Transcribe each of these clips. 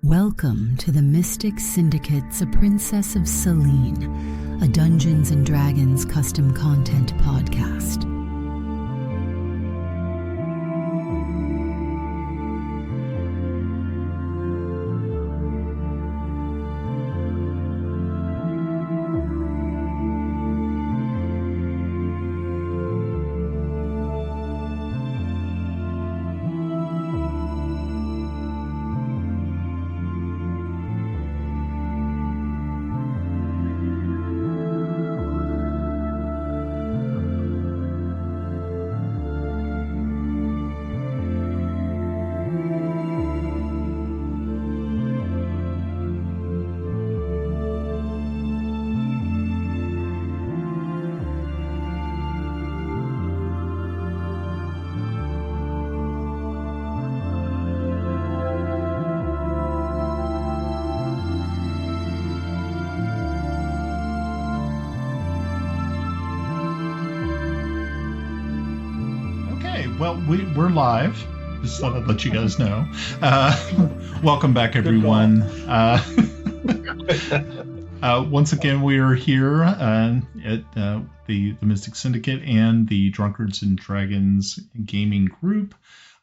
Welcome to the Mystic Syndicate's A Princess of Celene, a Dungeons & Dragons custom content podcast. Well, we're live. Just thought I'd let you guys know. Welcome back, everyone. Once again, we are here at the Mystic Syndicate and the Drunkards and Dragons gaming group.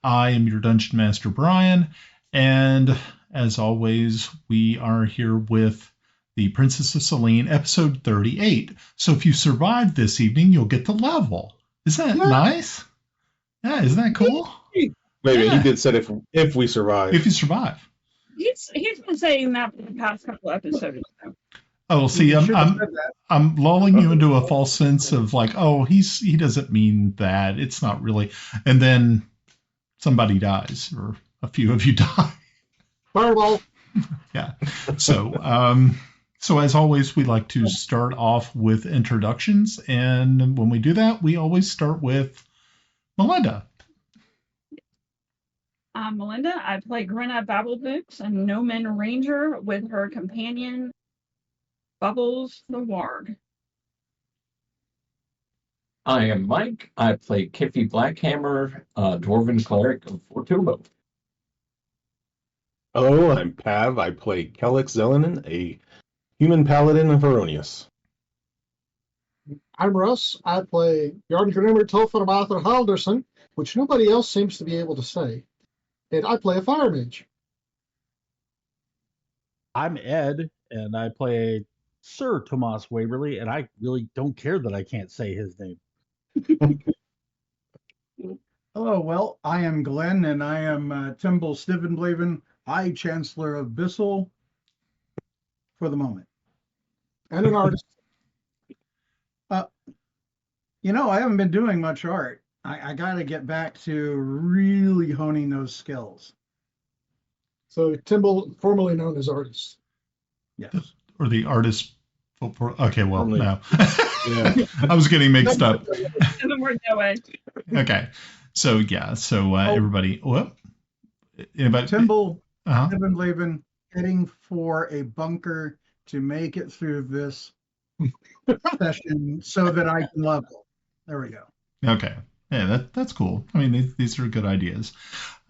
I am your Dungeon Master, Brian, and as always, we are here with the Princess of Celene, episode 38. So if you survive this evening, you'll get the level. Isn't that nice? Yeah, isn't that cool? Maybe he did say if we survive. If you survive. He's been saying that for the past couple episodes. Oh, see, I'm lulling you into a false sense of like, oh, he doesn't mean that. It's not really. And then somebody dies, or a few of you die. Fireball. Yeah. So, so as always, we like to start off with introductions, and when we do that, we always start with Melinda. Melinda, I play Grenna Babbleboots, a Gnome Ranger with her companion, Bubbles the Warg. I am Mike. I play Kiffi Blackhammer, Dwarven Cleric of Fortubo. Hello, I'm Pav. I play Kelex Zelenen, a human Paladin of Heironious. I'm Russ. I play Járngrímur, töframaður Halldórsson, which nobody else seems to be able to say. And I play a fire mage. I'm Ed, and I play Sir Tomas Waverly, and I really don't care that I can't say his name. Hello, well, I am Glenn, and I am Timble Snivenblaven, High Chancellor of Bissell for the moment. And an artist. I haven't been doing much art. I got to get back to really honing those skills. So Timble, formerly known as artist. Yes. Or the artist. Okay, well, Formerly. no. Yeah. I was getting mixed up. Doesn't work that way. Okay. So, yeah. So, everybody. Whoop. Anybody? Timble Uh-huh. Snivenblaven heading for a bunker to make it through this session so that I can level. There we go. Okay. Yeah, that's cool. I mean, these are good ideas.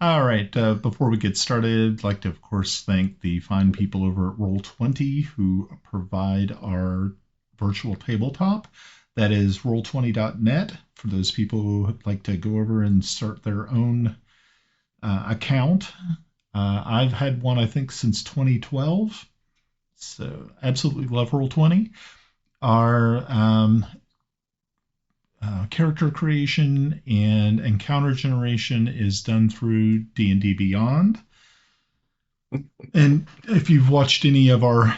All right. Before we get started, I'd like to, of course, thank the fine people over at Roll20 who provide our virtual tabletop. That is roll20.net for those people who would like to go over and start their own account. I've had one, I think, since 2012. So absolutely love Roll20. Our character creation and encounter generation is done through D&D Beyond. And if you've watched any of our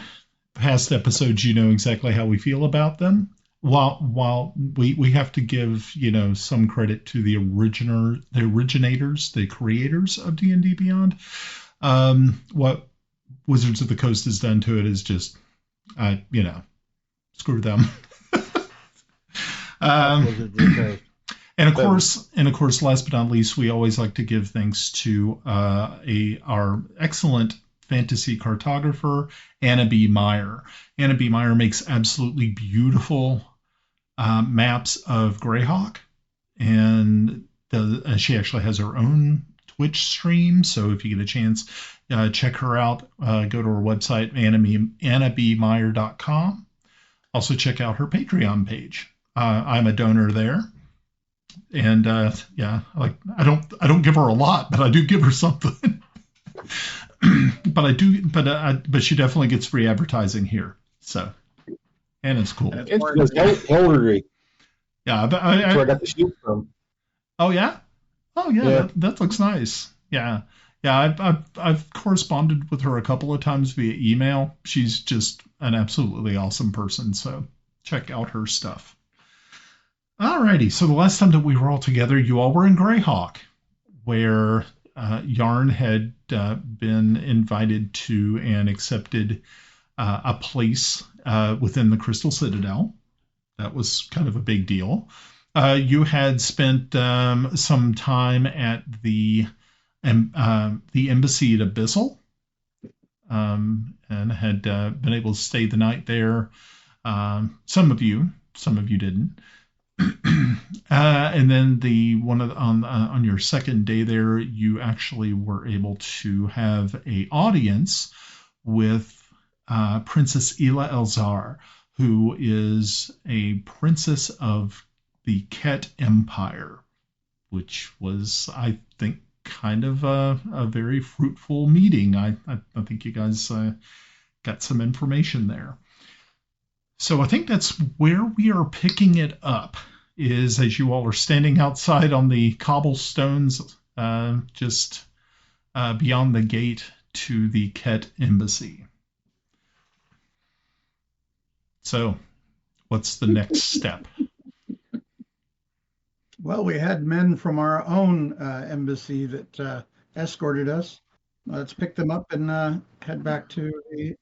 past episodes, you know exactly how we feel about them. While we have to give, some credit to the originators, the creators of D&D Beyond. What Wizards of the Coast has done to it is just, screw them. And of course, last but not least, we always like to give thanks to our excellent fantasy cartographer, Anna B. Meyer. Anna B. Meyer makes absolutely beautiful maps of Greyhawk, and she actually has her own Twitch stream. So if you get a chance, check her out. Go to her website, annabmeyer.com. Also check out her Patreon page. I'm a donor there. And I don't give her a lot, but I do give her something. but she definitely gets free advertising here. So, and it's cool. Elderly. Yeah, but That's where I got the shield from. Oh yeah, Yeah. that looks nice. Yeah. I've corresponded with her a couple of times via email. She's just an absolutely awesome person. So check out her stuff. Alrighty. So the last time that we were all together, you all were in Greyhawk, where Yarn had been invited to and accepted a place within the Crystal Citadel. That was kind of a big deal. You had spent some time at the embassy at Abyssal, and had been able to stay the night there. Some of you didn't. And then on your second day there, you actually were able to have a audience with Princess Ila Elzar, who is a princess of the Ket Empire, which was, I think, kind of a very fruitful meeting. I think you guys got some information there. So I think that's where we are picking it up, is as you all are standing outside on the cobblestones just beyond the gate to the Ket Embassy. So what's the next step? Well, we had men from our own embassy that escorted us. Let's pick them up and head back to the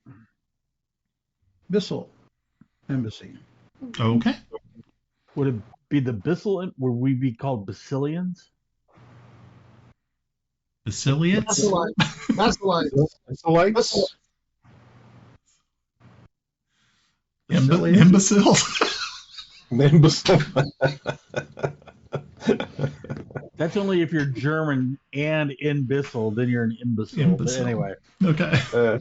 Bissell embassy. Okay. Would it be the Bissell? Would we be called Basilians? Basilians? Basilites. Imbeciles? Imbecile. That's only if you're German and in Bissell, then you're an imbecile. But anyway. Okay.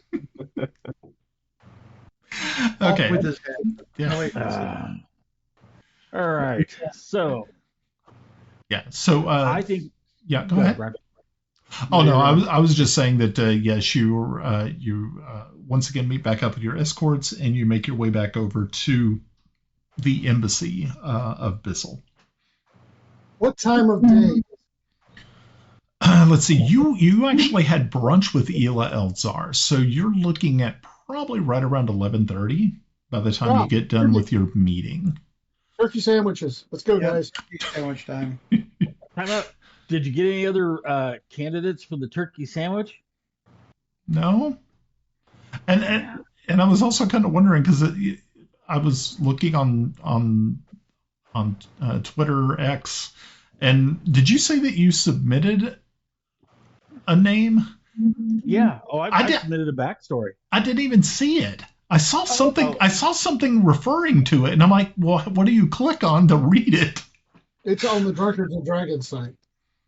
Okay. With his head. Yeah. All right. So. Yeah. So I think. Yeah. Go ahead. Brad. Oh no, I was just saying that yes, you once again meet back up with your escorts and you make your way back over to the embassy of Bissell. What time of day? Let's see. You actually had brunch with Ila Elzar, so you're looking at probably right around 11:30 by the time you get done with your meeting. Turkey sandwiches. Let's go, guys. Turkey sandwich time. Time out. Did you get any other candidates for the turkey sandwich? No. And I was also kind of wondering because I was looking on Twitter X, and did you say that you submitted a name? Yeah. Oh, I submitted a backstory. I didn't even see it. I saw something. I saw something referring to it, and I'm like, "Well, what do you click on to read it?" It's on the Drunkards and Dragons site.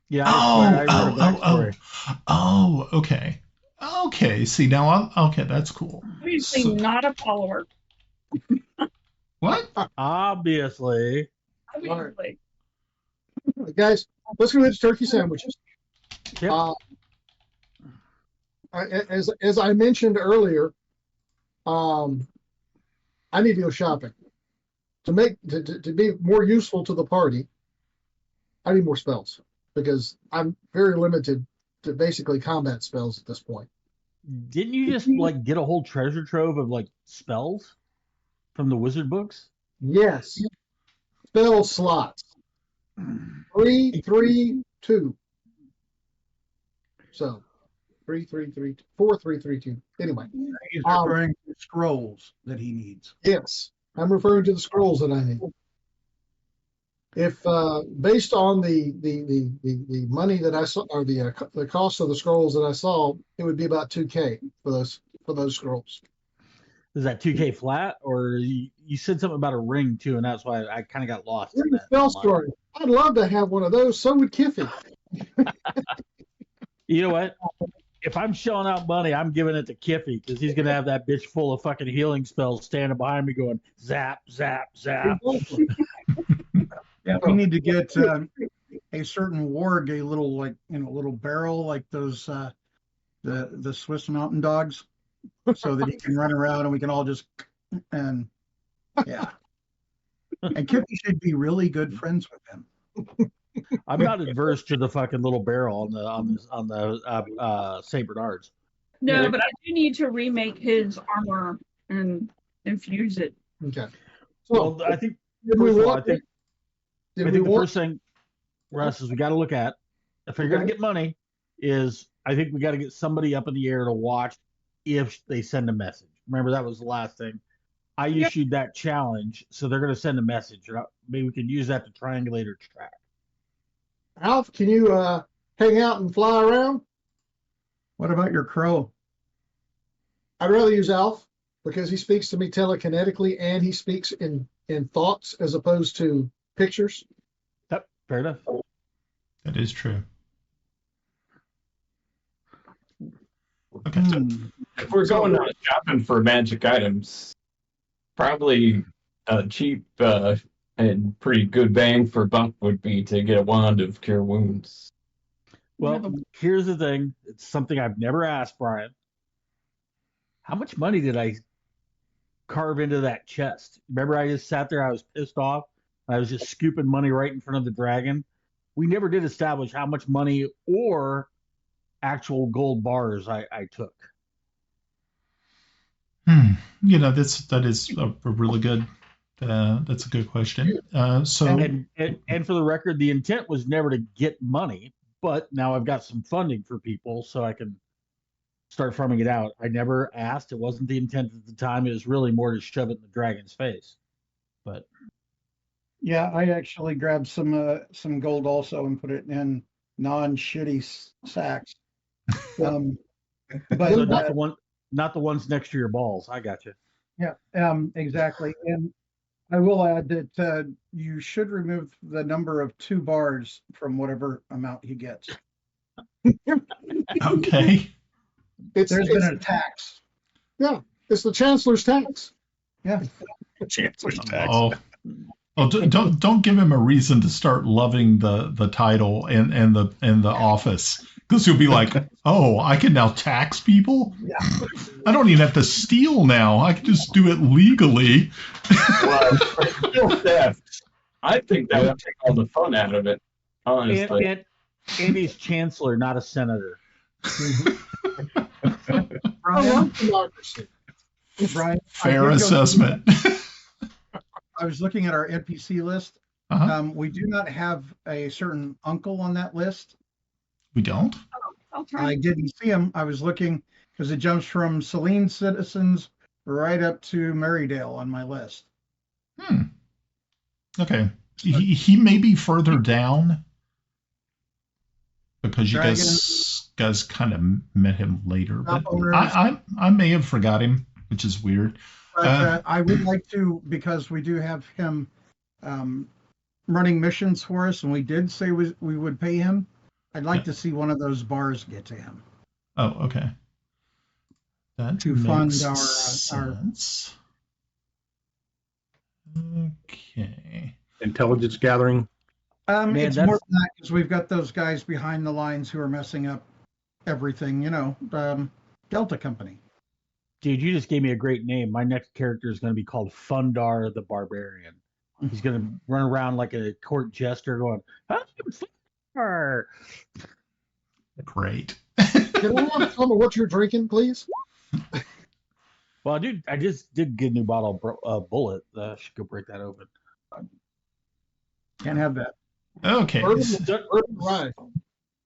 Yeah. I wrote a backstory. Okay. Okay. See now, okay, that's cool. Obviously not a follower. What? Obviously. Obviously. Guys, let's go into turkey sandwiches. Yep. As I mentioned earlier, I need to go shopping to be more useful to the party. I need more spells because I'm very limited to basically combat spells at this point. Didn't you just get a whole treasure trove of spells from the wizard books? Yes. Spell slots. 3, 3, 2. So 3, 3, 3, 4, 3, 3, 2. Anyway. He's referring to scrolls that he needs. Yes. I'm referring to the scrolls that I need. If based on the money that I saw, or the cost of the scrolls that I saw, it would be about $2,000 for those scrolls. Is that $2,000 flat, or you said something about a ring too, and that's why I kind of got lost in that. Spell story. I'd love to have one of those. So would Kiffi. You know what? If I'm shelling out money, I'm giving it to Kiffi because he's gonna have that bitch full of fucking healing spells standing behind me, going zap, zap, zap. Yeah, we need to get a certain warg, a little little barrel like those the Swiss mountain dogs, so that he can run around and we can all just and yeah. And Kiffi should be really good friends with him. I'm not adverse to the fucking little barrel on the Saint Bernards. No, but I do need to remake his armor and infuse it. Okay. Well, I think the first thing, Russ, is we got to look at if you're going to get money. Is I think we got to get somebody up in the air to watch if they send a message. Remember that was the last thing. I issued that challenge, so they're going to send a message. Maybe we can use that to triangulate or track. Alf, can you hang out and fly around? What about your crow? I'd rather use Alf because he speaks to me telekinetically and he speaks in thoughts as opposed to pictures. Yep, fair enough. That is true. Okay. If we're going out shopping for magic items, probably a cheap and pretty good bang for buck would be to get a wand of cure wounds. Well, here's the thing. It's something I've never asked Brian. How much money did I carve into that chest? Remember, I just sat there. I was pissed off. I was just scooping money right in front of the dragon. We never did establish how much money or actual gold bars I took. You know, that is a really good. That's a good question. And for the record, the intent was never to get money, but now I've got some funding for people, so I can start farming it out. I never asked. It wasn't the intent at the time. It was really more to shove it in the dragon's face. But yeah, I actually grabbed some gold also and put it in non-shitty sacks. But so not the ones next to your balls. I got you. Yeah, exactly. And I will add that you should remove the number of 2 bars from whatever amount he gets. Okay. There's been a tax. Yeah, it's the Chancellor's tax. Yeah. Chancellor's tax. Oh, don't give him a reason to start loving the title and the office, because he'll be like, oh, I can now tax people. Yeah. I don't even have to steal now. I can just do it legally. Well, still theft. I think that would take all the fun out of it. Honestly, and he's chancellor, not a senator. Brian, fair assessment. I was looking at our NPC list. Uh-huh. We do not have a certain uncle on that list. We don't? I'll try. I didn't see him. I was looking because it jumps from Celene citizens right up to Marydale on my list. Okay. He may be further down because you guys kind of met him later. But I may have forgot him, which is weird. But I would like to, because we do have him running missions for us, and we did say we would pay him. I'd like to see one of those bars get to him. Oh, okay. That to makes fund sense. Okay. Intelligence gathering. It's more than that because we've got those guys behind the lines who are messing up everything. Delta Company. Dude, you just gave me a great name. My next character is going to be called Fundar the Barbarian. He's going to run around like a court jester going, Great. Can I have some of what you're drinking, please? Well, dude, I just did get a new bottle of Bullet. I should go break that open. Can't have that. Okay. Urban rye.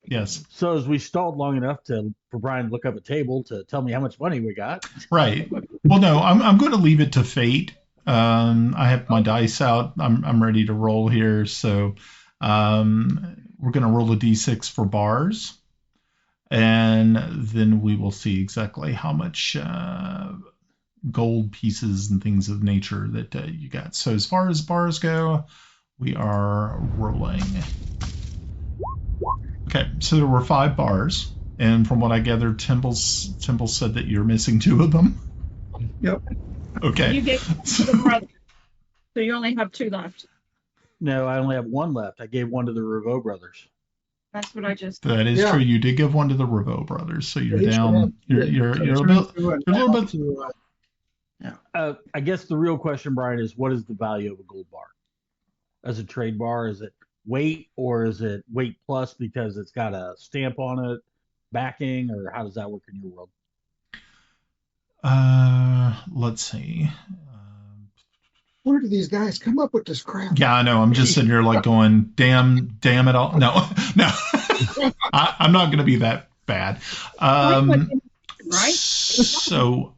Yes. So as we stalled long enough for Brian to look up a table to tell me how much money we got. Right. Well, no, I'm going to leave it to fate. I have my dice out. I'm ready to roll here. So we're going to roll a d6 for bars, and then we will see exactly how much gold pieces and things of nature that you got. So as far as bars go, we are rolling. Okay, so there were 5 bars. And from what I gathered, Timble said that you're missing 2 of them. Yep. Okay. You gave to the brother, so you only have 2 left. No, I only have 1 left. I gave 1 to the Revo brothers. That's what I just. That is true. You did give 1 to the Revo brothers, so you're down. You're a little bit. I guess the real question, Brian, is what is the value of a gold bar as a trade bar? Is it weight, or is it weight plus because it's got a stamp on it, backing, or how does that work in your world? Let's see. Where do these guys come up with this crap? Yeah, I know. I'm just sitting here like going, damn it all. No. I'm not going to be that bad. Right? So,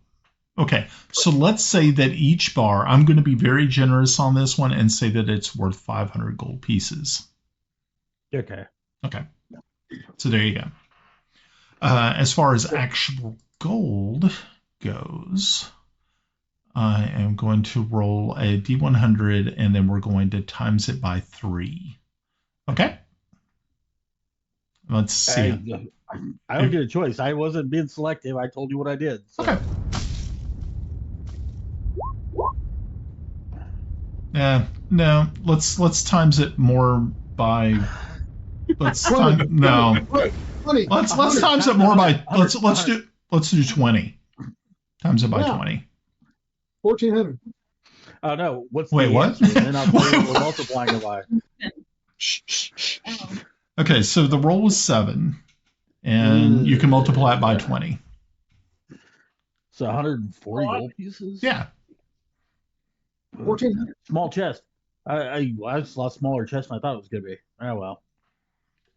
okay. So let's say that each bar, I'm going to be very generous on this one and say that it's worth 500 gold pieces. Okay. So there you go. As far as actual gold goes, I am going to roll a D100 and then we're going to times it by 3. Okay? Let's see. I don't get a choice. I wasn't being selective. I told you what I did. So. Okay. No. Let's times it more by. Let's times it more by. Let's do 20. Times it by 20. 1,400. Oh no! What's Wait? What? And then I'll tell you what we're multiplying it by. Okay, so the roll was 7, and you can multiply it by 20. So 140 gold pieces. Yeah. 1,400. Small chest. I just a lot smaller chest than I thought it was gonna be. Oh well.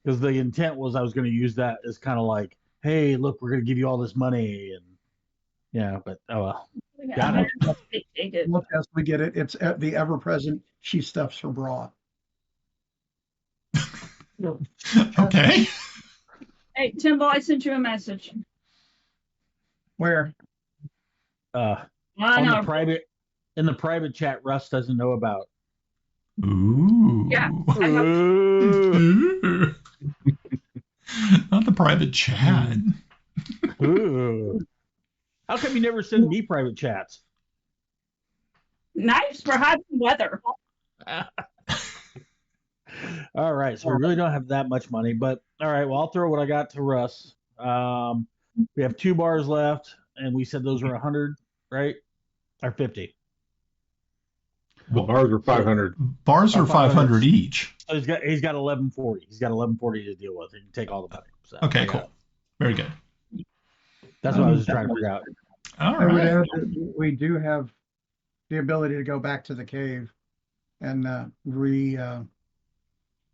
Because the intent was I was gonna use that as kind of like, hey, look, we're gonna give you all this money, and but oh well. Got it. Look, as we get it, it's at the ever-present. She stuffs her bra. Okay. Hey, Timble, I sent you a message. Where? In the private chat, Russ doesn't know about. Ooh. Yeah. Ooh. Not the private chat. Ooh. How come you never send me private chats? Nice for having weather. All right, so we really don't have that much money, but all right, well, I'll throw what I got to Russ. We have 2 bars left, and we said those were 100, right? Or 50. The bars are 500. Bars are 500 each. So he's got 1140. He's got 1140 to deal with. He can take all the money. So Okay, cool. Very good. That's what I was just trying to figure out. All I would right. add that we do have the ability to go back to the cave and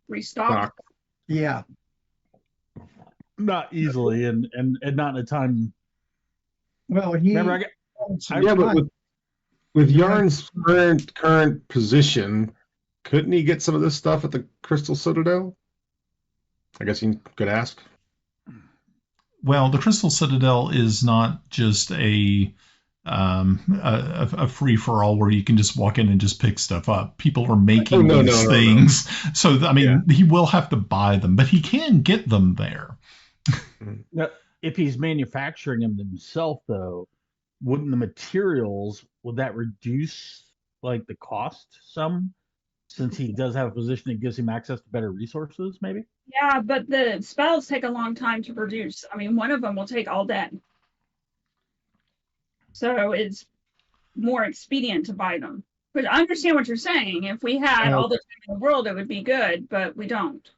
Restock. Yeah. Not easily, and not in a time. Well, he. Remember, But with Yarn's current position, couldn't he get some of this stuff at the Crystal Citadel? I guess you could ask. Well, the Crystal Citadel is not just a free for all where you can just walk in and just pick stuff up. People are making these things, so I mean, he will have to buy them, but he can get them there. Now, if he's manufacturing them himself, though, wouldn't the materials would that reduce like the cost some? Since he does have a position that gives him access to better resources, maybe? Yeah, but the spells take a long time to produce. I mean, one of them will take all day. So it's more expedient to buy them. But I understand what you're saying. If we had all the time in the world, it would be good, but we don't.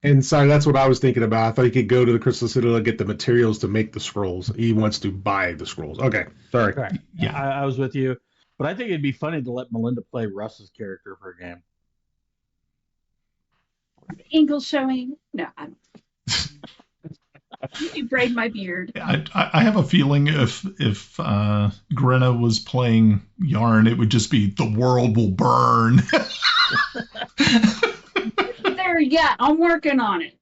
And sorry, that's what I was thinking about. I thought he could go to the Crystal Citadel and get the materials to make the scrolls. He wants to buy the scrolls. Okay, sorry. Correct. Yeah, I was with you. But I think it'd be funny to let Melinda play Russ's character for a game. Ankle showing? No, I don't. You braid my beard. I have a feeling if Grenna was playing Yarn, it would just be the world will burn. There yet. I'm working on it.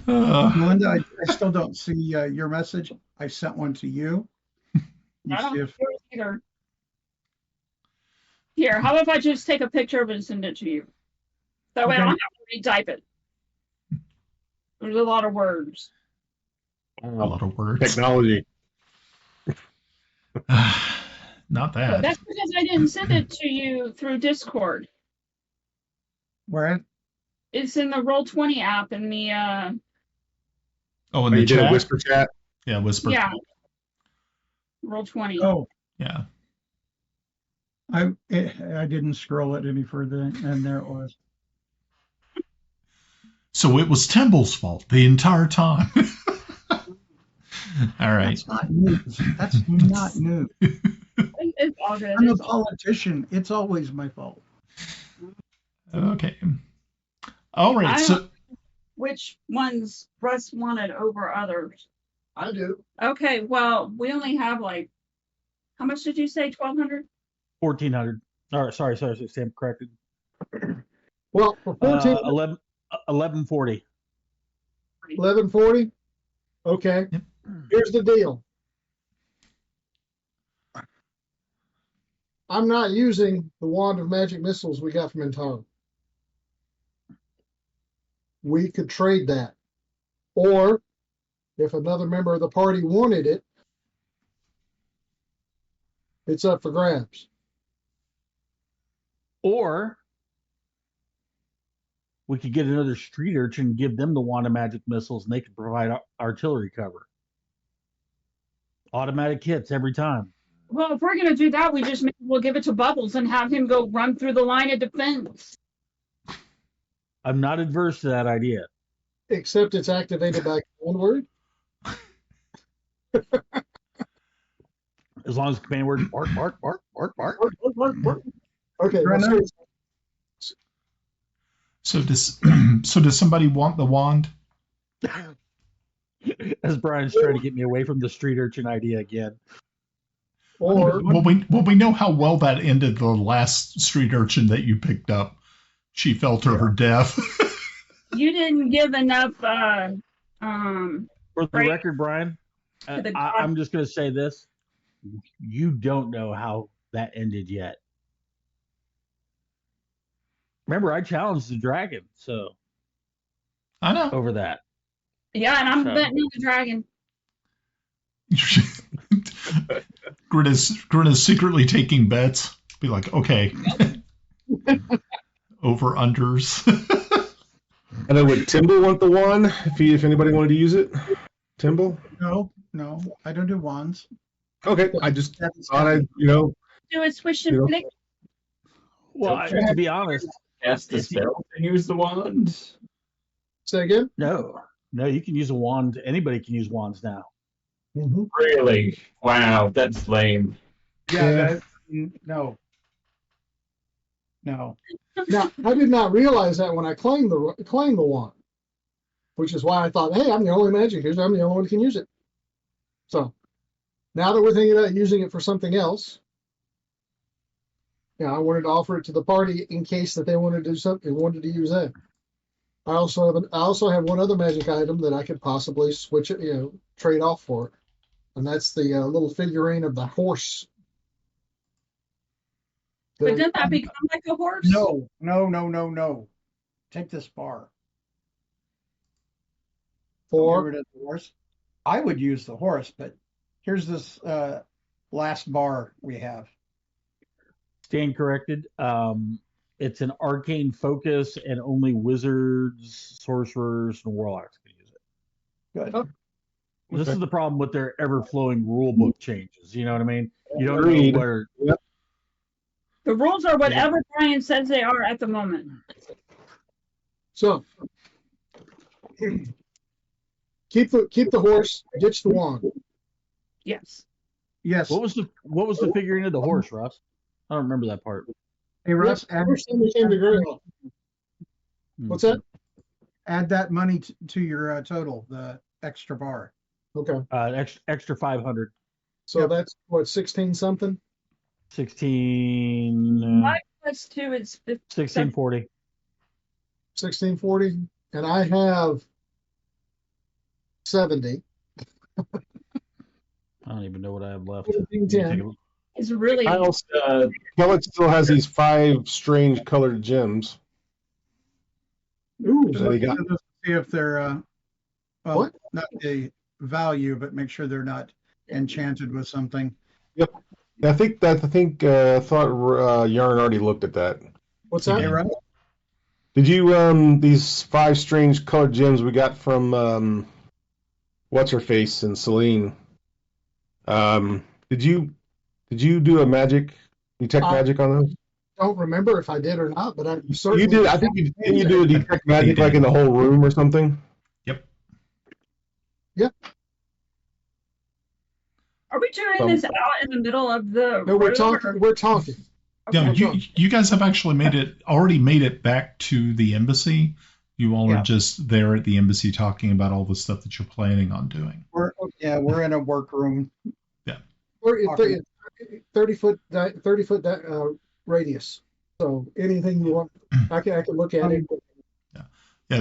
Melinda, I still don't see your message. I sent one to you. I don't see yours either. Here, how about if I just take a picture of it and send it to you? That way I don't have to retype it. There's a lot of words. A lot of words. Technology. Not that. That's because I didn't send it to you through Discord. Where? It's in the Roll20 app in the Oh, in the You did a chat? whisper chat? Yeah, whisper. yeah. Roll20. Oh, Yeah. I didn't scroll it any further, and there it was. So it was Timble's fault the entire time. All right. That's not news. That's not news. It's all good. I'm a It's all- politician. It's always my fault. Okay. All right. So Which ones Russ wanted over others? I do. Okay, well, we only have like, how much did you say? 1,200? 1,400. All right, sorry, Sam corrected. Well, for 14, 1140. 1140. Okay. Yep. Here's the deal. I'm not using the wand of magic missiles we got from Intaro. We could trade that. Or if another member of the party wanted it, it's up for grabs. Or we could get another street urchin and give them the wand of magic missiles, and they could provide artillery cover. Automatic hits every time. Well, if we're going to do that, we just we'll give it to Bubbles and have him go run through the line of defense. I'm not adverse to that idea. Except it's activated by command word. As long as the command word bark, bark, bark, bark, bark. Okay. Grenna? well, so does somebody want the wand? As Brian's trying to get me away from the street urchin idea again. Or Well, we know how well that ended the last street urchin that you picked up. She fell to her death. You didn't give enough, For the Right. record, Brian, To the I'm just going to say this. You don't know how that ended yet. Remember, I challenged the dragon, so I know. over that. yeah, and I'm So- betting on the dragon. Grenna's secretly taking bets. Be like, okay. Over unders. And then would Timble want the wand if anybody wanted to use it? Timble? No, I don't do wands. Okay, I just That's thought I'd, Do it, switch You know. and flick. Well, to be honest, Cast the spell to use the wand. say again. no, you can use a wand. Anybody can use wands now. Mm-hmm. Really? Wow, that's lame. Yeah. No. Now, I did not realize that when I claimed the wand, which is why I thought, hey, I'm the only magic user. I'm the only one who can use it. So now that we're thinking about using it for something else, I wanted to offer it to the party in case that they wanted to do something, wanted to use that. I also have one other magic item that I could possibly switch it, trade off for it, and that's the little figurine of the horse. But doesn't that become like a horse? No. Take this bar. Get For rid of the horse. I would use the horse, but here's this last bar we have. Stand corrected. It's an arcane focus, and only wizards, sorcerers, and warlocks can use it. Good. This is the problem with their ever-flowing rule book changes. You know what I mean? You don't Agreed. know where. The rules are whatever Brian says they are at the moment. So keep the horse, ditch the wand. Yes. Yes. What was the figurine of the horse, Russ? I don't remember that part. Hey, Russ, Yep, first time we came to Greyhawk. What's that? add that money to your total, the extra bar. Okay, Extra 500. so Yep. that's what 16 something. 16. My plus 2 is 1640. 1640, and I have 70. I don't even know what I have left. 10. Is really Kyle's, Kelex still has these 5 strange colored gems. Ooh, So they got- Let's see if they're Well, What? not the value, but make sure they're not enchanted with something. Yep. I thought Yarn already looked at that. What's that? Hey, Russ? Did you these 5 strange colored gems we got from what's her face and Celene? Did you do a magic detect magic on those? Don't remember if I did or not, but I certainly You did. I think didn't you do a detect magic like in the whole room or something? Yep. Yep. Are we doing this out in the middle of the? No, we're room, talking. or- We're talking. Yeah, Okay. you guys have actually already made it back to the embassy. You all Yeah. are just there at the embassy talking about all the stuff that you're planning on doing. We're in a workroom. We're 30 foot radius. So anything you want, I can look at it. Yeah,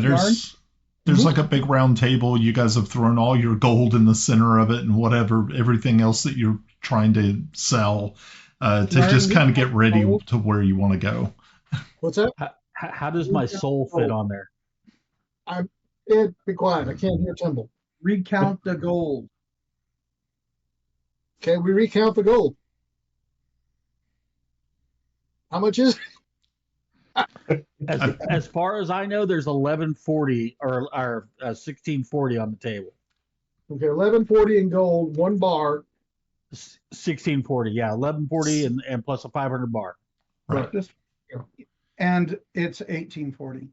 there's like a big round table. You guys have thrown all your gold in the center of it and everything else that you're trying to sell to just kind of get ready to where you want to go. What's that? How does my soul fit on there? Ed, be quiet. I can't hear Timble. Recount the gold. Okay, we recount the gold. How much is it? As far as I know, there's 1140 or 1640 on the table. Okay, 1140 in gold, 1 bar. 1640, yeah, 1140 and plus a 500 bar. Right. And it's 1840.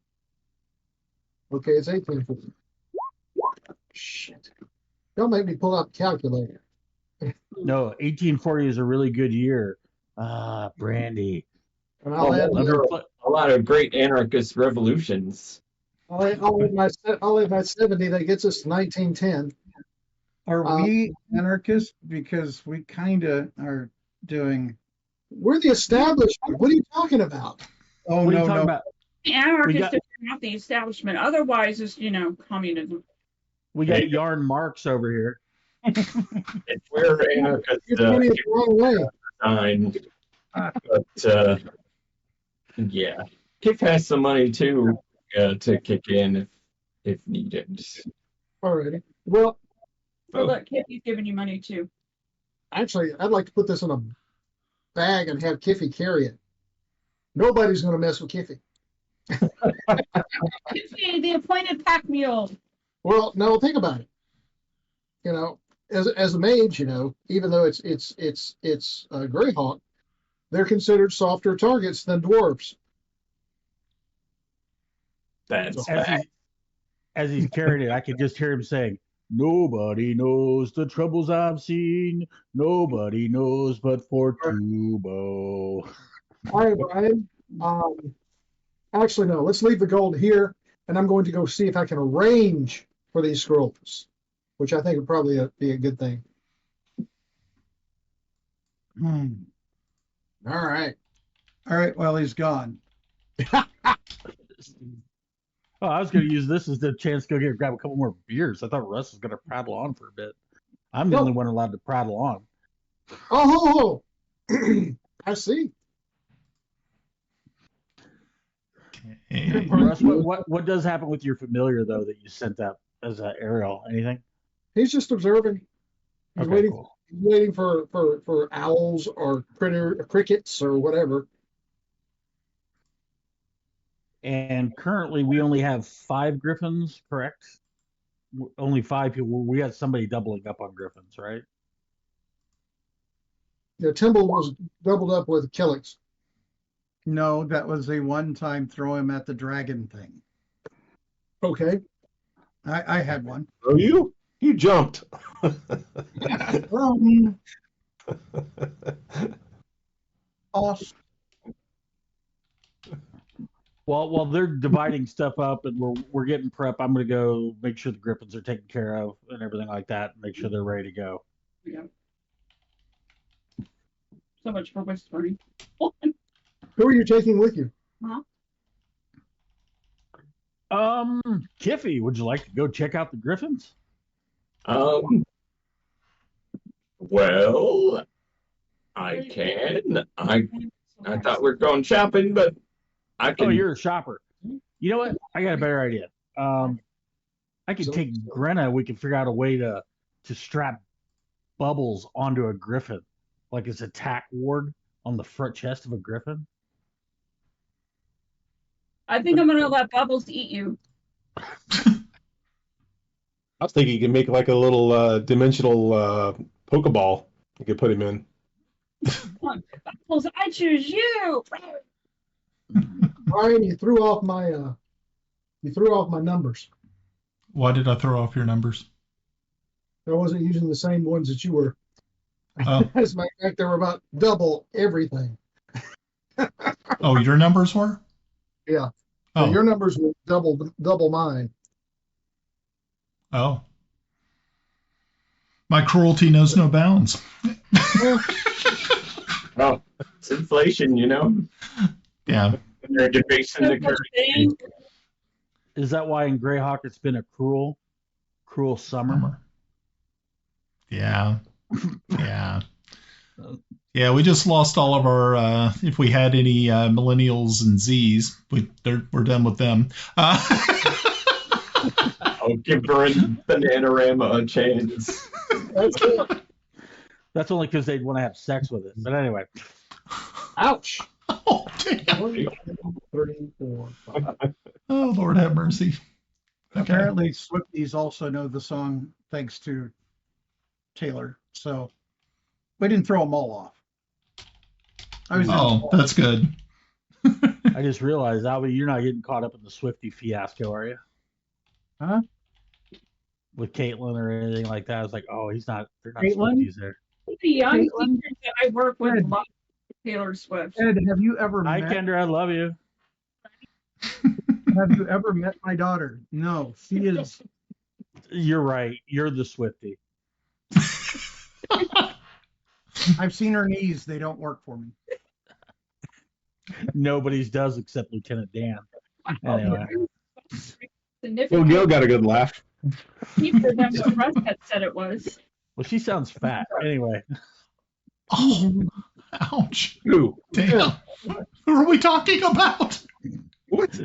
Okay, it's 1840. Shit. Don't make me pull out the calculator. No, 1840 is a really good year. Brandy. And I'll add A lot of great anarchist revolutions. I'll add my 70. That gets us to 1910. Are we anarchists? Because we kind of are doing. We're the establishment. What are you talking about? Oh, What are you no, talking no. about? The anarchists got- are not the establishment. Otherwise, it's communism. We got Yarn Marks over here. We're anarchists. You're doing it the wrong way. But yeah, Kick has some money too to kick in if needed. Alrighty. Well, But look, Kiffi's giving you money too. actually, I'd like to put this in a bag and have Kiffi carry it. Nobody's going to mess with Kiffi. Kiffi, the appointed pack mule. Well, no, think about it. You know, as a mage, you know, even though it's Greyhawk, they're considered softer targets than dwarves. That's As he's carrying it, I could just hear him saying, "Nobody knows the troubles I've seen. Nobody knows but Fortubo." All right, Brian. Actually, no. Let's leave the gold here, and I'm going to go see if I can arrange for these scrolls, which I think would probably be a good thing. All right. All right, well, he's gone. Oh, I was going to use this as the chance to go grab a couple more beers. I thought Russ was going to prattle on for a bit. I'm the only one allowed to prattle on. Oh, I see. Okay. Russ, what does happen with your familiar though that you sent out as an aerial? Anything? He's just observing. He's Okay, waiting. cool. He's waiting for owls or crickets or whatever. And currently, we only have 5 griffins, correct? Only 5 people. We got somebody doubling up on griffins, right? Yeah, Timble was doubled up with Kelex. No, that was a one-time throw him at the dragon thing. Okay. I had one. Oh, you jumped. Awesome. Well, while they're dividing stuff up and we're getting prep, I'm going to go make sure the griffins are taken care of and everything like that, and make sure they're ready to go. Yeah. So much for whispering. Who are you taking with you? Kiffi, would you like to go check out the griffins? Well, I can. I thought we were going shopping, but I can. Oh, you're a shopper. You know what? I got a better idea. I could take Grenna. We could figure out a way to strap Bubbles onto a griffin, like his attack ward on the front chest of a griffin. I think I'm going to let Bubbles eat you. I was thinking you can make like a little dimensional Pokeball you could put him in. Bubbles, I choose you. Brian, you threw off my numbers. Why did I throw off your numbers? I wasn't using the same ones that you were. Oh. As a matter of fact, they were about double everything. Oh, your numbers were? Yeah. Oh. So your numbers were double mine. Oh. My cruelty knows no bounds. Oh, it's inflation, you know? Yeah. They're debasing the currency. Is that why in Greyhawk it's been a cruel summer? Yeah. Yeah. Yeah, we just lost all of our, if we had any millennials and Zs, we're done with them. I'll give Bananarama a chance. That's only because they'd want to have sex with it. But anyway. Ouch. Oh, damn. 1, 2, 3, 4, 5. Oh, Lord have mercy. Okay. Apparently, Swifties also know the song thanks to Taylor. So we didn't throw them all off. That's good. I just realized, Albie, you're not getting caught up in the Swiftie fiasco, are you? Huh? With Caitlin or anything like that. I was like, oh, they're not Caitlin? Swifties there. The young teachers that I work with love Taylor Swift. Ed, have you ever Hi, met? Kendra, I love you. Have you ever met my daughter? No, she is. You're right. You're the Swiftie. I've seen her knees. They don't work for me. Nobody's does except Lieutenant Dan. Anyway. Well, Gil got a good laugh. Deeper than what Russ had said it was. Well, she sounds fat. Anyway. Oh, ouch. Ooh. Damn. Who are we talking about? What?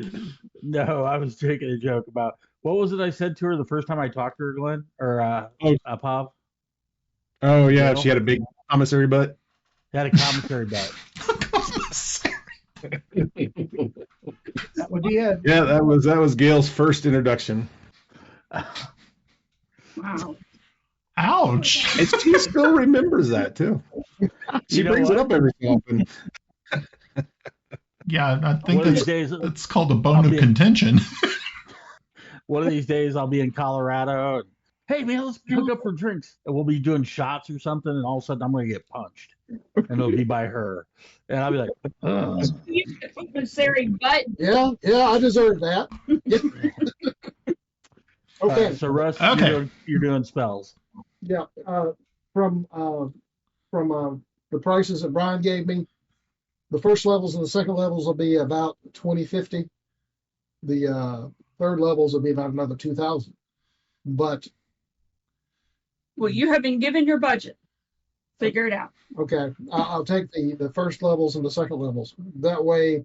No, I was making a joke about, what was it I said to her the first time I talked to her, Glenn? Or Pav? Oh, yeah, Gil? she had a big commissary butt. Had a commissary butt. That would be it. Yeah, that was Gail's first introduction. Wow. Ouch. And she still remembers that, too. She brings it up every so often. Yeah, I think days, it's called a bone of contention. One of these days I'll be in Colorado. And, hey, man, let's hook up for drinks. And we'll be doing shots or something, and all of a sudden I'm going to get punched. And it'll be by her. And I'll be like, Commissary butt. Yeah, I deserve that. Okay. So Russ, you're doing spells. Yeah. From the prices that Brian gave me, the first levels and the second levels will be about 2050. The third levels will be about another 2,000. But Well, you have been given your budget. Figure it out. okay, I'll take the first levels and the second levels. That way,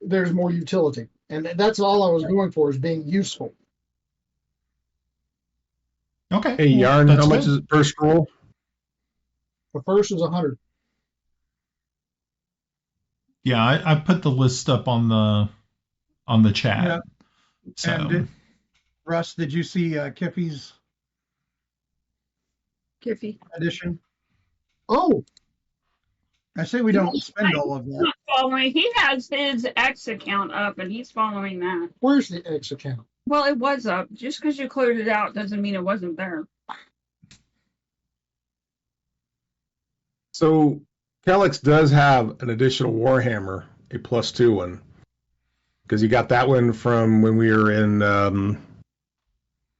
there's more utility, and that's all I was going for, is being useful. Okay. Hey, Yarn, how much is it per scroll? The first is 100. Yeah, I put the list up on the chat. Yeah. So. And Russ, did you see Kiffi's Kiffi. edition? Oh, I say we don't spend all of He's that. not following. He has his X account up, and he's following that. where's the X account? Well, it was up. Just because you cleared it out doesn't mean it wasn't there. So, Kelex does have an additional Warhammer, a +2 one. Because you got that one from when we were in,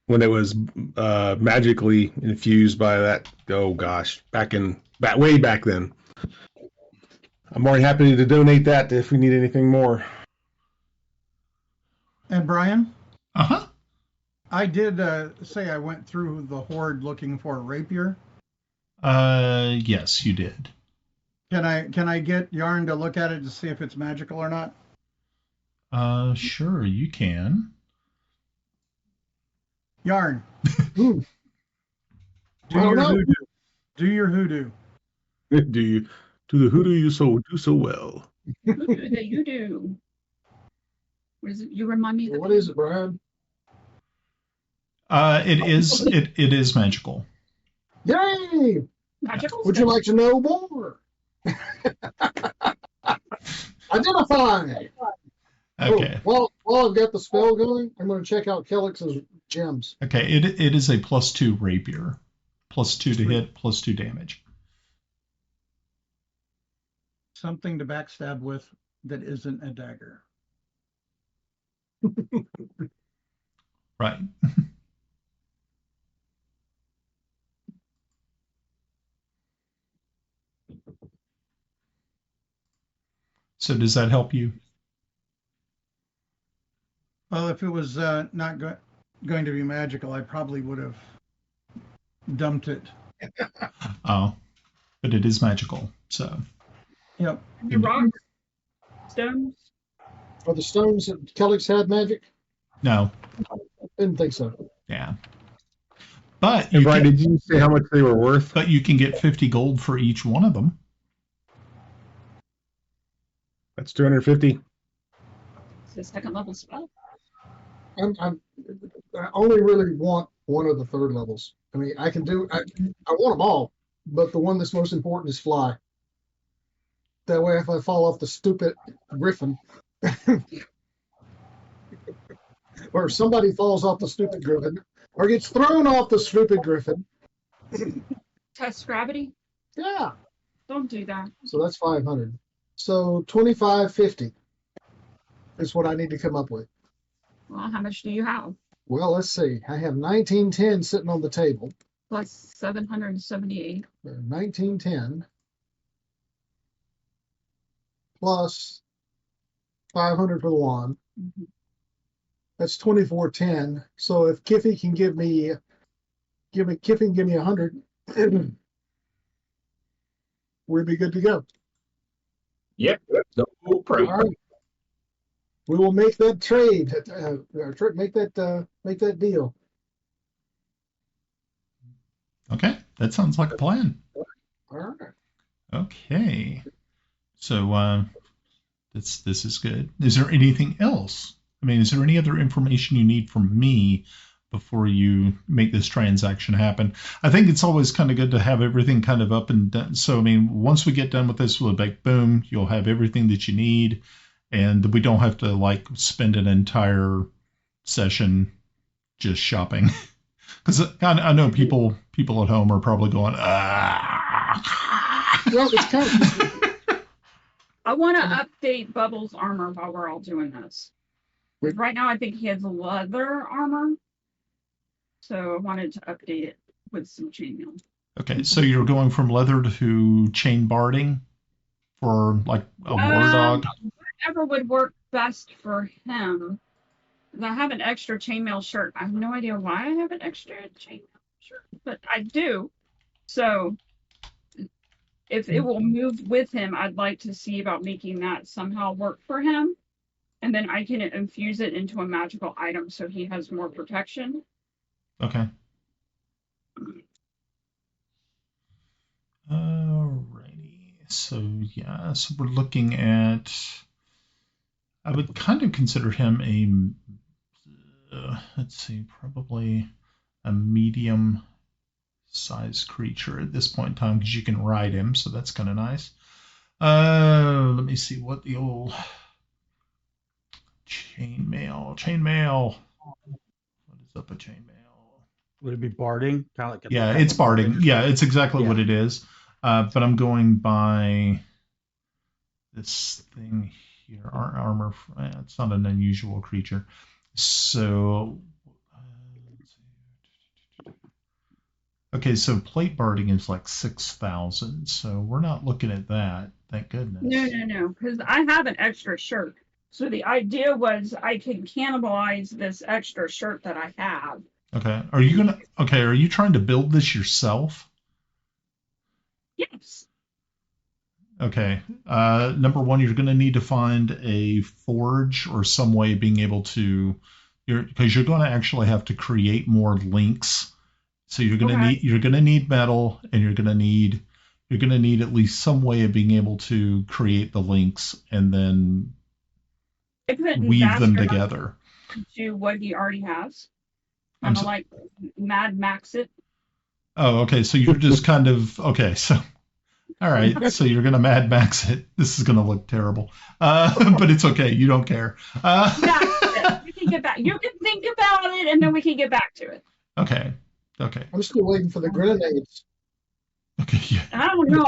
when it was magically infused by that, oh gosh, way back then. I'm more than happy to donate that if we need anything more. And Brian? Uh-huh. I did say I went through the horde looking for a rapier. Yes, you did. Can I get Yarn to look at it to see if it's magical or not? Sure, you can. Yarn. Hmm. Do I don't your know. hoodoo. Do your hoodoo. Do the hoodoo you do so well? You do. What is it? You remind me. What is it, Brian? It is magical. Yay! Magical. Would you like to know more? Identify. Okay. Oh, while I've got the spell going, I'm going to check out Kelex's gems. Okay. It is a +2 rapier, +2 to hit, +2 damage. Something to backstab with that isn't a dagger. Right. So does that help you? Well, if it was not going to be magical, I probably would have dumped it. Oh, but it is magical. So. Yep. The rocks, stones. Are the stones that Kelex had magic? No. Didn't think so. Yeah. But And Brian, did you say how much they were worth? But you can get 50 gold for each one of them. That's 250. It's the second level spell. I only really want one of the third levels. I mean, I want them all, but the one that's most important is fly. That way, if I fall off the stupid griffin, or somebody falls off the stupid griffin, or gets thrown off the stupid griffin. Test gravity? Yeah. Don't do that. So that's 500. So 2550 is what I need to come up with. Well, how much do you have? Well, let's see. I have 1910 sitting on the table. Plus 778. 1910 plus 500 for the wand. Mm-hmm. That's 2410. So if Kiffi can give me 100, we'd be good to go. Yep. No problem. All right. We will make that trade. Make that deal. Okay, that sounds like a plan. All right. Okay, so this is good. Is there anything else? I mean, is there any other information you need from me before you make this transaction happen? I think it's always kind of good to have everything kind of up and done. So, I mean, once we get done with this, we'll be like, boom, you'll have everything that you need, and we don't have to like spend an entire session just shopping. Because I know people at home are probably going, ah. Well, it's kind of. I want to update Bubbles' armor while we're all doing this. Right now, I think he has leather armor. So I wanted to update it with some chainmail. Okay, so you're going from leather to chain barding for like a war dog? Whatever would work best for him. I have an extra chainmail shirt. I have no idea why I have an extra chainmail shirt, but I do. So if it will move with him, I'd like to see about making that somehow work for him. And then I can infuse it into a magical item so he has more protection. Okay. Alrighty. So yeah, so we're looking at. I would kind of consider him a. Let's see, probably a medium sized creature at this point in time because you can ride him, so that's kind of nice. Let me see what the old chainmail. What is up with chainmail? Would it be barding? Kind of like yeah, it's barding. Yeah, it's exactly what it is. But I'm going by this thing here. Armor. It's not an unusual creature. So, okay, so plate barding is like 6,000. So we're not looking at that. Thank goodness. No, because I have an extra shirt. So the idea was I could cannibalize this extra shirt that I have. Okay. Are you trying to build this yourself? Yes. Okay. Number one, you're going to need to find a forge or some way being able to because you're going to actually have to create more links. So you're going to Okay. need metal, and you're going to need at least some way of being able to create the links and then I couldn't weave them bastard together. to what he already has. I'm Kind of so- like Mad Max it. Oh, okay. So you're just kind of okay. So, all right. So you're gonna Mad Max it. This is gonna look terrible, but it's okay. You don't care. We can get back. You can think about it, and then we can get back to it. Okay. I'm still waiting for the grenades. Okay. Yeah. I don't know.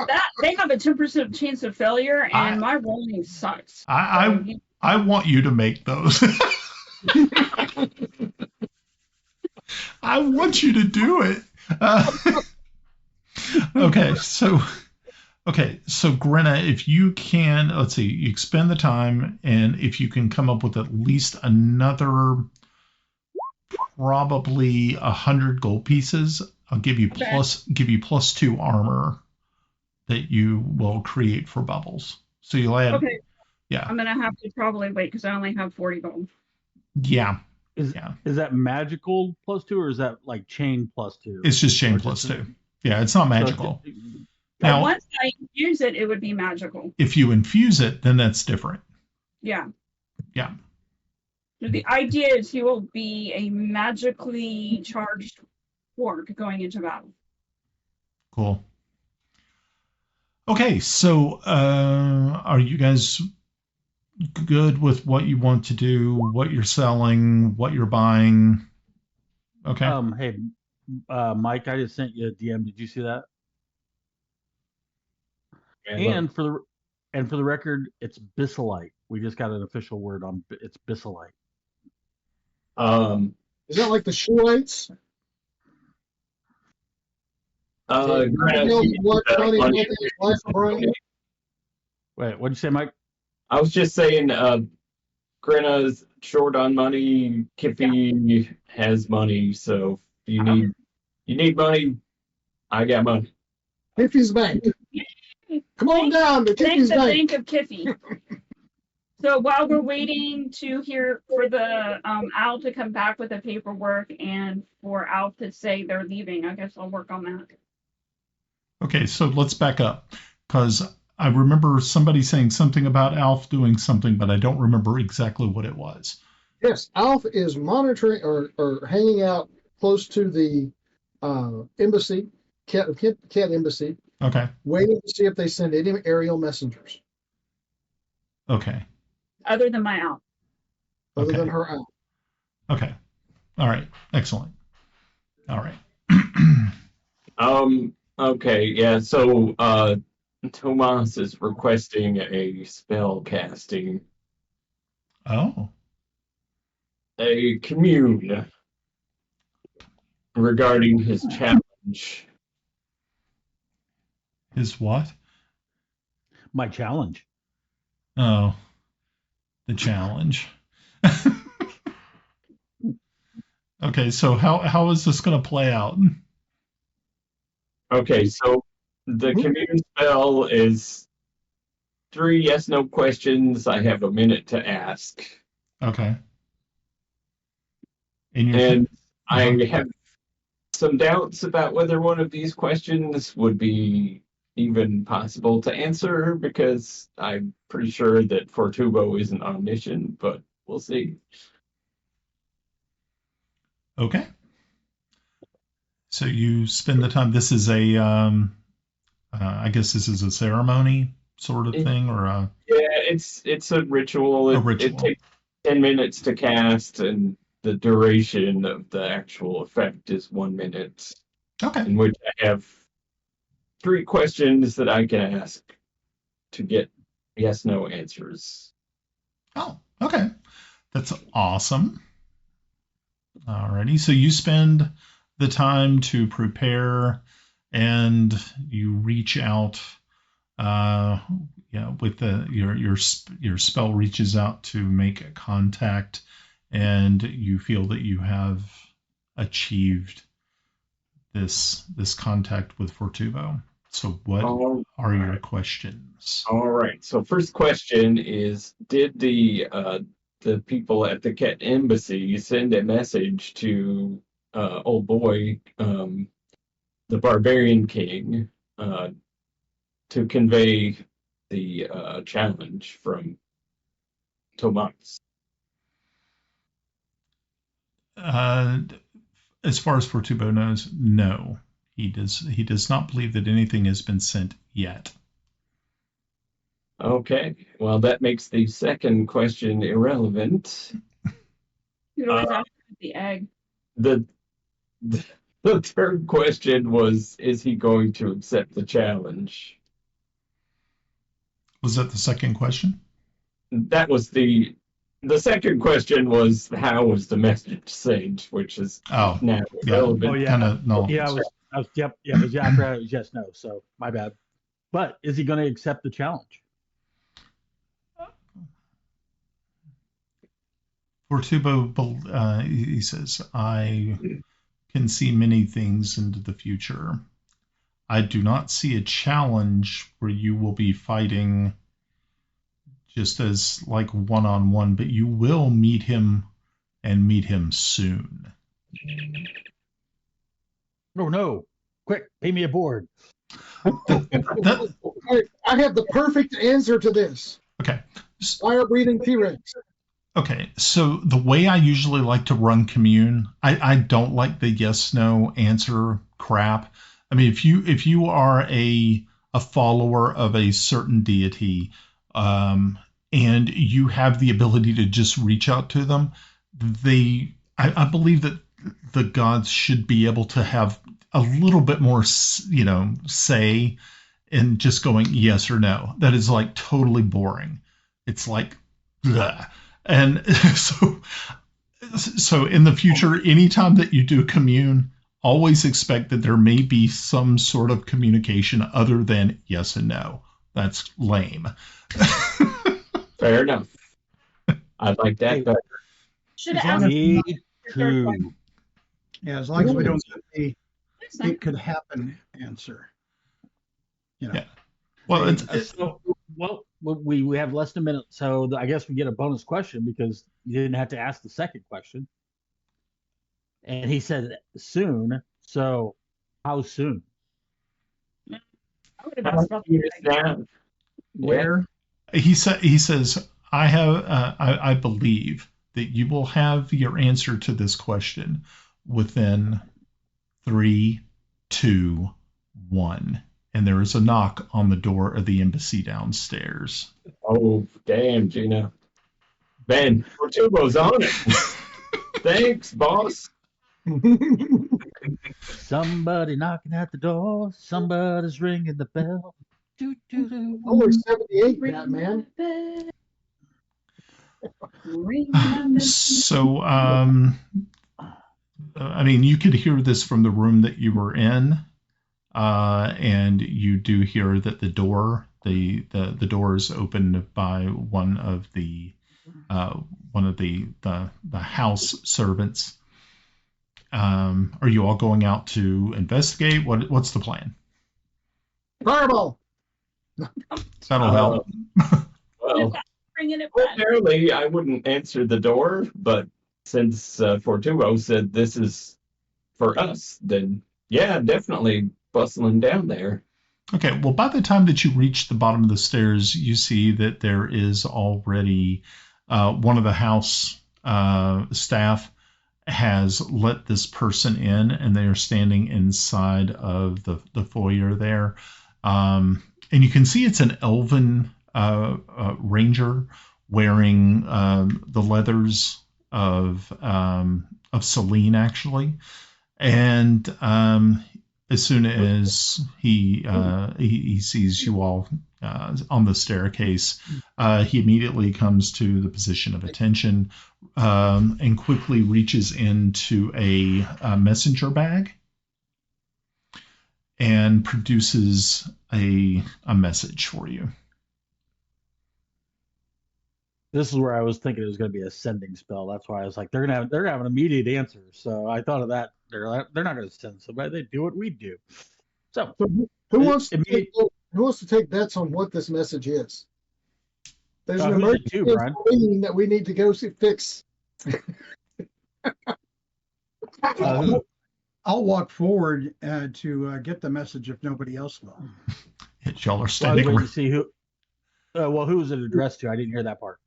That they have a 10% chance of failure, and my rolling sucks. I want you to make those. I want you to do it. Okay, so Grenna, if you can, let's see, you spend the time, and if you can come up with at least another probably 100 gold pieces, I'll give you +2 armor that you will create for Bubbles. So you'll add. Okay. Yeah. I'm gonna have to probably wait because I only have 40 gold. Yeah. Is that magical +2, or is that like chain +2? It's just chain +2. Yeah, it's not magical. Now, once I use it, it would be magical. if you infuse it, then that's different. Yeah. Yeah. So the idea is he will be a magically charged orc going into battle. Cool. Okay, so are you guys good with what you want to do, what you're selling, what you're buying? Okay. Hey, Mike, I just sent you a DM. Did you see that? And for the record, it's Bissolite. We just got an official word on it's Bissolite. Is that like the shoelights? Wait, what'd you say, Mike? I was just saying, Grenna's short on money. Kiffi has money, so if you need money, I got money. Kiffi's bank. Come on down to Kiffi's bank. Think of Kiffi. So while we're waiting to hear for the Al to come back with the paperwork and for Al to say they're leaving, I guess I'll work on that. Okay, so let's back up, because I remember somebody saying something about Alf doing something, but I don't remember exactly what it was. Yes, Alf is monitoring or hanging out close to the embassy, cat embassy. Okay. Waiting to see if they send any aerial messengers. Okay. Other than my Al. Other than her Al. Okay. All right. Excellent. All right. Okay. Yeah. So, Tomas is requesting a spell casting. Oh. A commune regarding his challenge. His what? My challenge. Oh, the challenge. Okay, so how is this going to play out? Okay, so the commune spell is 3 yes/no questions. I have a minute to ask. Okay. And I have some doubts about whether one of these questions would be even possible to answer, because I'm pretty sure that Fortubo isn't omniscient, but we'll see. Okay. So you spend the time. This is a, I guess this is a ceremony sort of thing, or a... Yeah, it's a ritual. It takes 10 minutes to cast, and the duration of the actual effect is 1 minute. Okay. In which I have 3 questions that I can ask to get yes/no answers. Oh, okay. That's awesome. Alrighty. So you spend the time to prepare, and you reach out. With your spell reaches out to make a contact, and you feel that you have achieved this contact with Fortubo. So what are your questions? All right. So first question is, did the the people at the Ket Embassy send a message to old boy, the Barbarian King, to convey the challenge from Tomas. As far as Fortubo knows, no. He does not believe that anything has been sent yet. Okay, well, that makes the second question irrelevant. You'd always ask about the egg. The third question was, is he going to accept the challenge? Was that the second question? That was the second question was, how was the message sent, which is now irrelevant. Oh, yeah. Kinda, no. Yeah, it was after it was yes, no, so my bad. But is he going to accept the challenge? Fortubo, he says, I can see many things into the future. I do not see a challenge where you will be fighting just as like one-on-one, but you will meet him and meet him soon. Oh, no. Quick, pay me a board. I have the perfect answer to this. Okay. Fire-breathing T-Rex. Okay, so the way I usually like to run commune, I don't like the yes/no answer crap. I mean, if you are a follower of a certain deity, and you have the ability to just reach out to them, I believe that the gods should be able to have a little bit more, say in just going yes or no. That is like totally boring. It's like, bleh. And so in the future, anytime that you do commune, always expect that there may be some sort of communication other than yes and no. That's lame. Fair enough. I like that better. Should have asked Me the third one. too. Yeah, as long as we don't get the "it could happen" answer. Yeah. Well, we have less than a minute, so I guess we get a bonus question because you didn't have to ask the second question. And he said soon. So how soon? I would have asked about the egg. Where? he says, I believe that you will have your answer to this question within 3, 2, 1. And there is a knock on the door of the embassy downstairs. Oh, damn, Gina. Ben, Fortubo's on it. Thanks, boss. Somebody knocking at the door. Somebody's ringing the bell. Doo, doo, doo. Only 78, that man. So, I mean, you could hear this from the room that you were in. And you do hear that the door is opened by one of the house servants. Are you all going out to investigate? What's the plan? Fireball. That'll help. Well, Bringing it back. ordinarily I wouldn't answer the door, but since Fortubo said this is for us, then yeah, definitely bustling down there. Okay, well, by the time that you reach the bottom of the stairs, you see that there is already one of the house staff has let this person in, and they are standing inside of the foyer there. And you can see it's an elven ranger wearing the leathers of Celene, actually. And as soon as he sees you all on the staircase, he immediately comes to the position of attention and quickly reaches into a messenger bag and produces a message for you. This is where I was thinking it was going to be a sending spell. That's why I was like, they're gonna have an immediate answer. So I thought of that. They're not going to send somebody. They do what we do. So Who wants to take bets on what this message is? There's an who's it emergency to, Brian? Celine that we need to go fix. I'll walk forward to get the message if nobody else will. Y'all are Well, I was standing. waiting to see who. Who was it addressed to? I didn't hear that part.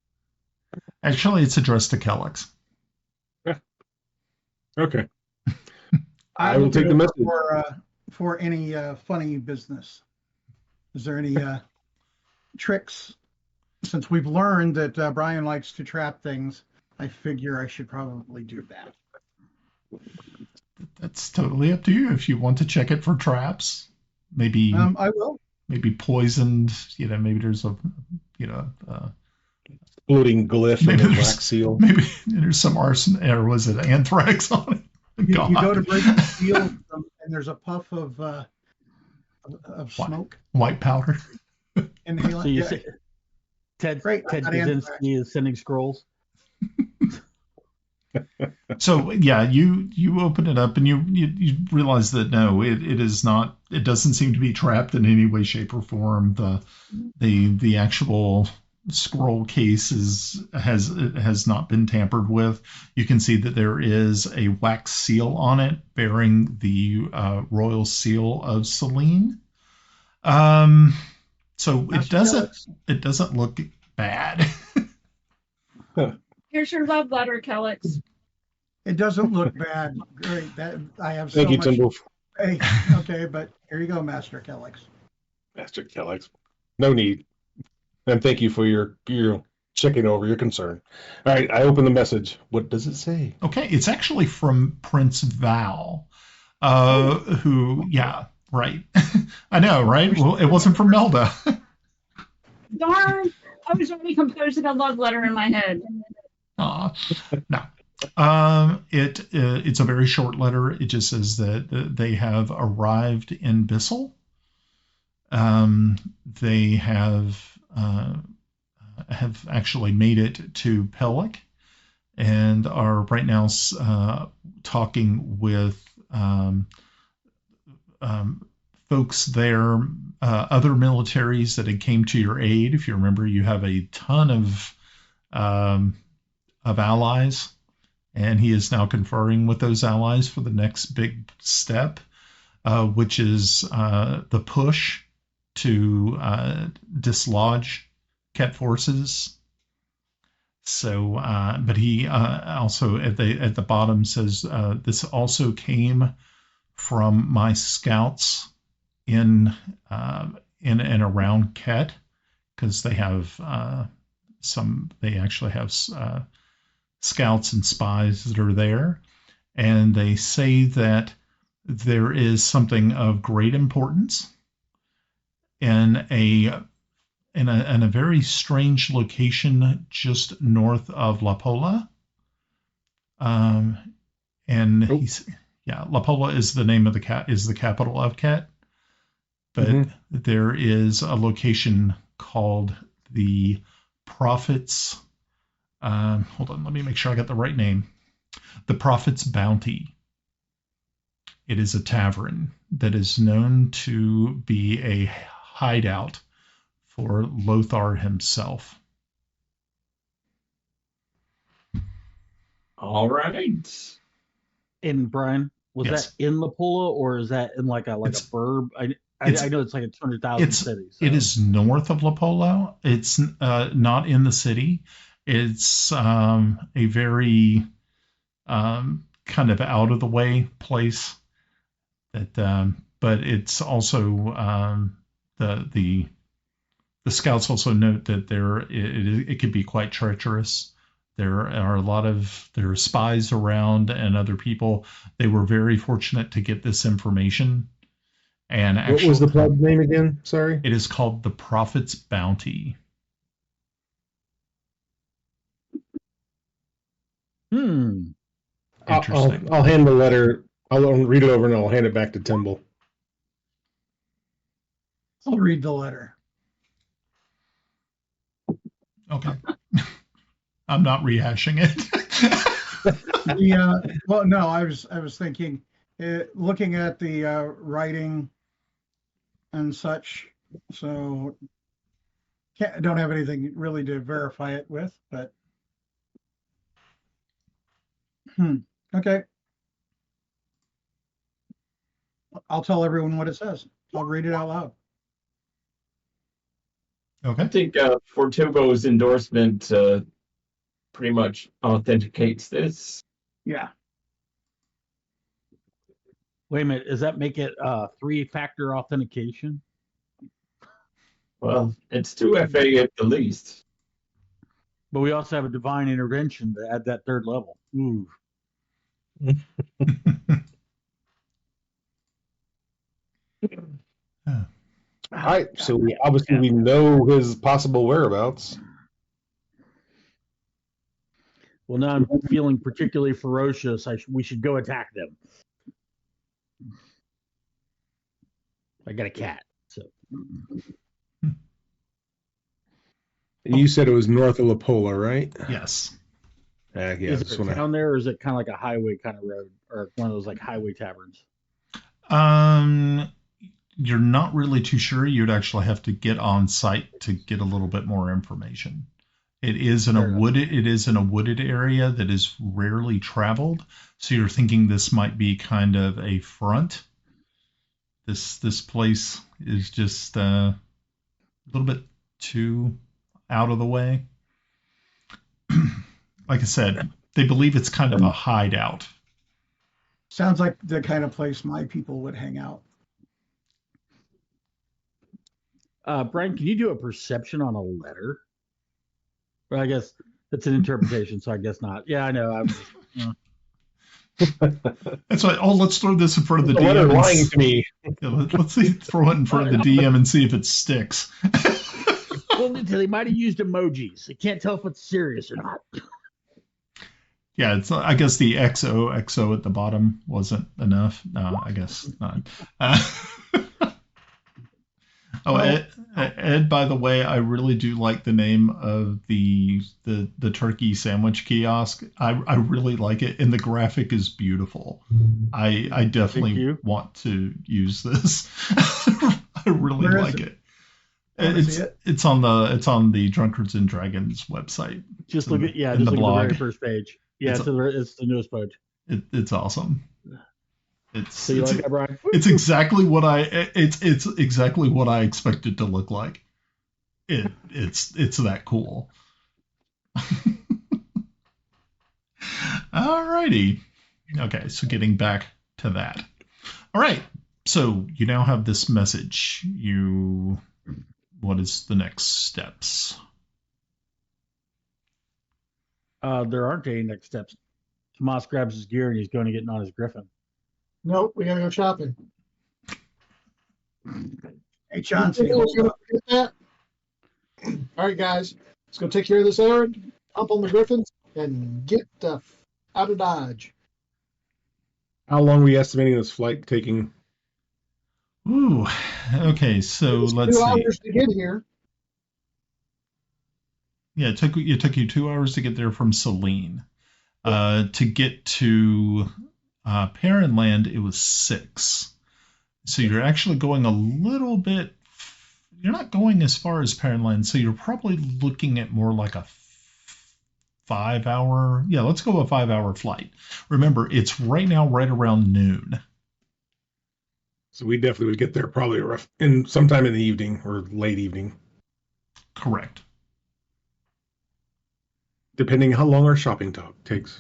Actually, it's addressed to Kelex. Okay. I will take the message. For any funny business. Is there any tricks? Since we've learned that Brian likes to trap things, I figure I should probably do that. That's totally up to you. If you want to check it for traps, maybe I will. Maybe poisoned. Maybe there's a floating glyph and a black seal. Maybe there's some arson, or was it anthrax on it? You go to break the seal, and there's a puff of smoke. White powder. Inhaling. So you say Ted Kaczynski is sending scrolls. So yeah, you open it up and you realize that no, it is not. It doesn't seem to be trapped in any way, shape, or form. The actual scroll case has not been tampered with. You can see that there is a wax seal on it bearing the royal seal of Celene. So it doesn't look bad. Here's your love letter, Kelex. It doesn't look bad. Great. That I have Thank so you, much. Timble. Hey, okay, but here you go, Master Kelex. Master Kelex. No need. And thank you for your checking over your concern. All right, I open the message. What does it say? Okay, it's actually from Prince Vall, who, yeah, right. I know, right? Well, it wasn't from Melda. Darn! I was already composing a love letter in my head. No. It's a very short letter. It just says that they have arrived in Bissell. They have actually made it to Pelic and are right now talking with folks there, other militaries that had came to your aid. If you remember, you have a ton of allies, and he is now conferring with those allies for the next big step, which is the push to dislodge Ket forces. So, but he also at the bottom says this also came from my scouts in and around Ket, because they have they actually have scouts and spies that are there, and they say that there is something of great importance in a very strange location just north of La Pola. La Pola is the name of the capital of Ket, but there is a location called the Prophet's. Hold on, let me make sure I got the right name. The Prophet's Bounty. It is a tavern that is known to be a hideout for Lothar himself. All right. And Brian, was Yes. that in La Pola, or is that in like a burb? I know it's like a 200,000 city. So. It is north of La Pola. It's not in the city. It's a very kind of out of the way place. But it's also the scouts also note that it could be quite treacherous. There are spies around and other people. They were very fortunate to get this information. And actually, what was the pub name again? Sorry. It is called the Prophet's Bounty. Hmm. Interesting. I'll hand the letter. I'll read it over and I'll hand it back to Timble. I'll read the letter. Okay. I'm not rehashing it. Well, no, I was thinking, looking at the writing and such. So don't have anything really to verify it with, but okay. I'll tell everyone what it says. I'll read it out loud. Okay. I think Fortubo's endorsement pretty much authenticates this. Yeah. Wait a minute. Does that make it 3-factor authentication? Well, it's 2FA at the least. But we also have a divine intervention to add that third level. Ooh. All right, so we know his possible whereabouts. Well, now I'm feeling particularly ferocious. We should go attack them. I got a cat, so. You said it was north of La Pola, right? Yes. Yeah, Is it a town there, or is it kind of like a highway kind of road, or one of those like highway taverns? You're not really too sure. You'd actually have to get on site to get a little bit more information. It is in a wooded area that is rarely traveled. So you're thinking this might be kind of a front. This place is just a little bit too out of the way. Like I said, they believe it's kind of a hideout. Sounds like the kind of place my people would hang out. Brian, can you do a perception on a letter? Well, I guess it's an interpretation, so I guess not. Yeah, I know. That's why. Oh, let's throw this in front of the letter DM. lying to me. Yeah, let's see, throw it in front of the DM and see if it sticks. Well, they might have used emojis. They can't tell if it's serious or not. Yeah, it's. I guess the XO at the bottom wasn't enough. No, I guess not. Ed, by the way, I really do like the name of the turkey sandwich kiosk. I really like it, and the graphic is beautiful. I definitely want to use this. I really like it. It's on the Drunkards and Dragons website. Just look at the very first page. Yeah, it's the newest page. It's awesome. It's like that, Brian? It's exactly what it's exactly what I expected to look like. It's that cool. Alrighty. Okay, so getting back to that. All right. So you now have this message. What is the next steps? There aren't any next steps. Tomas grabs his gear and he's going to get on his griffin. Nope, we gotta go shopping. Hey, John. All right, guys, let's go take care of this errand, hop on the griffins, and get out of Dodge. How long are we estimating this flight taking? Ooh, okay, so let's see. 2 hours to get here. Yeah, it took you 2 hours to get there from Celene. To get to Perrinland, it was 6. So you're actually going a little bit. You're not going as far as Perrinland, so you're probably looking at more like a 5-hour. Yeah, let's go a 5-hour flight. Remember, it's right now right around noon. So we definitely would get there probably sometime in the evening or late evening. Correct. Depending how long our shopping talk takes.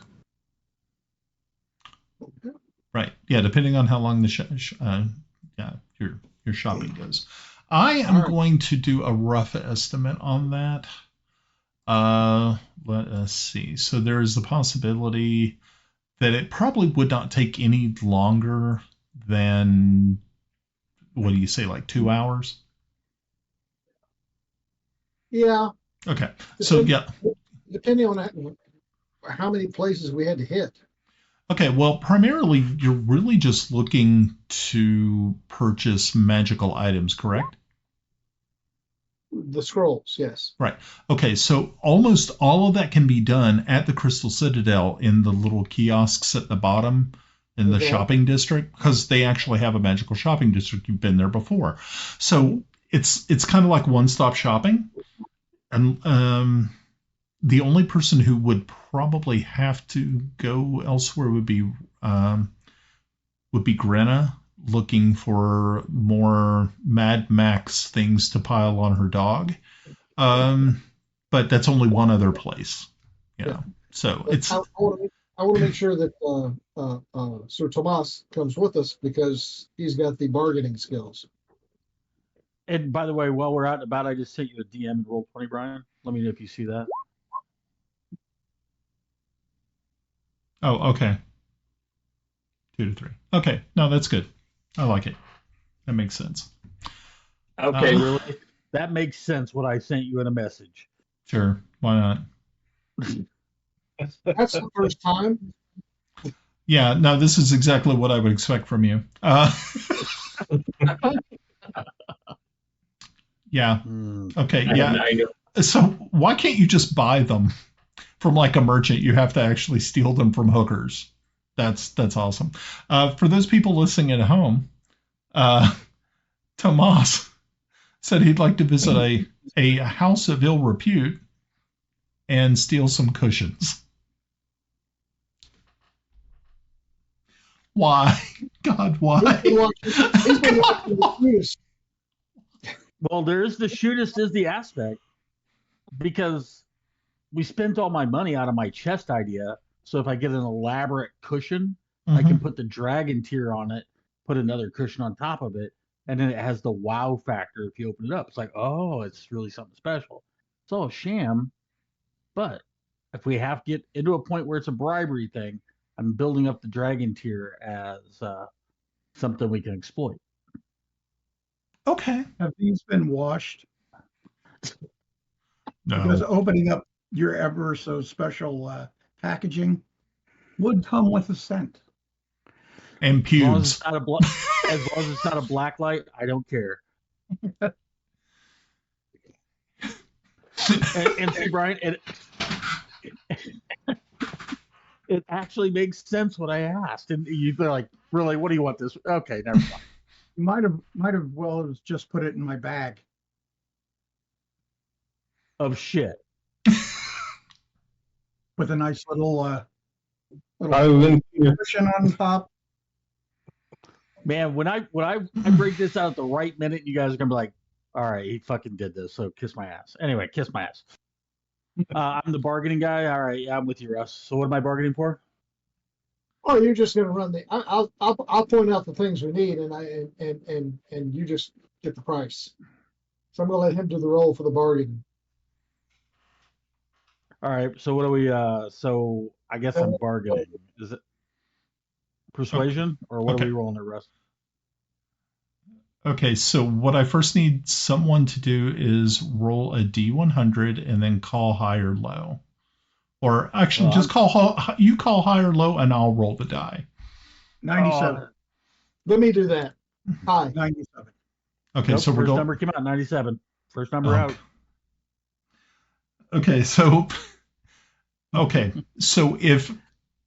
Right. Yeah, depending on how long the your shopping goes. I am going to do a rough estimate on that. Let us see. So there is the possibility that it probably would not take any longer than, what do you say, like 2 hours? Yeah. Okay. So yeah. Depending on how many places we had to hit. Okay, well, primarily you're really just looking to purchase magical items, correct? The scrolls, yes. Right. Okay, so almost all of that can be done at the Crystal Citadel in the little kiosks at the bottom in the shopping district, because they actually have a magical shopping district. You've been there before. So it's kind of like one-stop shopping, and the only person who would probably have to go elsewhere would be Grenna, looking for more Mad Max things to pile on her dog. But that's only one other place, you know. So But it's I want to make sure that Sir Tomas comes with us because he's got the bargaining skills. And by the way, while we're out and about, I just sent you a DM in Roll20, Brian. Let me know if you see that. oh, okay. 2 to 3. Okay, no, that's good. I like it. That makes sense. Okay. Really? That makes sense what I sent you in a message. Sure, why not? That's the first time. Yeah, no, this is exactly what I would expect from you. Yeah. Okay. Yeah. I know. So why can't you just buy them from like a merchant? You have to actually steal them from hookers. That's awesome. For those people listening at home, Tomas said he'd like to visit a house of ill repute and steal some cushions. Why? God, why? He's been watching the news. Well, there's the shootist is the aspect because we spent all my money out of my chest idea. So if I get an elaborate cushion, I can put the dragon tier on it, put another cushion on top of it, and then it has the wow factor if you open it up. It's like, oh, it's really something special. It's all a sham. But if we have to get into a point where it's a bribery thing, I'm building up the dragon tier as something we can exploit. Okay. Have these been washed? No. Because opening up your ever so special packaging would come with a scent. And As long as pubes. it's not as long as it's not a black light, I don't care. and see, Brian, it actually makes sense what I asked, and you're like, really, what do you want this? Okay, never mind. Might have well have just put it in my bag. Of shit. With a nice little Rather than cushion on top. Man, when I break this out at the right minute, you guys are gonna be like, all right, he fucking did this, so kiss my ass. Anyway, kiss my ass. I'm the bargaining guy. All right, yeah, I'm with you, Russ. So what am I bargaining for? Oh, you're just going to run the. I'll point out the things we need, and you just get the price. So I'm going to let him do the roll for the bargain. All right, so what do we? So I guess I'm bargaining. Is it persuasion or what are we rolling there, Russ? Okay, so what I first need someone to do is roll a D100 and then call high or low. Or actually, just call high or low, and I'll roll the die. 97. Let me do that. Hi. 97. Okay, Nope, so we're first going. number came out 97. First number out. Okay, so if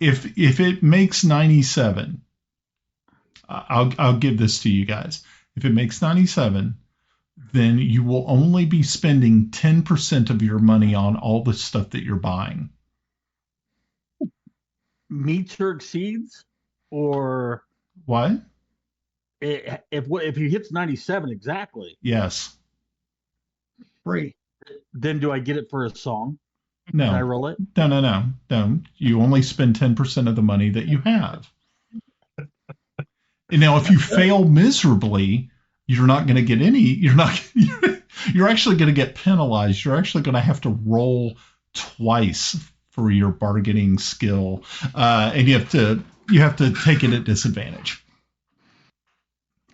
it makes 97, I'll give this to you guys. If it makes 97, then you will only be spending 10% of your money on all the stuff that you're buying. Meets or exceeds, or What? if he hits 97 exactly, Yes. Free. then do I get it for a song? Can I No. roll it? No. You only spend 10% of the money that you have. And now, if you fail miserably, you're not going to get any. You're actually going to get penalized. You're actually going to have to roll twice for your bargaining skill, and you have to take it at disadvantage.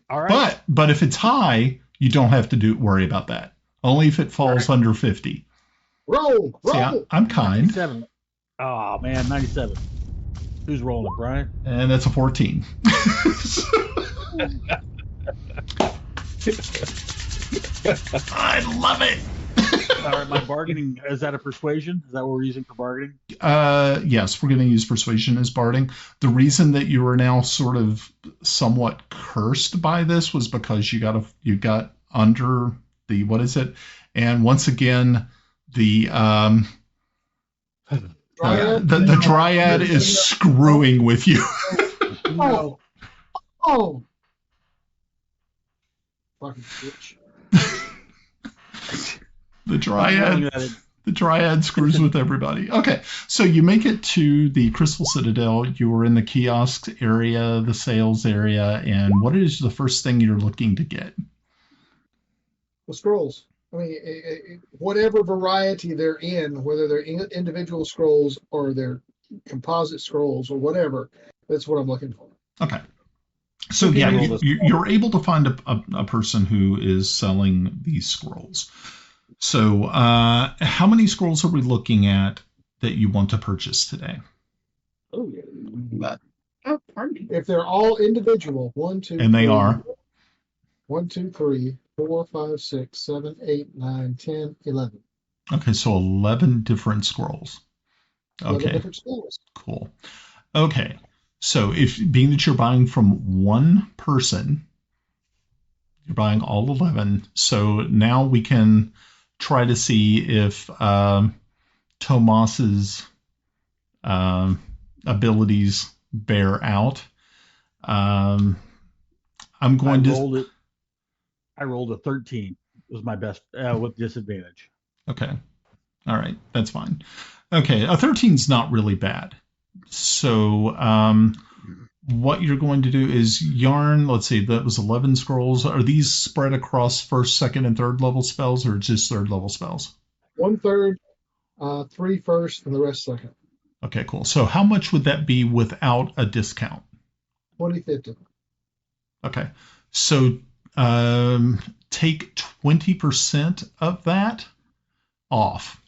All right. But if it's high, you don't have to worry about that. Only if it falls under 50. Roll. See, I'm kind, 97. Oh man, 97. Who's rolling it, Brian? and that's a 14. I love it. All right, my bargaining, is that a persuasion? Is that what we're using for bargaining? Yes, we're going to use persuasion as barding. The reason that you are now sort of somewhat cursed by this was because you got under what is it? And once again, the dryad is screwing with you. Oh. Fucking bitch. The dryad screws with everybody. Okay, so you make it to the Crystal Citadel. You were in the kiosk area, the sales area, and what is the first thing you're looking to get? The scrolls. I mean, whatever variety they're in, whether they're individual scrolls or they're composite scrolls or whatever, that's what I'm looking for. Okay. So yeah, you're able to find a person who is selling these scrolls. So how many scrolls are we looking at that you want to purchase today? Oh, pardon me. If they're all individual, 1, 2, and they are 1, 2, 3, 4, 5, 6, 7, 8, 9, 10, 11. Okay, so 11 different scrolls. 11 different scrolls. Cool. Okay, so if being that you're buying from one person, you're buying all 11. So now we can try to see if Tomas's abilities bear out. I'm going to. I rolled a 13. It was my best with disadvantage. Okay. All right. That's fine. Okay. A 13 is not really bad. So what you're going to do is yarn. Let's see. That was 11 scrolls. Are these spread across first, second, and third level spells, or just third level spells? 1/3, 3 first, and the rest second. Okay, cool. So how much would that be without a discount? 20/50. Okay. So take 20% of that off,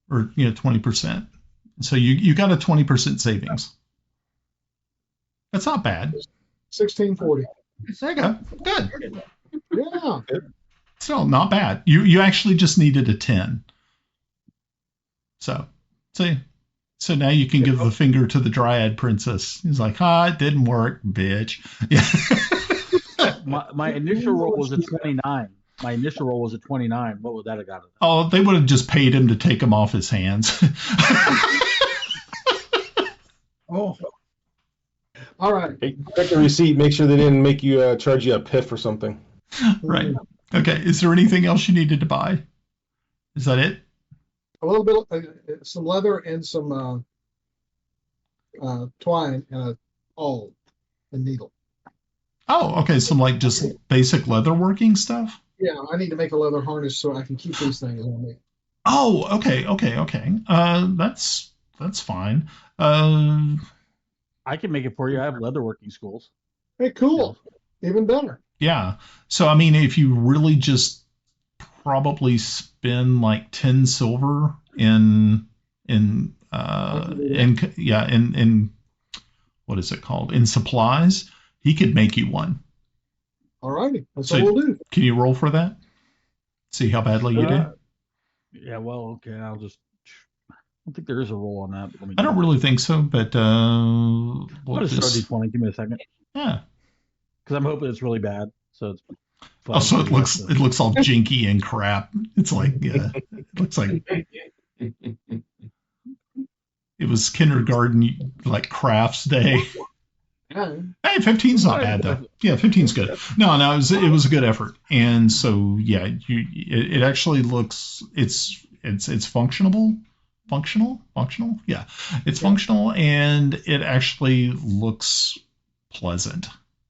or 20%. So you got a 20% savings. That's not bad. 1640. There you go. Good. Yeah. So not bad. You actually just needed a 10. So see. So now you can give the finger to the Dryad Princess. He's like, it didn't work, bitch. Yeah. My initial roll was a 29. What would that have got? Oh, they would have just paid him to take him off his hands. Oh. All right. Hey, check the receipt. Make sure they didn't make you charge you a piff or something. Right. Okay. Is there anything else you needed to buy? Is that it? A little bit, some leather and some twine and a awl and needle. Oh, okay. Some like just basic leather working stuff? Yeah, I need to make a leather harness so I can keep these things on me. Oh, okay. That's fine. I can make it for you. I have leather working schools. Hey, cool. Even better. Yeah. So I mean, if you really just probably spend like 10 silver in what is it called? In supplies, he could make you one. All righty. That's what we'll do. Can you roll for that? See how badly you do? Yeah, well, okay. I don't think there is a roll on that. I don't really think so, but I'll just throw a D20. Give me a second. Yeah. Because I'm hoping it's really bad. So it's fun. Also, it looks all jinky and crap. It's like, it looks like it was kindergarten, like crafts day. Hey, 15's not bad though. Yeah, 15's good. No, it was a good effort. And so yeah, it actually looks it's functional. Yeah, it's functional, and it actually looks pleasant.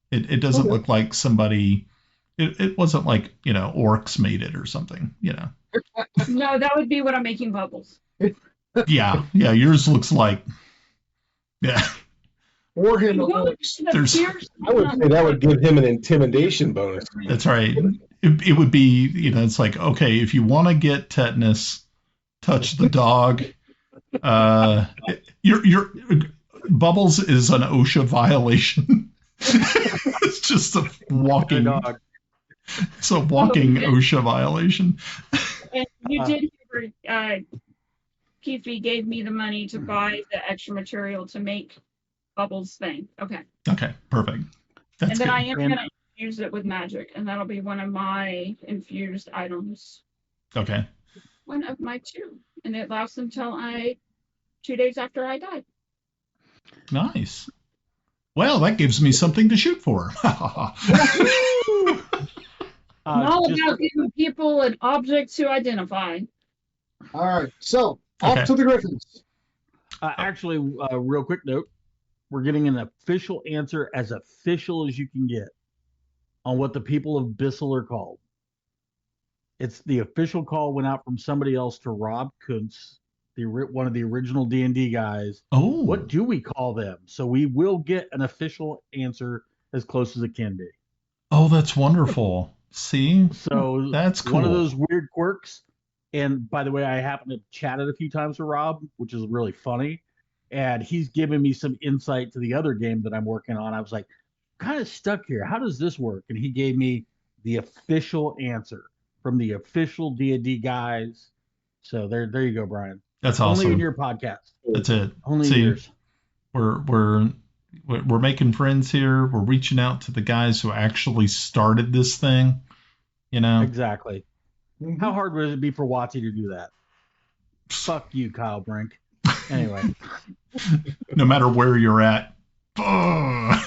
It doesn't look like somebody. It wasn't like orcs made it or something. No, that would be what I'm making bubbles. Yeah. Yours looks like Or him. I would say that would give him an intimidation bonus. That's right. It would be it's like, okay, if you want to get tetanus, touch the dog. Your Bubbles is an OSHA violation. It's just a walking dog. It's a walking OSHA violation. And you did hear Kiffi gave me the money to buy the extra material to make Bubbles thing. Okay. Okay, perfect. That's and then good. I am going to infuse it with magic, and that'll be one of my infused items. Okay. One of my 2, and it lasts until 2 days after I die. Nice. Well, that gives me something to shoot for. I'm all about giving people an object to identify. All right, so off to the Griffins. Actually, real quick note, we're getting an official answer, as official as you can get, on what the people of Bissell are called. It's the official call went out from somebody else to Rob Kuntz, one of the original D&D guys. Oh. What do we call them? So we will get an official answer as close as it can be. Oh, that's wonderful. See? So that's cool. One of those weird quirks. And by the way, I happened to chat it a few times with Rob, which is really funny. And he's given me some insight to the other game that I'm working on. I was like, kind of stuck here. How does this work? And he gave me the official answer from the official D&D guys. So there you go, Brian. That's awesome. Only in your podcast. That's it. Only in yours. We're making friends here. We're reaching out to the guys who actually started this thing. You know? Exactly. Mm-hmm. How hard would it be for Watsy to do that? Fuck you, Kyle Brink. Anyway. No matter where you're at. Yeah,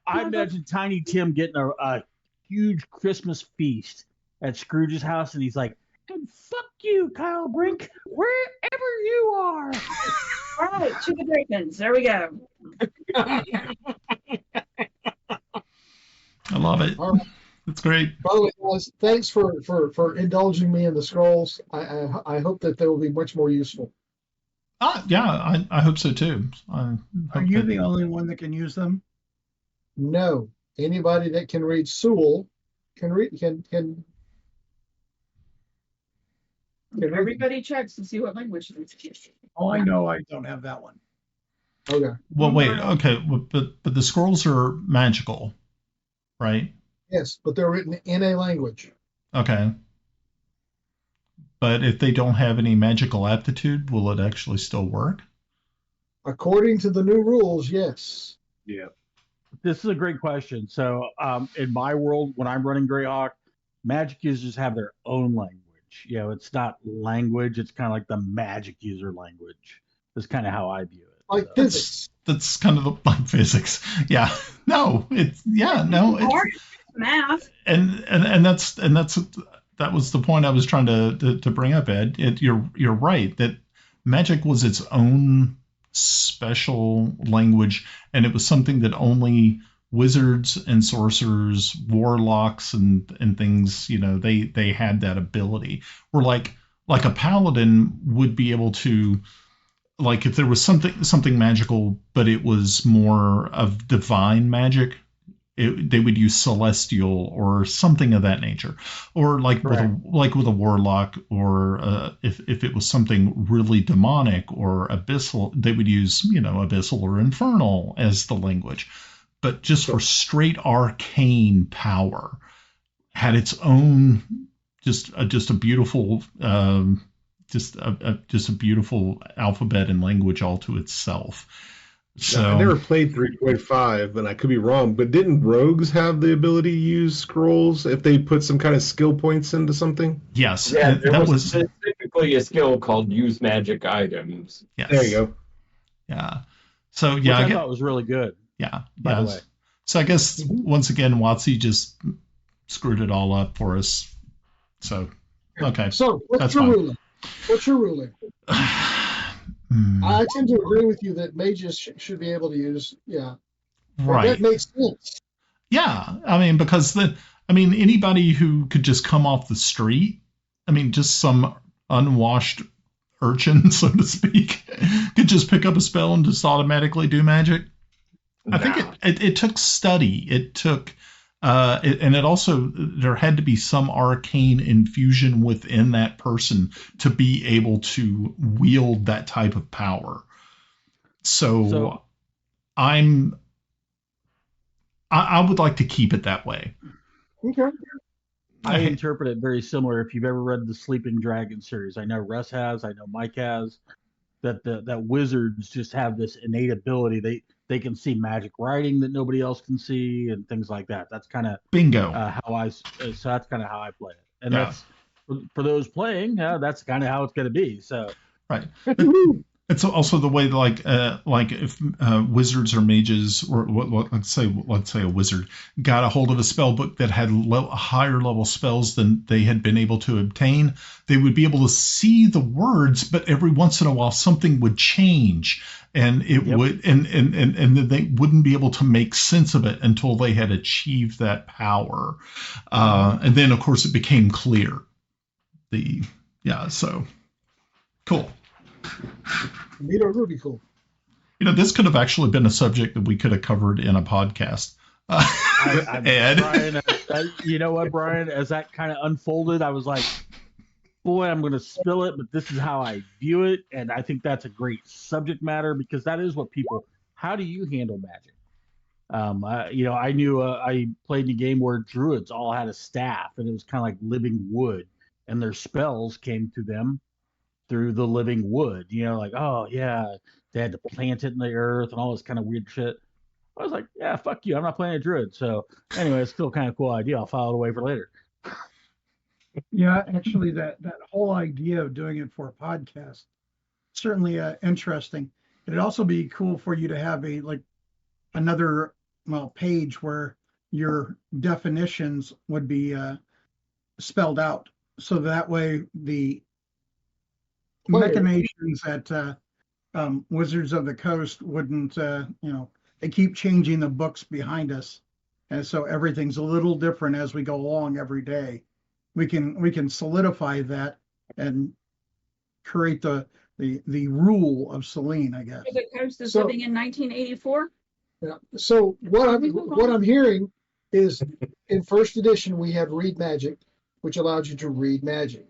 I imagine Tiny Tim getting a huge Christmas feast at Scrooge's house, and he's like, and fuck you, Kyle Brink, wherever you are. All right, to the Griffins. There we go. I love it. All right. That's great. By the way, guys, thanks for indulging me in the scrolls. I hope that they will be much more useful. Yeah, I hope so too. Are you the only one that can use them? No. Anybody that can read Sewell can read can. Everybody checks to see what language it is. Oh, I know. I don't have that one. Okay. Well, wait. Okay, but the scrolls are magical, right? Yes, but they're written in a language. Okay. But if they don't have any magical aptitude, will it actually still work? According to the new rules, yes. Yeah. This is a great question. So in my world, when I'm running Greyhawk, magic users have their own language. You know, it's not language. It's kind of like the magic user language. That's kind of how I view it. Like physics. That's kind of like physics. Yeah. No, it's math. And that was the point I was trying to bring up, Ed. You're right that magic was its own special language, and it was something that only wizards and sorcerers, warlocks and things, you know, they had that ability. Or like a paladin would be able to, like, if there was something magical, but it was more of divine magic, they would use celestial or something of that nature, or like with a warlock, or if it was something really demonic or abyssal, they would use, you know, abyssal or infernal as the language. But just for straight arcane power, had its own just a beautiful just a beautiful alphabet and language all to itself. So I never played 3.5, and I could be wrong, but didn't rogues have the ability to use scrolls if they put some kind of skill points into something? Yes. Yeah, there was specifically a skill called use magic items. Yes. There you go. Yeah. So Which I thought was really good. Yeah. By the way. So I guess once again, Watsy just screwed it all up for us. So okay. So what's your ruling? What's your ruling? I tend to agree with you that mages should be able to use, right. That makes sense. Yeah, I mean, because anybody who could just come off the street, I mean, just some unwashed urchin, so to speak, could just pick up a spell and just automatically do magic. I think it took study. It took, and it also, there had to be some arcane infusion within that person to be able to wield that type of power. So I would like to keep it that way. Okay. I interpret it very similar. If you've ever read the Sleeping Dragon series, I know Russ has, I know Mike has. that wizards just have this innate ability. They can see magic writing that nobody else can see and things like that. That's kind of bingo. So that's kind of how I play it, and that's for those playing. That's kind of how it's going to be. So right. It's also the way like if wizards or mages or let's say a wizard got a hold of a spell book that had higher level spells than they had been able to obtain, they would be able to see the words, but every once in a while something would change, and it would and then they wouldn't be able to make sense of it until they had achieved that power, and then of course it became clear. So cool. It would be cool. This could have actually been a subject that we could have covered in a podcast. Ed. Brian, you know what, Brian? As that kind of unfolded, I was like, boy, I'm going to spill it, but this is how I view it. And I think that's a great subject matter because that is what how do you handle magic? I played in a game where druids all had a staff and it was kind of like living wood, and their spells came to them through the living wood, like, oh yeah, they had to plant it in the earth and all this kind of weird shit. I was like, yeah, fuck you, I'm not playing a druid. So anyway, it's still kind of cool idea. I'll file it away for later. Yeah, actually, that whole idea of doing it for a podcast, certainly interesting. It'd also be cool for you to have another page where your definitions would be spelled out, so that way the machinations at Wizards of the Coast wouldn't, they keep changing the books behind us, and so everything's a little different as we go along every day. We can solidify that and create the rule of Celene, I guess. The Coast is living in 1984. Yeah. So what I'm hearing is in first edition we had read magic, which allowed you to read magic.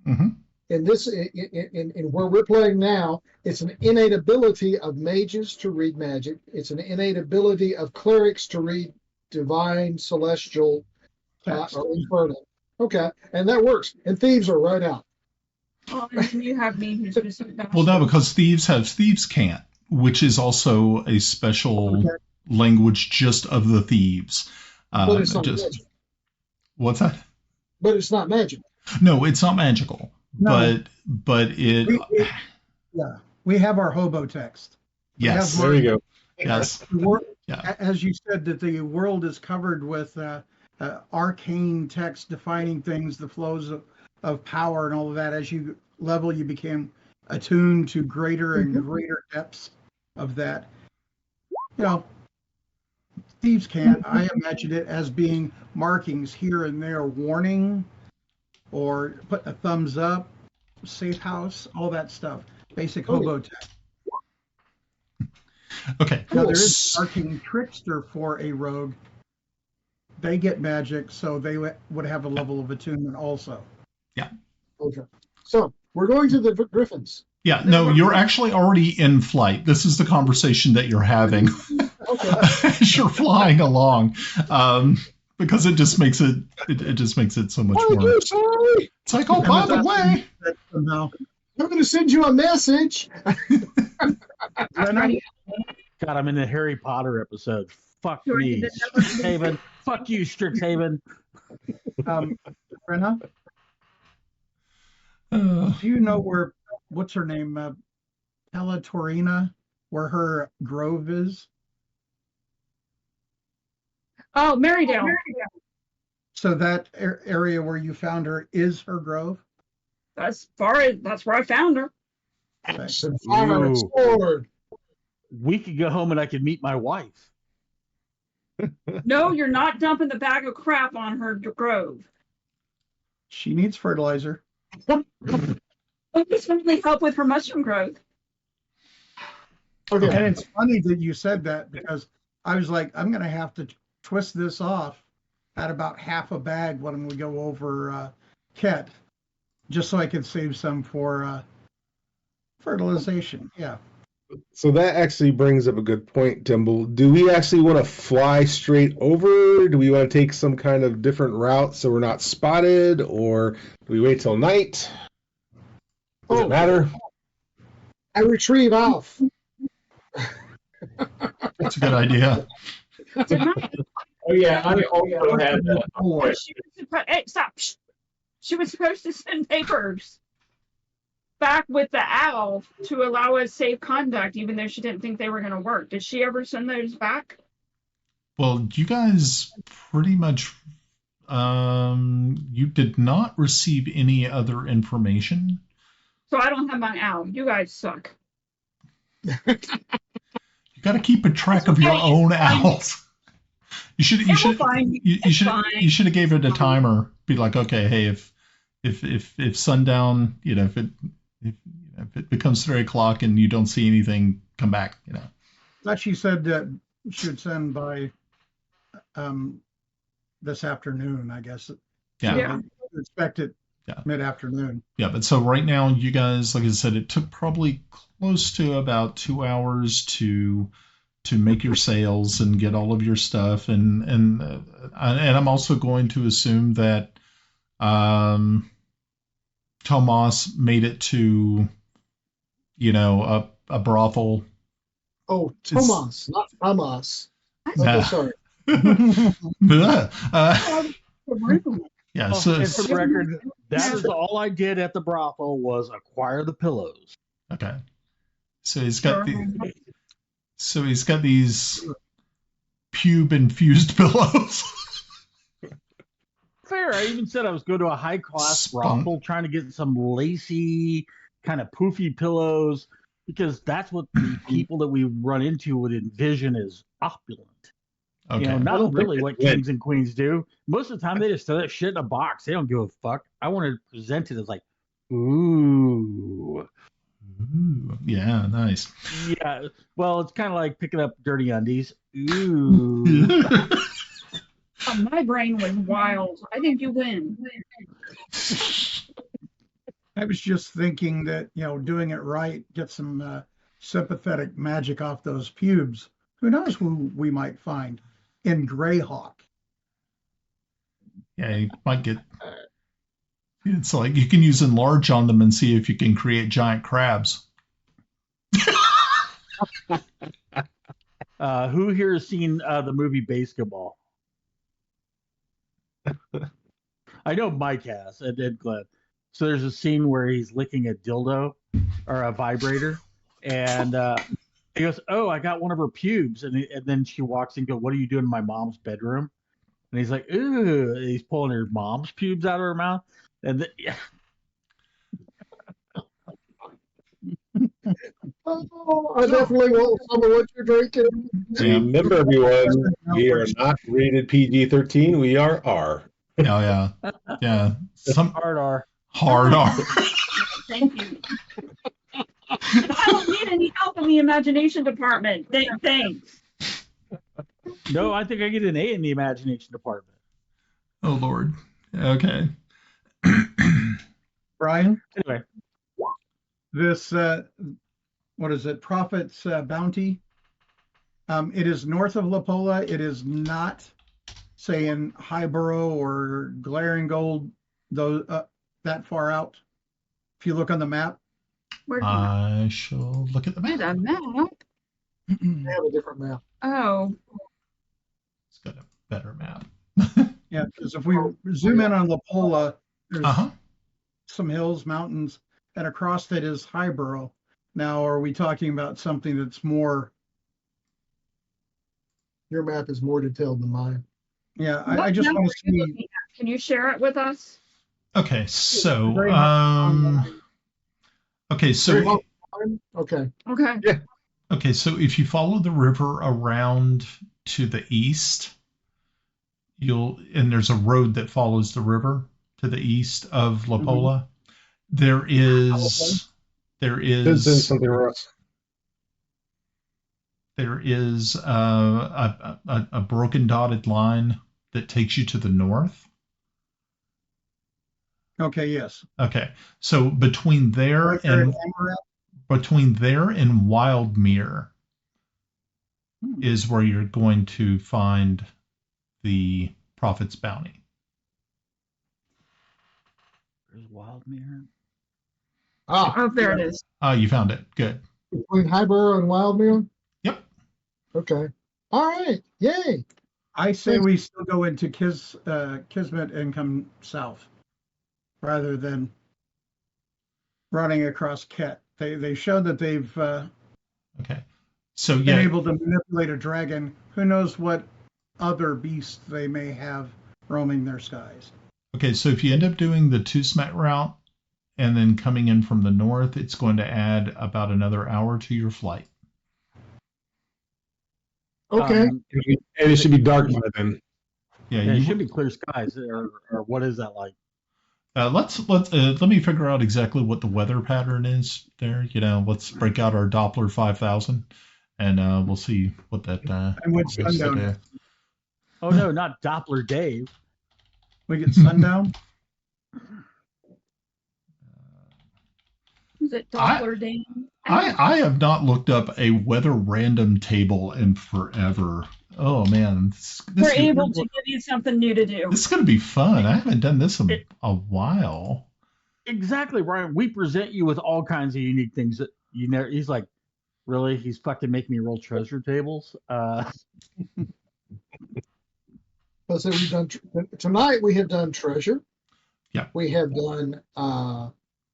Mm-hmm. In where we're playing now, it's an innate ability of mages to read magic. It's an innate ability of clerics to read divine, celestial, or infernal. Okay, and that works. And thieves are right out. Oh, and then you have me who's just well, no, because thieves can't, which is also a special language just of the thieves. But it's not magic. What's that? But it's not magic. No, it's not magical. No. But it. We have our hobo text. Yes, there you go. Yes. As you said, that the world is covered with arcane text defining things, the flows of power and all of that. As you level, you became attuned to greater and greater depths of that. Thieves can't. I imagine it as being markings here and there, warning, or put a thumbs up, safe house, all that stuff. Basic hobo text. Okay. Now, there is arcane trickster for a rogue. They get magic, so they would have a level of attunement also. Yeah. Okay. So we're going to the Griffins. Yeah. No, you're actually already in flight. This is the conversation that you're having as you're flying along, because it just makes it so much more. Sorry. It's like, oh, by the way, I'm going to send you a message. God, I'm in the Harry Potter episode. Fuck me, Strixhaven. Fuck you, Strixhaven. Grenna, do you know what's her name? Torina, where her grove is? Oh, Marydale. So that area where you found her is her grove? That's where I found her. We could go home and I could meet my wife. No, you're not dumping the bag of crap on her grove. She needs fertilizer. This really help with her mushroom growth. Okay. And it's funny that you said that, because I was like, I'm going to have to twist this off at about half a bag when we go over Ket, just so I can save some for fertilization. Yeah. So that actually brings up a good point, Timble. Do we actually want to fly straight over? Do we want to take some kind of different route so we're not spotted? Or do we wait till night? Does it matter? I retrieve Alf. That's a good idea. Oh yeah, I also had a question. Hey, stop. She was supposed to send papers back with the owl to allow us safe conduct, even though she didn't think they were going to work. Did she ever send those back? Well, you guys pretty much, you did not receive any other information. So I don't have my owl. You guys suck. You got to keep a track of your own owls. You should have gave it a timer. Be like, okay, hey, if sundown, if it becomes 3 o'clock and you don't see anything, come back. That she said that she would send by this afternoon, I guess. Yeah. So expect it mid-afternoon. Yeah, but so right now, you guys, like I said, it took probably close to about 2 hours to make your sales and get all of your stuff, and I'm also going to assume that Tomas made it to a brothel. Oh, Tomas, not Tomas. Okay, sorry. Yeah. And So for the record, that is all I did at the brothel was acquire the pillows. okay. So he's got these pube infused pillows. Fair. I even said I was going to a high class brothel trying to get some lacy, kind of poofy pillows, because that's what the people that we run into would envision as opulent. Okay. Not really what kings and queens do. Most of the time, they just throw that shit in a box. They don't give a fuck. I want to present it as like, ooh. Ooh, yeah, nice. Yeah, well, it's kind of like picking up dirty undies. Ooh. My brain was wild. I think you win. I was just thinking that, doing it right, get some sympathetic magic off those pubes. Who knows who we might find in Greyhawk? Yeah, you might get. It's like you can use enlarge on them and see if you can create giant crabs. Who here has seen the movie Basketball? I know Mike has, and Glenn. So there's a scene where he's licking a dildo or a vibrator, and he goes, "Oh, I got one of her pubes," and then she walks in and goes, "What are you doing in my mom's bedroom?" And he's like, "Ooh," and he's pulling her mom's pubes out of her mouth, and I definitely want some of what you're drinking. Remember, everyone, we are not rated PG-13. We are R. Oh yeah, yeah. Some hard R. Hard R. Thank you. I don't need any help in the imagination department. Thanks. No, I think I get an A in the imagination department. Oh Lord. Okay. Brian? Anyway. This, what is it, Prophet's Bounty? It is north of La Pola. It is not, say, in Highborough or Glaring Gold, though, that far out. If you look on the map. I shall look at the map. A map? I have a different map. Oh. It's got a better map. Yeah, because if we zoom in on La Pola, there's Uh-huh. some hills, mountains, and across it is Highborough. Now, are we talking about something that's more? Your map is more detailed than mine. Yeah, I just want to see. Can you share it with us? Okay, so Okay. Okay. Yeah. Okay, so if you follow the river around to the east, and there's a road that follows the river to the east of La Pola. There is something, Russ. There is a broken dotted line that takes you to the north. Okay, yes. Okay, so between there and Wildmere is where you're going to find the Prophet's Bounty. There's Wildmere. Oh, there it is. You found it. Good. Between Highborough and Wildmere? Yep. Okay. All right. Yay. I say we still go into Kismet and come south rather than running across Ket. They showed that they've Okay. So been able to manipulate a dragon. Who knows what other beasts they may have roaming their skies. Okay, so if you end up doing the Tusmet route and then coming in from the north, it's going to add about another hour to your flight. Okay. And it should be dark by then. Yeah, it should be clear skies, or what is that like? Let me figure out exactly what the weather pattern is there. Let's break out our Doppler 5000, and we'll see what that. And what's sundown? Oh no, not Doppler Dave. We get sundown. Is it Doppler Dave? I have not looked up a weather random table in forever. Oh man, we're able to give you something new to do. This is going to be fun. I haven't done this in a while. Exactly, Brian. We present you with all kinds of unique things that you know. He's like, really? He's fucking making me roll treasure tables. So we've done tonight. We have done treasure. Yeah. We have done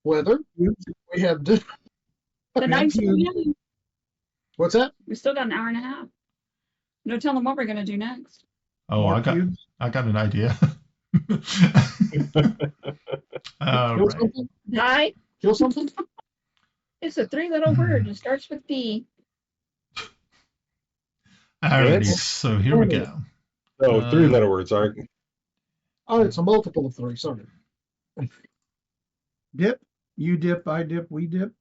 weather. We have done the night. What's that? We still got an hour and a half. No telling what we're gonna do next. Oh, I got an idea. Kill something? Die? Kill something? It's a 3-letter word. It starts with D. Alrighty, so here we go. Oh, 3-letter words, aren't. Oh, it's a multiple of 3. Sorry. Dip. You dip. I dip. We dip.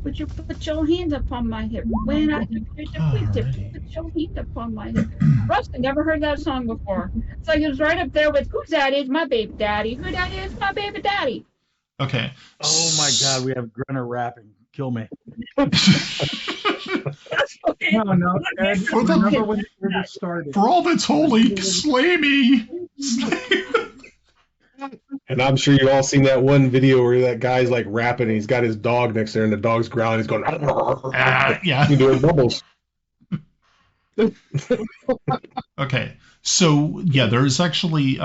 Would you put your hand upon my hip? When I dip, we dip. Put your hand upon my hip. Russ, I never heard that song before. It's like it was right up there with "Who's that is my baby daddy? Who that is my baby daddy?" Okay. Oh my God, we have Grenna rapping. Kill me. Okay. No. Ed, remember when it started. For all that's holy, slay me. And I'm sure you all seen that one video where that guy's like rapping and he's got his dog next there and the dog's growling. He's going, yeah. He's doing bubbles. Okay. So, yeah, there's actually,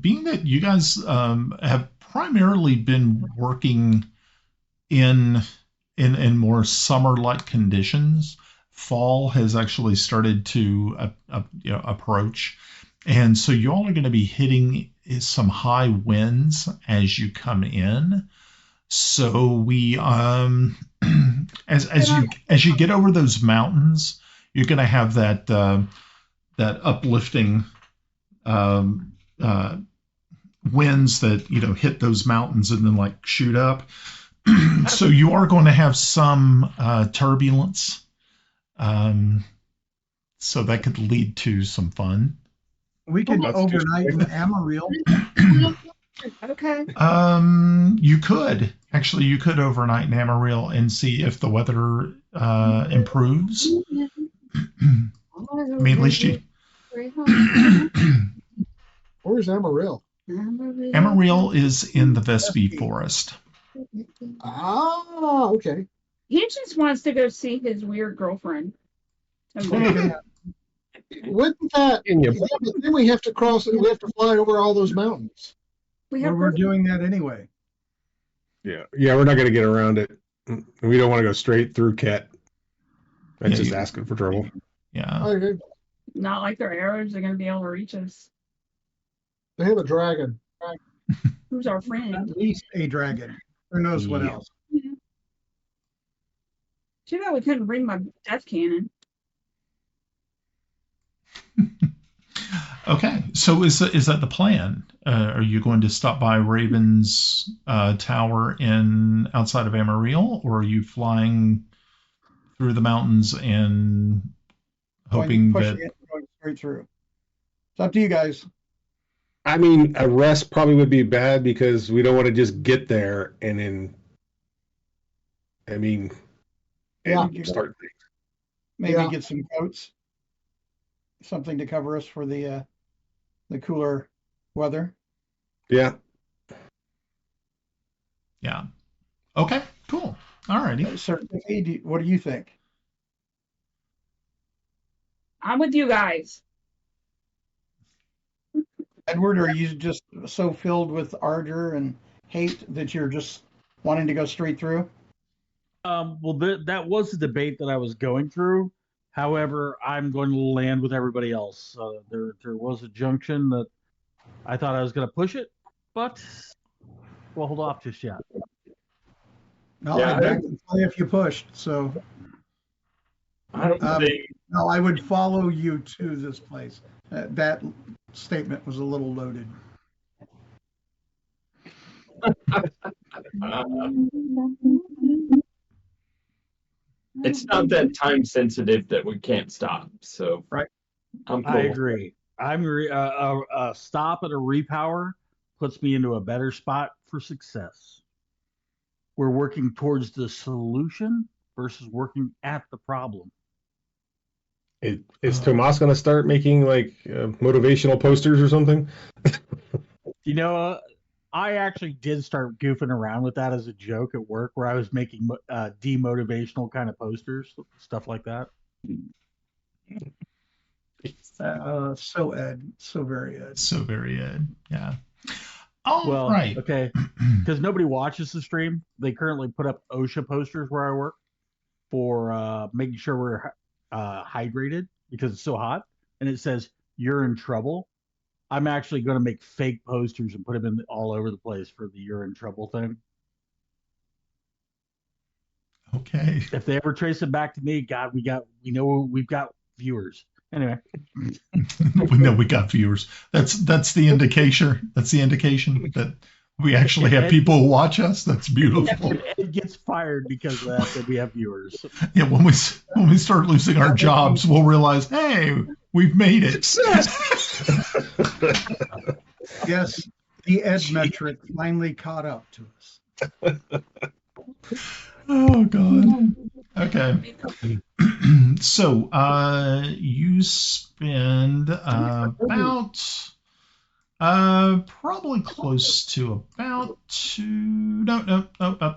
being that you guys have primarily been working in more summer-like conditions, fall has actually started to approach. And so you all are going to be hitting some high winds as you come in. So we, as you get over those mountains, you're going to have that uplifting winds that hit those mountains and then like shoot up. So you are going to have some turbulence. So that could lead to some fun. We could overnight in Amarillo. Okay. You could overnight in Amarillo and see if the weather improves. I mean, at least you. Where's Amarillo? Amarillo is in the Vespi Forest. Ah, okay. He just wants to go see his weird girlfriend. Wouldn't that? Then we have to cross. We have to fly over all those mountains. We're doing that anyway. Yeah, we're not going to get around it. We don't want to go straight through Ket. That's just asking for trouble. Yeah. Not like their arrows are going to be able to reach us. They have a dragon. Who's our friend? At least a dragon. Who knows what else? Too bad we couldn't bring my death cannon. Okay, so is that the plan? Are you going to stop by Raven's tower outside of Amarillo, or are you flying through the mountains and hoping going straight through? It's up to you guys. I mean, a rest probably would be bad because we don't want to just get there and then, start things. Maybe get some coats, something to cover us for the cooler weather. Yeah. Yeah. Okay, cool. Alrighty. Sir Kiffi, what do you think? I'm with you guys. Edward, are you just so filled with ardor and hate that you're just wanting to go straight through? Well, that was the debate that I was going through. However, I'm going to land with everybody else. There was a junction that I thought I was going to push it, but we'll hold off just yet. No, I backed the play if you pushed. So I don't think. No, I would follow you to this place. That statement was a little loaded. It's not that time sensitive that we can't stop. So right, I'm cool. I agree. A stop and a repower puts me into a better spot for success. We're working towards the solution versus working at the problem. Is Tomas going to start making like motivational posters or something? You know, I actually did start goofing around with that as a joke at work, where I was making demotivational kind of posters, stuff like that. So Ed, so very Ed. So very Ed, yeah. Right. Okay, because nobody watches the stream. They currently put up OSHA posters where I work for making sure we're hydrated because it's so hot, and it says "You're in trouble." I'm actually going to make fake posters and put them in all over the place for the "You're in trouble" thing. Okay. If they ever trace it back to me, God, we've got viewers. Anyway, we know we got viewers. That's the indication. That's the indication that we actually have people who watch us. That's beautiful. It gets fired because of that we have viewers. Yeah, when we start losing our jobs, we'll realize, hey, we've made it. Yes, the Ed metric finally caught up to us. Oh God. Okay. So you spend about probably close to about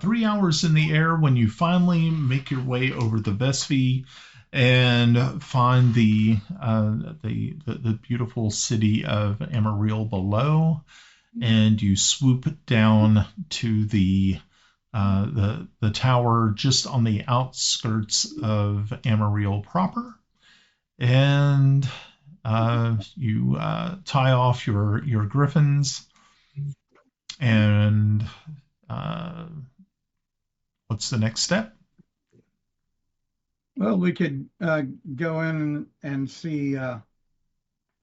3 hours in the air when you finally make your way over the Vespi and find the beautiful city of Amarillo below, and you swoop down to the tower just on the outskirts of Amarillo proper, and you tie off your griffins, and what's the next step? Well, we could go in and see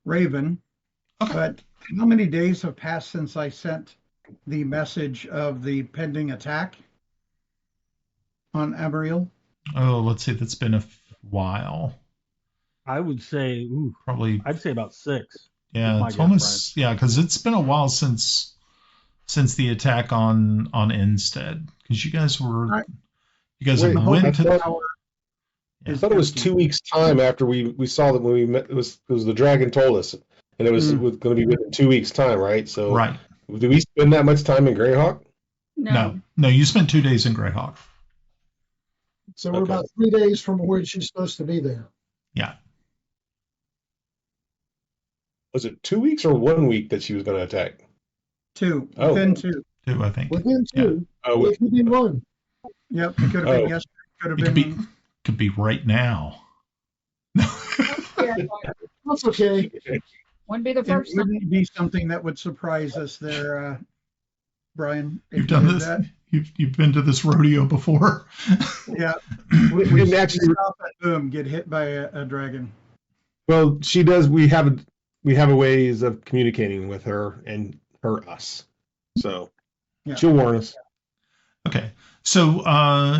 Raven, Okay. but how many days have passed since I sent the message of the pending attack on Amarillo? Oh, let's say that's been a while. I would say, Probably. I'd say about 6. Yeah, it's almost, yeah, because it's been a while since the attack on Instead, because you guys went to the tower. I thought it was 2 weeks' time after we saw that when we met. It was the dragon told us, and it was going to be within 2 weeks' time, right? So, right. Do we spend that much time in Greyhawk? No. You spent 2 days in Greyhawk. So we're about 3 days from where she's supposed to be there. Yeah. Was it 2 weeks or 1 week that she was going to attack? 2. Oh. Within 2. 2, I think. Within 2. Yeah. Oh, it could be 1. Yep, it could have been yesterday. Could be right now. That's okay. Wouldn't be the first It wouldn't be something that would surprise us there, Brian. You've done this. You've been to this rodeo before. Yeah. We didn't actually stop at boom, get hit by a dragon. Well, she does. We have a ways of communicating with her and us. So she'll warn us. Okay. So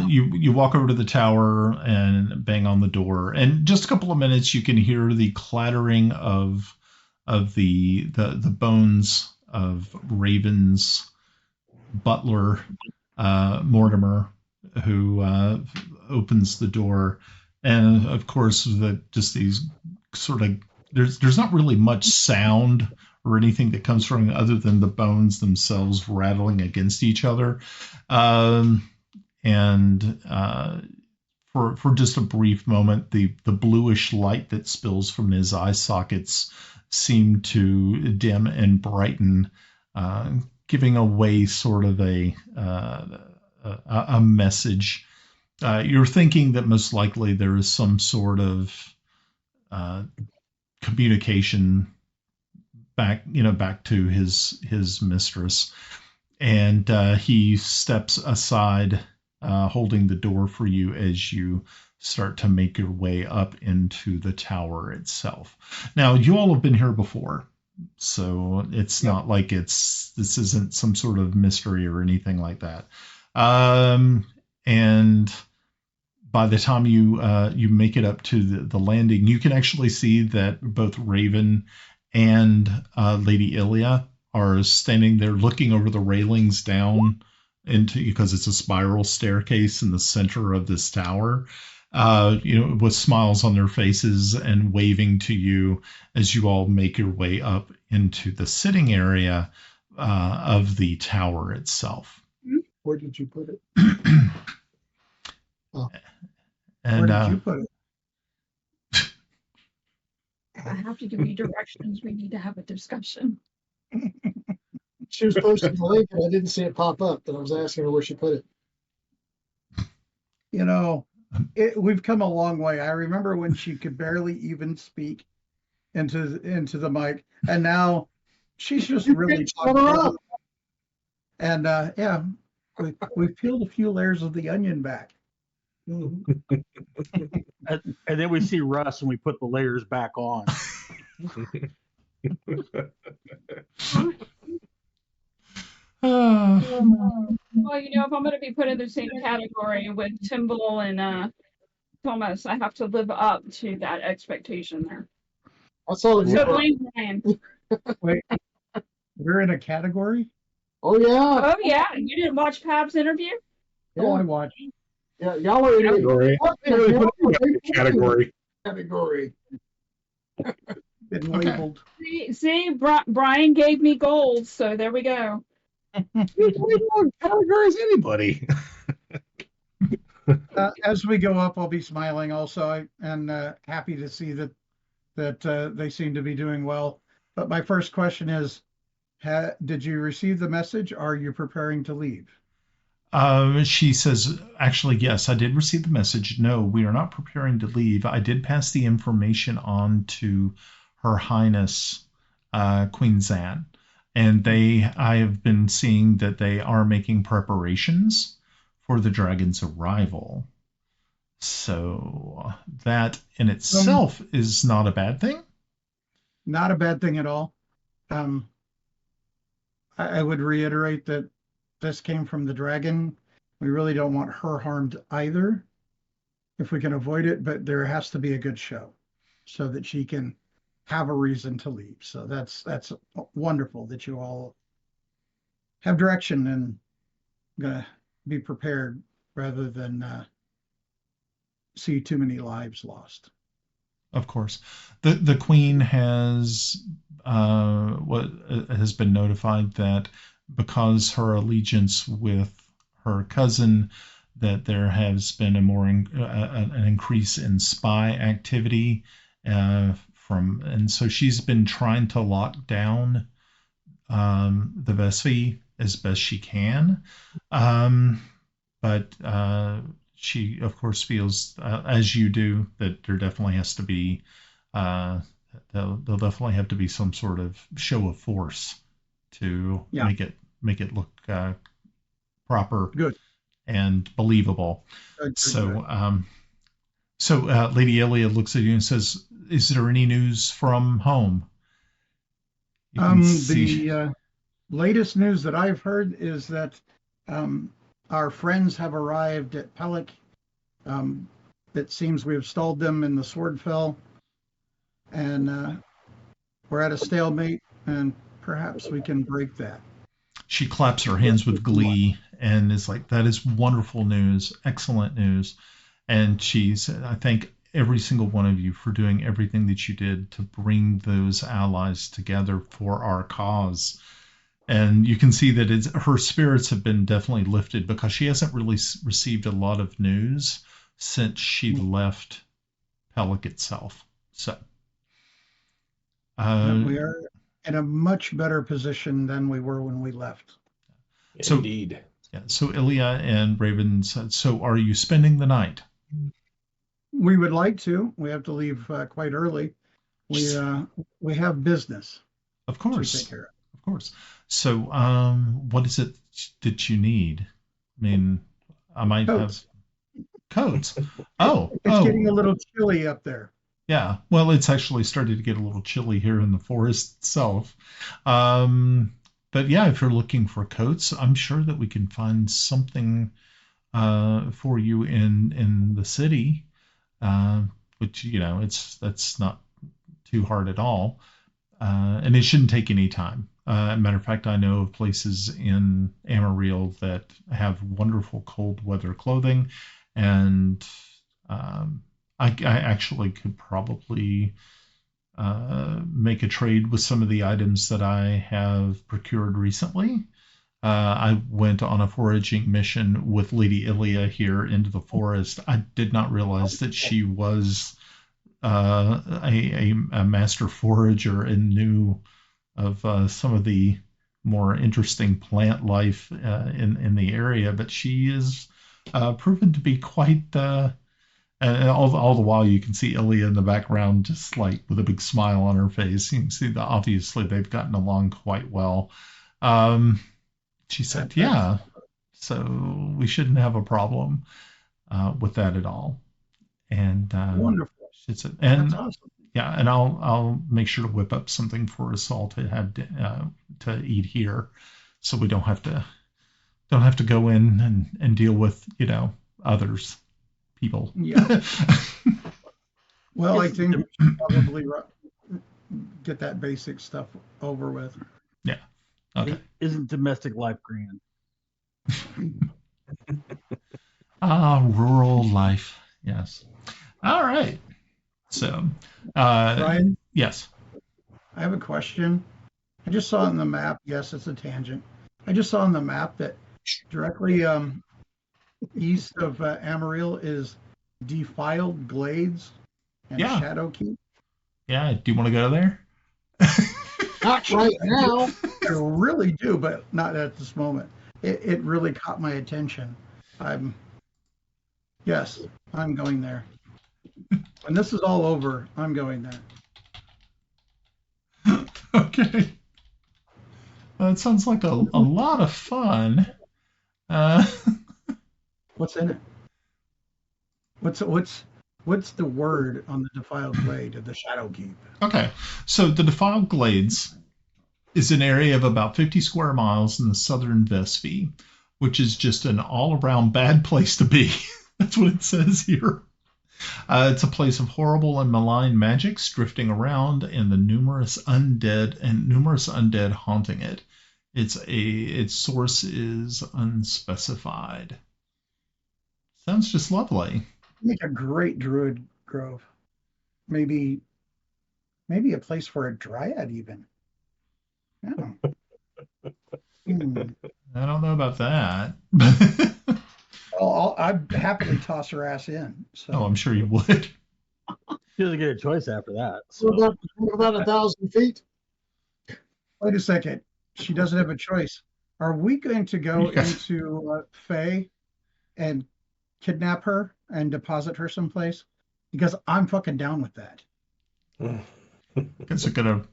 you walk over to the tower and bang on the door, and just a couple of minutes you can hear the clattering of the bones of Raven's butler, Mortimer, who opens the door, and of course just these sort of there's not really much sound or anything that comes from other than the bones themselves rattling against each other. and for just a brief moment, the bluish light that spills from his eye sockets seem to dim and brighten, giving away sort of a message. You're thinking that most likely there is some sort of communication back to his mistress, and he steps aside, holding the door for you as you start to make your way up into the tower itself. Now, you all have been here before, so it's not like this isn't some sort of mystery or anything like that. And by the time you make it up to the landing, you can actually see that both Raven and Lady Ilia are standing there looking over the railings down because it's a spiral staircase in the center of this tower, with smiles on their faces and waving to you as you all make your way up into the sitting area of the tower itself. Where did you put it? Oh. And where did you put it? I have to give you directions. We need to have a discussion. She was posting the link and I didn't see it pop up, and I was asking her where she put it. We've come a long way. I remember when she could barely even speak into the mic, and now she's just really talking. And we've peeled a few layers of the onion back. And then we see Russ and we put the layers back on. Well, if I'm going to be put in the same category with Timble and Thomas, I have to live up to that expectation there. So blame Brian. Wait, we're in a category? Oh yeah. Oh yeah. You didn't watch Pab's interview? Yeah. Oh, I watched. Yeah, y'all are in category. Category. Been labeled. See, Brian gave me gold, so there we go. Category is anybody. As we go up, I'll be smiling also, and happy to see that they seem to be doing well. But my first question is, did you receive the message? Are you preparing to leave? She says, actually, yes, I did receive the message. No, we are not preparing to leave. I did pass the information on to Her Highness Queen Zan, and I have been seeing that they are making preparations for the dragon's arrival. So that in itself is not a bad thing. Not a bad thing at all. I would reiterate that this came from the dragon. We really don't want her harmed either, if we can avoid it, but there has to be a good show so that she can have a reason to leave. So that's wonderful that you all have direction and gonna be prepared rather than see too many lives lost. Of course. The Queen has been notified that because her allegiance with her cousin, that there has been an increase in spy activity and so she's been trying to lock down the Vespi as best she can, but she of course feels as you do that there definitely has to be there'll definitely have to be some sort of show of force to make it look proper, good, and believable. Good. So Lady Ilia looks at you and says, "Is there any news from home?" The latest news that I've heard is that our friends have arrived at Pellic. It seems we have stalled them in the Swordfell, and we're at a stalemate, and perhaps we can break that. She claps her hands with glee and is like, "That is wonderful news, excellent news." And she said, "I thank every single one of you for doing everything that you did to bring those allies together for our cause." And you can see that her spirits have been definitely lifted because she hasn't really received a lot of news since she left Pellic itself. So we are in a much better position than we were when we left. So, indeed. Yeah. So Ilya and Raven said, "So are you spending the night?" We would like to. We have to leave quite early. We have business. Of course. To take care of. Of course. So, what is it that you need? I mean, I might Coats. have coats. Oh, it's getting a little chilly up there. Yeah. Well, it's actually started to get a little chilly here in the forest itself. But yeah, if you're looking for coats, I'm sure that we can find something for you in the city. Which that's not too hard at all, and it shouldn't take any time. Matter of fact, I know of places in Amarillo that have wonderful cold weather clothing, and I actually could probably make a trade with some of the items that I have procured recently. I went on a foraging mission with Lady Ilya here into the forest. I did not realize that she was a master forager and knew of some of the more interesting plant life in the area, but she is proven to be quite. And all the while, you can see Ilya in the background, just like with a big smile on her face. You can see that obviously they've gotten along quite well. She said, "Yeah, so we shouldn't have a problem with that at all." And wonderful. She said, and that's awesome. Yeah, and I'll make sure to whip up something for us all to have to eat here, so we don't have to go in and deal with others, people. Yeah. Well, I think we should probably get that basic stuff over with. Yeah. Okay. Isn't domestic life grand? Rural life. Yes. All right. So, Ryan? Yes. I have a question. I just saw on the map. Yes, it's a tangent. I just saw on the map that directly east of Amarillo is Defiled Glades and Shadowkeep. Yeah. Do you want to go there? Not right now. I really do, but not at this moment. It really caught my attention. I'm going there. When this is all over, I'm going there. Okay. That sounds like a lot of fun. What's in it? What's the word on the Defiled Glade of the Shadowkeep? Okay, so the Defiled Glades is an area of about 50 square miles in the southern Vespi, which is just an all-around bad place to be. That's what it says here. It's a place of horrible and malign magics drifting around, and the numerous undead haunting it. Its source is unspecified. Sounds just lovely. Make a great druid grove. Maybe a place for a dryad even. Yeah. I don't know about that. Well, I'd happily toss her ass in. So. Oh, I'm sure you would. She doesn't get a choice after that. So. What about 1,000 feet? Wait a second. She doesn't have a choice. Are we going to go into Faye and kidnap her and deposit her someplace? Because I'm fucking down with that. Guess we're gonna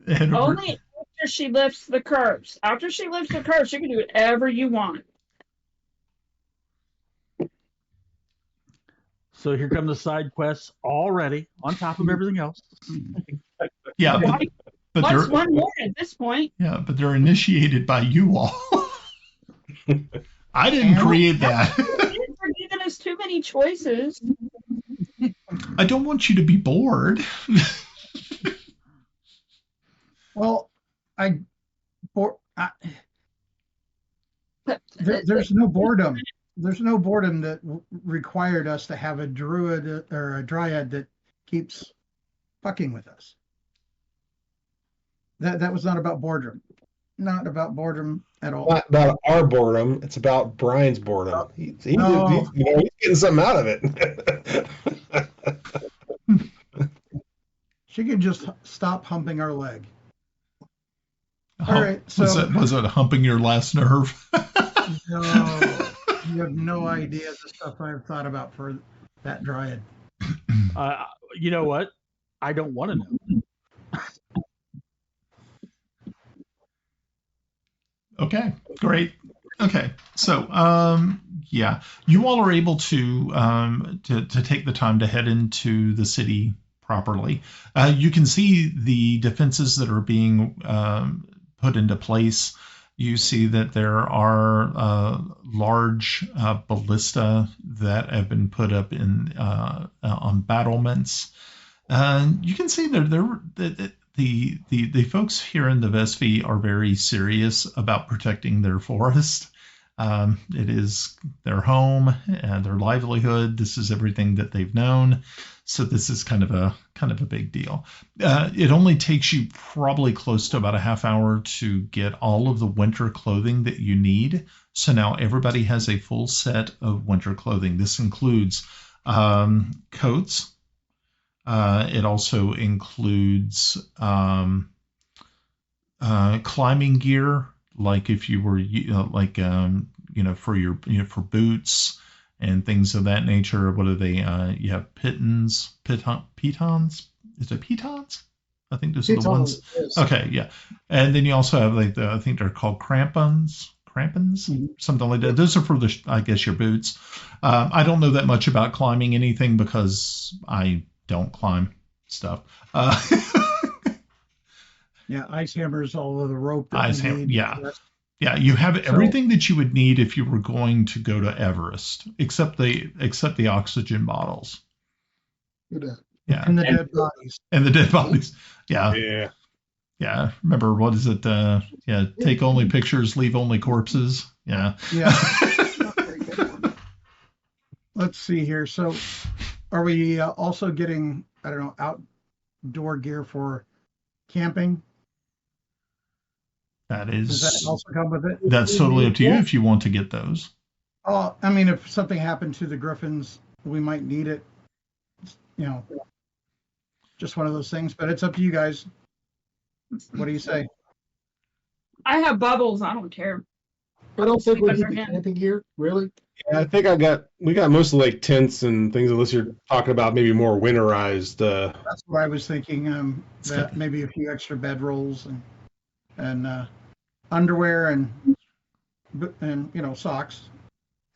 only after she lifts the curse. After she lifts the curse, you can do whatever you want. So here come the side quests already on top of everything else. Yeah, but what's one more at this point? Yeah, but they're initiated by you all. I didn't create that. You're giving us too many choices. I don't want you to be bored. Well, there's no boredom. There's no boredom that required us to have a druid or a dryad that keeps fucking with us. That was not about boredom. not about boredom at all. Not about our boredom. It's about Brian's boredom. He's getting something out of it. She could just stop humping our leg. All right. So was it humping your last nerve? No, you have no idea the stuff I've thought about for that dryad. You know what? I don't want to know. Okay, great. Okay, so yeah, you all are able to take the time to head into the city properly. You can see the defenses that are being put into place. You see that there are large ballista that have been put up in on battlements. You can see that the folks here in the Vespi are very serious about protecting their forest. It is their home and their livelihood. This is everything that they've known. So this is kind of a big deal. It only takes you probably close to about a half hour to get all of the winter clothing that you need. So now everybody has a full set of winter clothing. This includes coats. It also includes climbing gear, like if you were for boots and things of that nature. What are they? You have pitons. Is it pitons? I think those are the ones. Yes. Okay, yeah. And then you also have I think they're called crampons, something like that. Those are for your boots. I don't know that much about climbing anything because I don't climb stuff. Yeah, ice hammers, all of the rope. Ice hammer, yeah. Yeah, you have everything that you would need if you were going to go to Everest, except the oxygen bottles. Yeah. And the dead bodies. And the dead bodies. Yeah. Yeah. Yeah. Remember, what is it? Take only pictures, leave only corpses. Yeah. Yeah. Let's see here. So are we also getting, outdoor gear for camping? Does that also come with it? That's totally up to you if you want to get those. Oh, I mean, if something happened to the griffins, we might need it. Just one of those things. But it's up to you guys. What do you say? I have bubbles. I don't care. I don't think we need the camping gear, really. Yeah, I think we got mostly like tents and things, unless you're talking about maybe more winterized. That's what I was thinking. That maybe a few extra bedrolls and underwear and socks.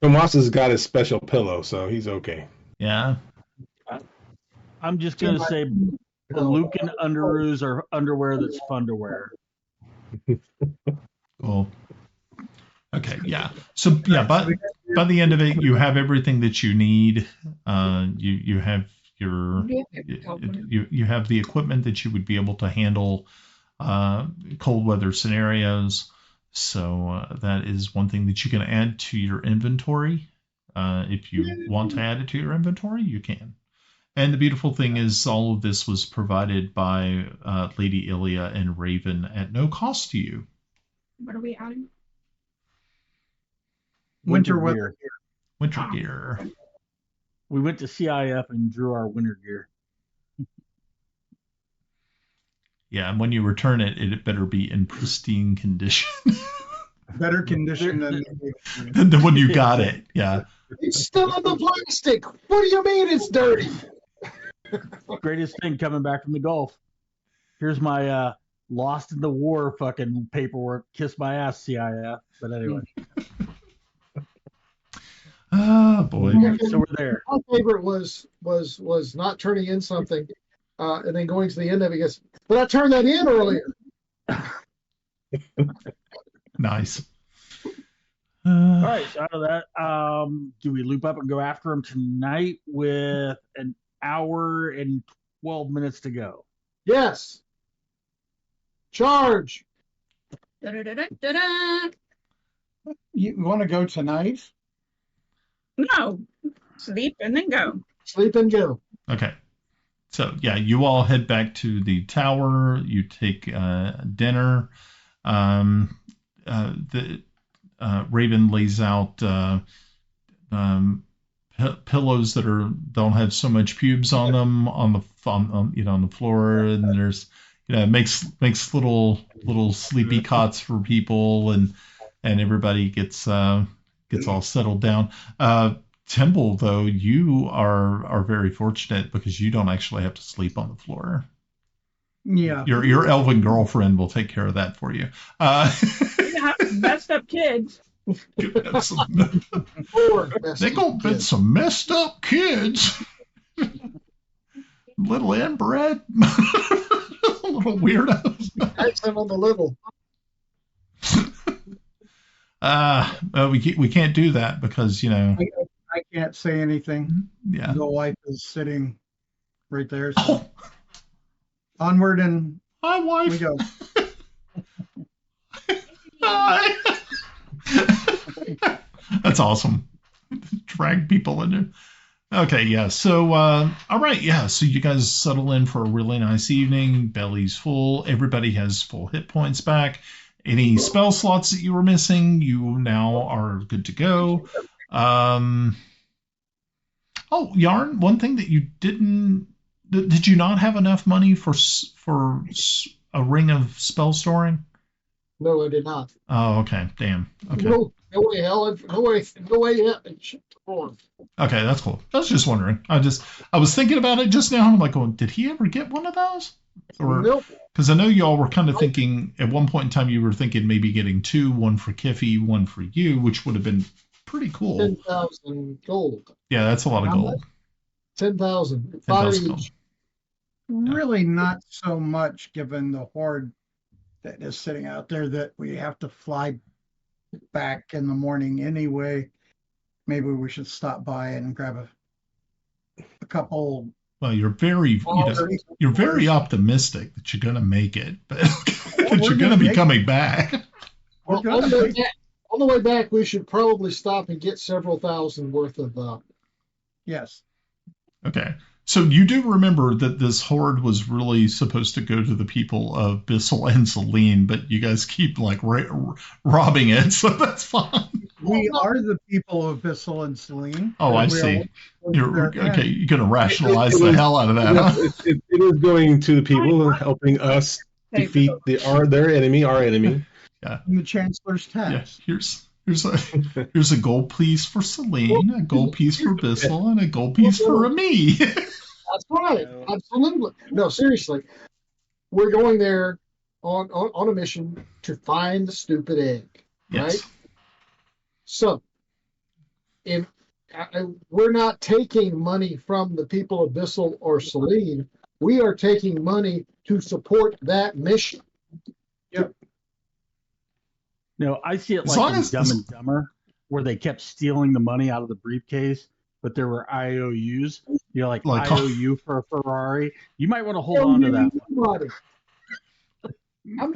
Tomas has got his special pillow, so he's okay. Yeah. I'm just gonna say, Lucan underoos are underwear that's fun to wear. Cool. Okay, yeah. So yeah, by the end of it, you have everything that you need. You have you have the equipment that you would be able to handle cold weather scenarios. So that is one thing that you can add to your inventory. If you want to add it to your inventory, you can. And the beautiful thing is all of this was provided by Lady Ilya and Raven at no cost to you. What are we adding? Winter weather. Winter gear. We went to CIF and drew our winter gear. Yeah, and when you return it, it better be in pristine condition. Better condition than when you got it. Yeah. It's still in the plastic. What do you mean it's dirty? Greatest thing coming back from the Gulf. Here's my lost in the war fucking paperwork. Kiss my ass, CIF. But anyway. Oh boy. So we're there. My favorite was not turning in something and then going to the end of it. Goes, but I turned that in earlier. Nice. All right, so out of that, do we loop up and go after him tonight with an hour and 12 minutes to go? Yes. Charge. Da-da-da-da-da-da. You want to go tonight? No. Sleep and then go. Sleep and go. Okay. So, yeah, you all head back to the tower. You take dinner. Raven lays out pillows that don't have so much pubes on them on the floor, and there's makes little sleepy cots for people, and everybody gets all settled down. Timble, though, you are very fortunate because you don't actually have to sleep on the floor. Yeah. Your elven girlfriend will take care of that for you. Messed up kids. They gonna be some messed up kids. Little inbred. Little weirdos. Accent on the little. We can't do that because I can't say anything. Yeah. The wife is sitting right there. So. Onward and hi, wife. We go. Hi. That's awesome. Drag people in there. Okay, yeah. So, all right, yeah. So you guys settle in for a really nice evening. Belly's full. Everybody has full hit points back. Any spell slots that you were missing, you now are good to go. Oh, Yarn, one thing that you didn't... Did you not have enough money for a ring of spell storing? No, I did not. Oh, okay. Damn. Okay. No way, hell, no way. Okay, that's cool. I was just wondering. I was thinking about it just now. I'm like, going, did he ever get one of those? Or nope. Because I know y'all were kind of thinking at one point in time you were thinking maybe getting two, one for Kiffi, one for you, which would have been pretty cool. 10,000 gold. Yeah, that's a lot of gold. 10,000. 10,000 gold. Really not so much given the horde that is sitting out there that we have to fly back in the morning anyway. Maybe we should stop by and grab a couple. Well, you're very optimistic that you're going to make it, but that you're going to be coming back. Well, on the way back, we should probably stop and get several thousand worth of. Yes. Okay. So you do remember that this horde was really supposed to go to the people of Bissell and Celene, but you guys keep robbing it, so that's fine. We are the people of Bissell and Celene. Oh, I see. You're going to rationalize the hell out of that, huh? It is going to the people helping us defeat their enemy, our enemy. Yeah. And the Chancellor's tax. Yeah. Here's a gold piece for Celene, a gold piece for Bissell, and a gold piece for me. That's right. Absolutely. No, seriously. We're going there on a mission to find the stupid egg. Right? Yes. So, if we're not taking money from the people of Bissell or Celene, we are taking money to support that mission. Yep. No, I see it like in Dumb and Dumber, where they kept stealing the money out of the briefcase, but there were IOUs. Like IOU for a Ferrari. You might want to hold on to that one. I'm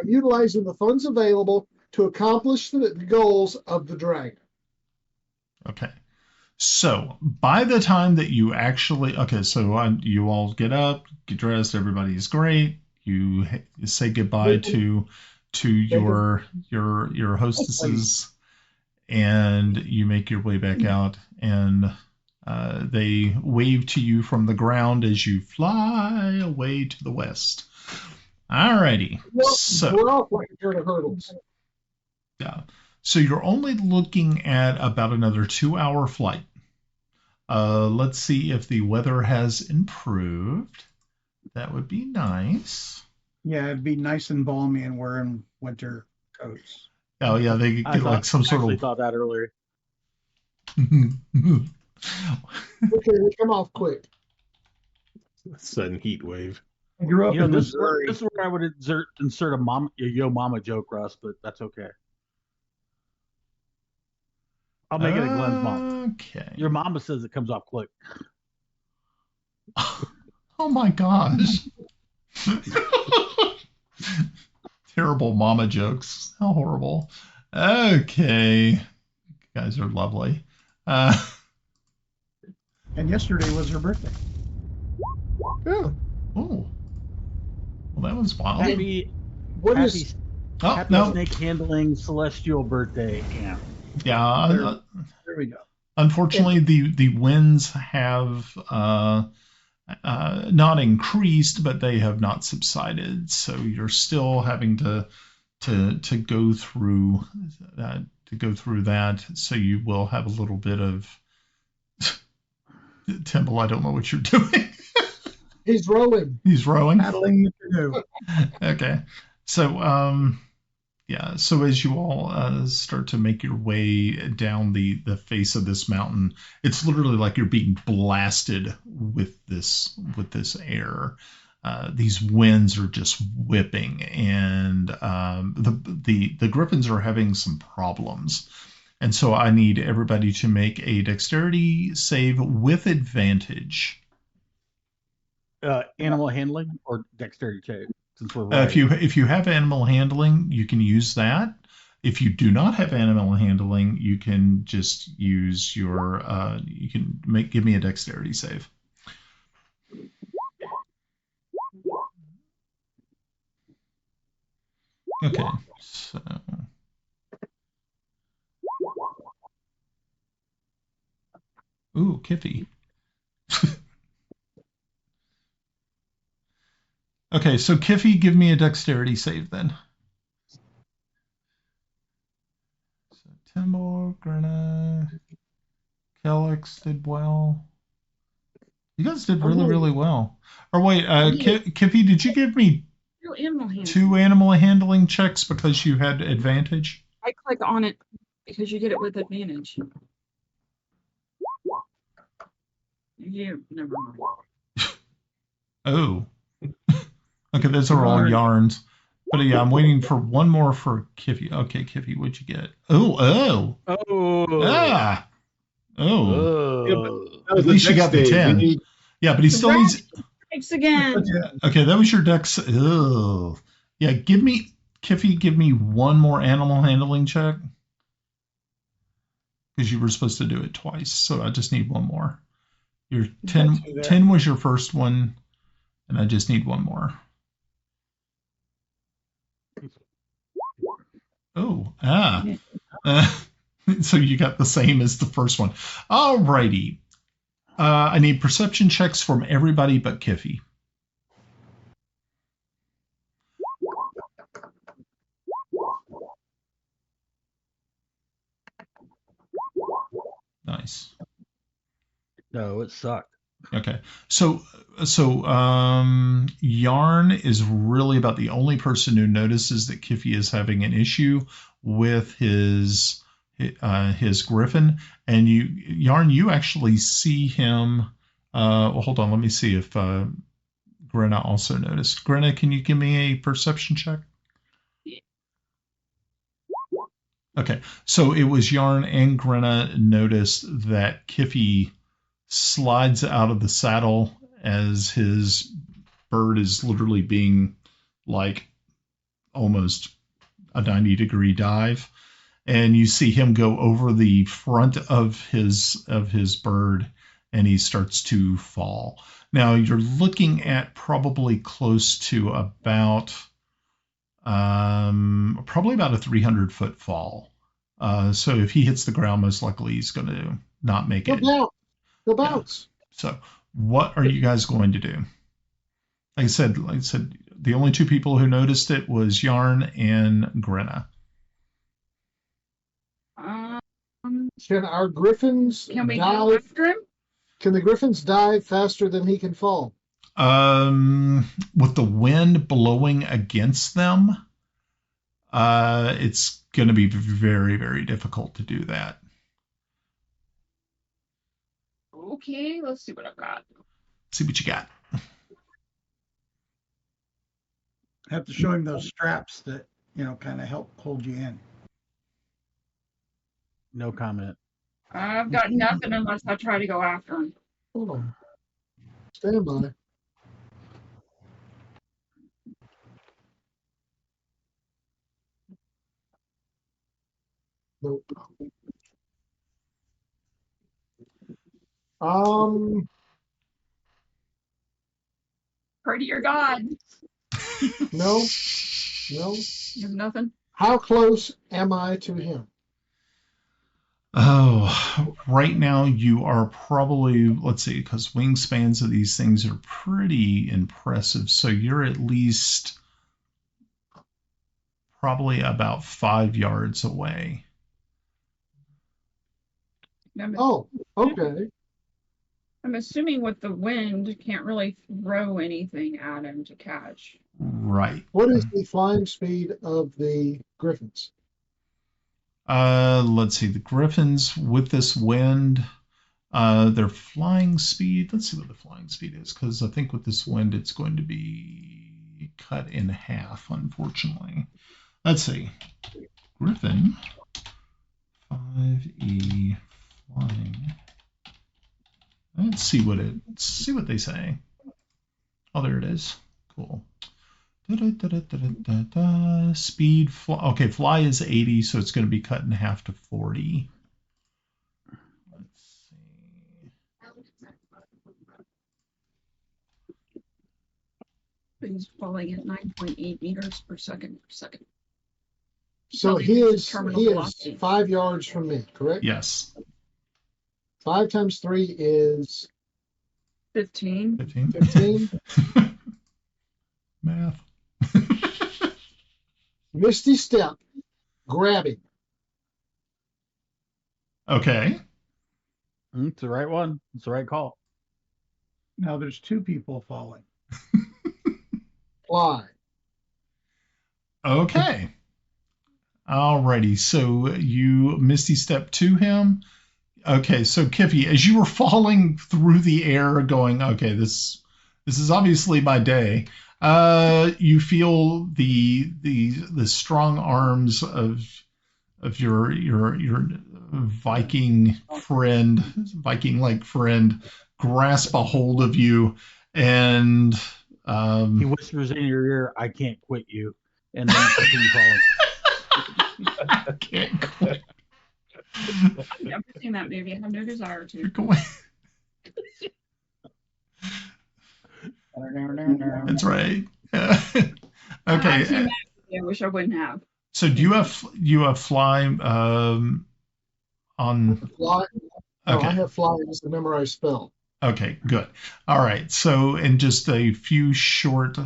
utilizing the funds available to accomplish the goals of the dragon. Okay. So by the time that you actually, you all get up, get dressed, everybody's great. You say goodbye to your hostesses, and you make your way back out, and they wave to you from the ground as you fly away to the west. Alrighty. We're off like a herd of hurdles. Yeah. So you're only looking at about another 2-hour flight. Let's see if the weather has improved. That would be nice. Yeah, it'd be nice and balmy and wearing winter coats. Oh yeah, they get like some sort of. I thought that earlier. Okay, we come off quick. Sudden heat wave. I grew up in this Missouri. This is where I would insert a yo mama joke, Russ, but that's okay. I'll make it a Glenn's mom. Okay. Your mama says it comes off quick. Oh my gosh. Terrible mama jokes. How horrible. Okay. You guys are lovely. And yesterday was her birthday. Yeah. Oh. Well, that was wild. Happy no. snake handling celestial birthday. Yeah. There we go. Unfortunately, the winds have not increased, but they have not subsided. So you're still having to go through that. So you will have a little bit of Timble. I don't know what you're doing. He's rowing. He's rowing. Paddling the canoe. Okay. So yeah. So as you all start to make your way down the face of this mountain, it's literally like you're being blasted with this air. These winds are just whipping, and the griffins are having some problems. And so I need everybody to make a dexterity save with advantage. Animal handling or dexterity check? Since we're if you have animal handling, you can use that. If you do not have animal handling, you can just use your give me a dexterity save. Okay, so ooh, Kiffi. Okay, so Kiffi, give me a dexterity save then. So Timble, Grenna, Kelex did well. You guys did really well. Or wait, Kiffi, did you give me two animal handling checks because you had advantage? I click on it because you get it with advantage. You never mind. Oh. Okay, those are all yarns. But yeah, I'm waiting for one more for Kiffi. Okay, Kiffi, what'd you get? Oh. Ah. Oh. At least you got the 10. Yeah, but he still needs... Thanks again. Okay, that was your dex. Oh. Yeah, Kiffi, give me one more animal handling check. Because you were supposed to do it twice, so I just need one more. Your 10 was your first one, and I just need one more. Oh, so you got the same as the first one. All righty. I need perception checks from everybody but Kiffi. Nice. No, it sucked. Okay. So Yarn is really about the only person who notices that Kiffi is having an issue with his griffin, and Yarn, you actually see him. Well, hold on, let me see if Grenna also noticed. Grenna, can you give me a perception check? Okay, so it was Yarn and Grenna noticed that Kiffi slides out of the saddle as his bird is literally being like almost a 90-degree dive, and you see him go over the front of his bird, and he starts to fall. Now you're looking at probably close to about probably about a 300-foot fall. So if he hits the ground, most likely he's going to not make it. Go bounce. Yeah. So what are you guys going to do? Like I said, the only two people who noticed it was Yarn and Grenna. Can our griffins dive after him? Can the griffins dive faster than he can fall? With the wind blowing against them, it's going to be very, very difficult to do that. Okay, let's see what I've got. See what you got. I have to show him those straps that, kind of help hold you in. No comment. I've got nothing unless I try to go after him. Hold on. Stand by. Nope. Pray to your God. No. No. You have nothing? How close am I to him? Oh, right now you are probably, let's see, because wingspans of these things are pretty impressive. So you're at least probably about 5 yards away. Oh, okay. I'm assuming with the wind, can't really throw anything at him to catch. Right. What is the flying speed of the griffins? Let's see. The griffins with this wind, their flying speed. Let's see what the flying speed is, because I think with this wind, it's going to be cut in half, unfortunately. Let's see. Griffin, 5e flying. Let's see what they say. Oh, there it is. Cool. Speed, okay, fly is 80, so it's going to be cut in half to 40. Let's see. He's falling at 9.8 meters per second. So he is 5 yards from me, correct? Yes. 5 times 3 is 15. 15. Math. Misty step, grabbing. Okay. It's the right one. It's the right call. Now there's 2 people falling. Fly. Okay. Alrighty. So you misty step to him. Okay. So Kiffi, as you were falling through the air, going, okay, this is obviously my day. You feel the strong arms of your Viking-like friend grasp a hold of you, and he whispers in your ear, "I can't quit you," and then you continue falling. I can't quit. I've never seen that movie. I have no desire to. You're going. That's right. Okay. I wish I wouldn't have. So do you have fly on? Fly. No, Okay. I have fly as the memorized spell. Okay, good. All right. So in just a few short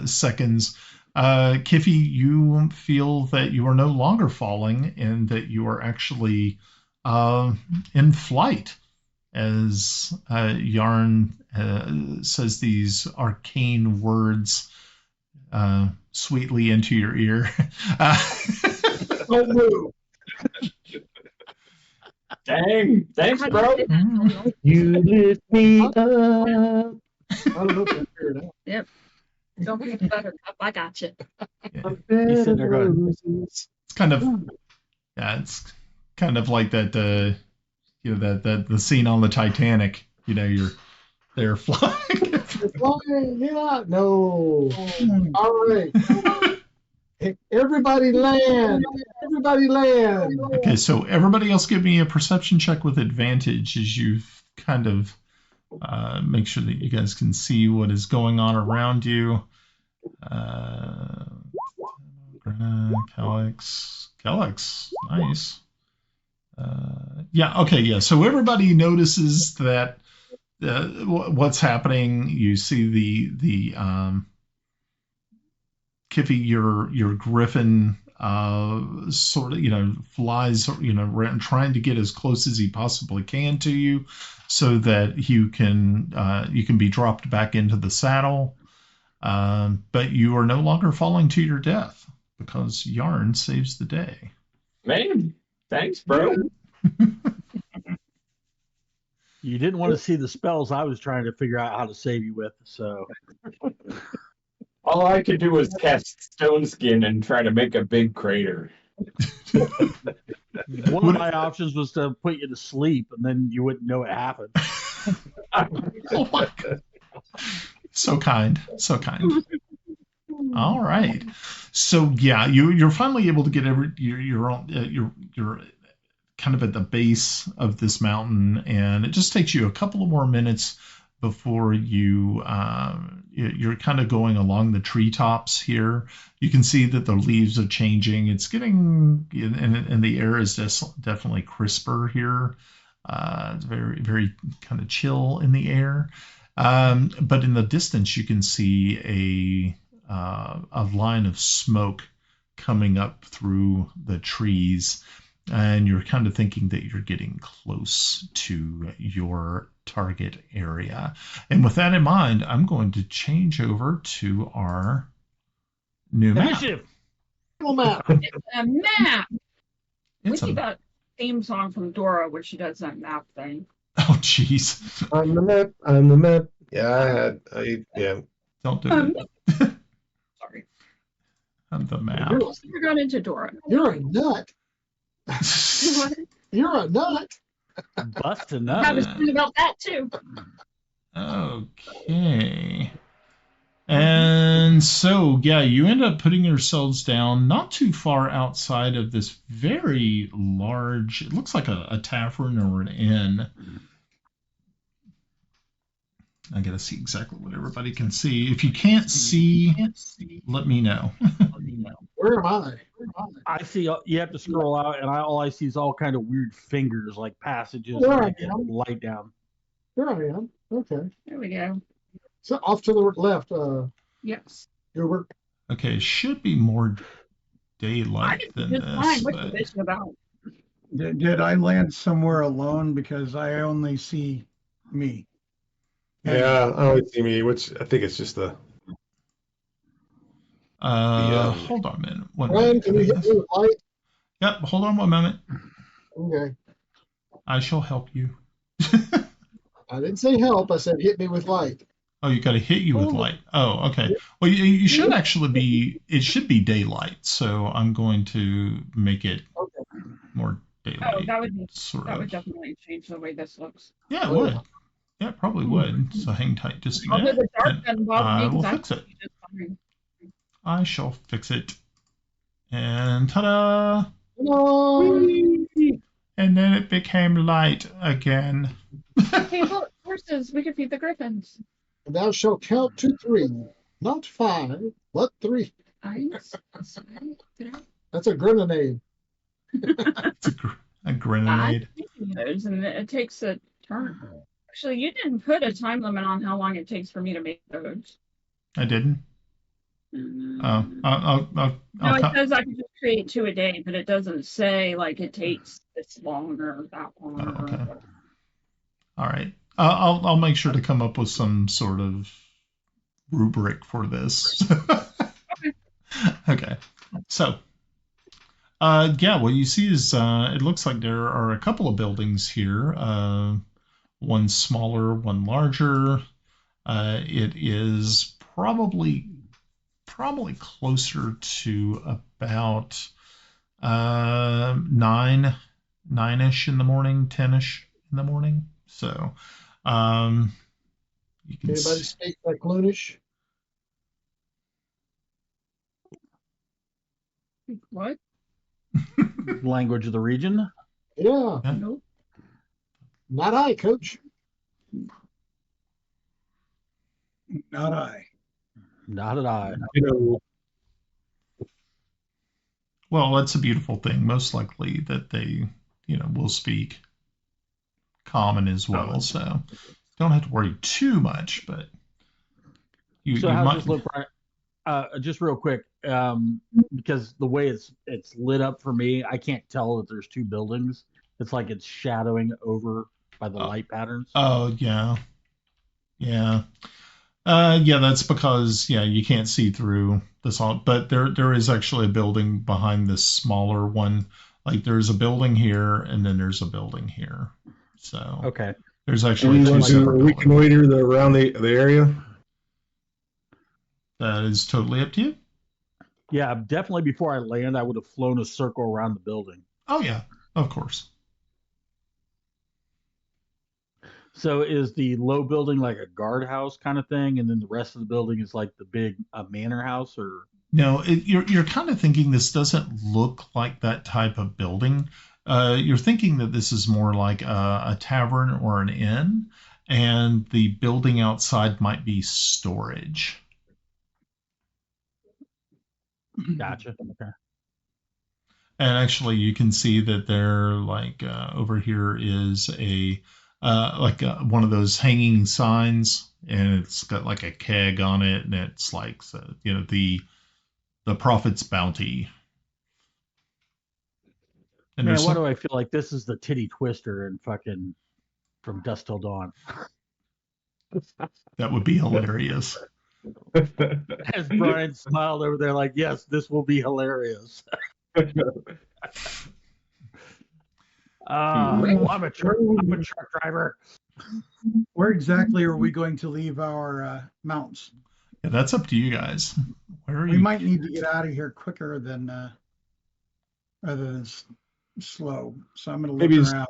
seconds, Kiffi, you feel that you are no longer falling and that you are actually in flight. As Yarn says these arcane words sweetly into your ear. Don't move. Dang, thanks, bro. You lift me up. I don't know if I figured it out. Yep. Don't be buttercup. I got you. He's sitting there going, It's kind of, yeah, it's kind of like that, that the scene on the Titanic. You're there flying. Flying, yeah. No. All right. Everybody land. Everybody land. Okay, so everybody else give me a perception check with advantage as you kind of make sure that you guys can see what is going on around you. Grenna, Kelex, nice. Yeah, okay, yeah. So everybody notices that what's happening. You see the Kiffi, your griffin sort of flies around, trying to get as close as he possibly can to you, so that you can be dropped back into the saddle. But you are no longer falling to your death because Yarn saves the day. Man, thanks, bro. you didn't want to see the spells I was trying to figure out how to save you with, so. All I could do was cast Stone Skin and try to make a big crater. One of my options was to put you to sleep, and then you wouldn't know it happened. Oh my God. So kind. All right. So yeah, you're finally able to get you're kind of at the base of this mountain, and it just takes you a couple of more minutes before you're kind of going along the treetops here. You can see that the leaves are changing. It's getting, and the air is definitely crisper here. It's very, very kind of chill in the air. But in the distance, you can see a line of smoke coming up through the trees, and you're kind of thinking that you're getting close to your target area. And with that in mind, I'm going to change over to our new map. Map. It's a map. We It's need a, that theme song from Dora where she does that map thing. oh, jeez. I'm the map. I'm the map. Yeah, yeah. Don't do it. Sorry. I'm the map. I never got into Dora. You're a nut. What? You're a nut. Busting I up. have a song about that too. Okay. And so, yeah, you end up putting yourselves down not too far outside of this very large, it looks like a tavern or an inn. I gotta see exactly what everybody can see. If you can't see, let me know. Where am I? I see. You have to scroll out, and all I see is all kind of weird fingers, like passages, There and I get am. light down. There I am. Okay. There we go. So off to the left, Yes. Gilbert. Okay, it should be more I daylight did than just fine. this, What's the but bitch about? Did I land somewhere alone? Because I only see me. Yeah, I only see me, which I think it's just the. hold on a minute. One Ryan, minute. can you hit me with light? Yep, hold on one moment. Okay. I shall help you. I didn't say help. I said hit me with light. Oh, you got to hit you with light. Oh, okay. Well, you should actually be, it should be daylight. So I'm going to make it Okay. more daylight. Oh, that would sort of. definitely change the way this looks. Yeah, it Oh, would. Yeah, it probably would. So hang tight just a Although minute. the dark and doesn't bother I me will because I fix it. see just fine. I shall fix it. And ta-da! No. And then it became light again. Hey, look, horses. We could feed the griffins. Thou shalt count to 3, not 5, but 3. That's a grenade. It's a grenade. I'm thinking those, and it takes a turn. Actually, you didn't put a time limit on how long it takes for me to make those. I didn't. Oh, No, it says I can just create 2 a day, but it doesn't say like it takes this long or that long. Oh, okay. All right. I'll make sure to come up with some sort of rubric for this. Okay. So, yeah, what you see is it looks like there are a couple of buildings here. One smaller, one larger. It is probably closer to about 9-ish in the morning, 10-ish in the morning. So, you can Anybody speak like Loonish? What? Language of the region. Yeah. Yeah. Nope. Not I, Coach. Not I. Not at all. Well, that's a beautiful thing. Most likely that they, will speak common as well. So don't have to worry too much. But you So how's might. this look, Brian? Just real quick, because the way it's lit up for me, I can't tell that there's 2 buildings. It's like it's shadowing over by the light patterns. Oh yeah, yeah. That's because you can't see through this all. But there is actually a building behind this smaller one. Like there's a building here, and then there's a building here. So Okay. there's Do actually we 2 want to separate buildings. reconnoiter around the area? That is totally up to you. Yeah, definitely before I land, I would have flown a circle around the building. Oh yeah, of course. So is the low building like a guardhouse kind of thing, and then the rest of the building is like the big manor house, or? No, you're kind of thinking this doesn't look like that type of building. You're thinking that this is more like a tavern or an inn, and the building outside might be storage. Gotcha. Okay. And actually, you can see that there, like over here, is a one of those hanging signs, and it's got like a keg on it, and it's like the Prophet's Bounty. And man, why do I feel like this is the titty twister and fucking From Dusk Till Dawn? That would be hilarious. As Brian smiled over there, like, yes, this will be hilarious. I'm a truck driver. Where exactly are we going to leave our mounts? Yeah, that's up to you guys. We might need to get out of here quicker than rather than slow. So I'm going to look around.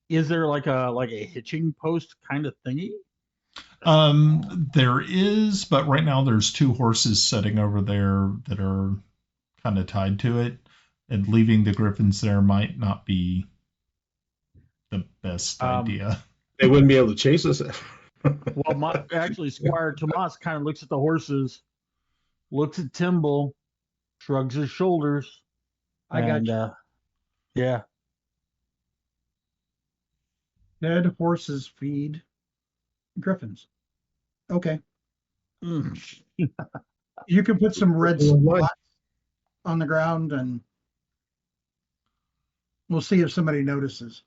Is there like a hitching post kind of thingy? There is, but right now there's 2 horses sitting over there that are kind of tied to it, and leaving the griffins there might not be the best idea. They wouldn't be able to chase us. Well, actually, Squire Tomas kind of looks at the horses, looks at Timble, shrugs his shoulders. I got you. Yeah. Dead horses feed griffins. Okay. You can put some red spots on the ground, and we'll see if somebody notices.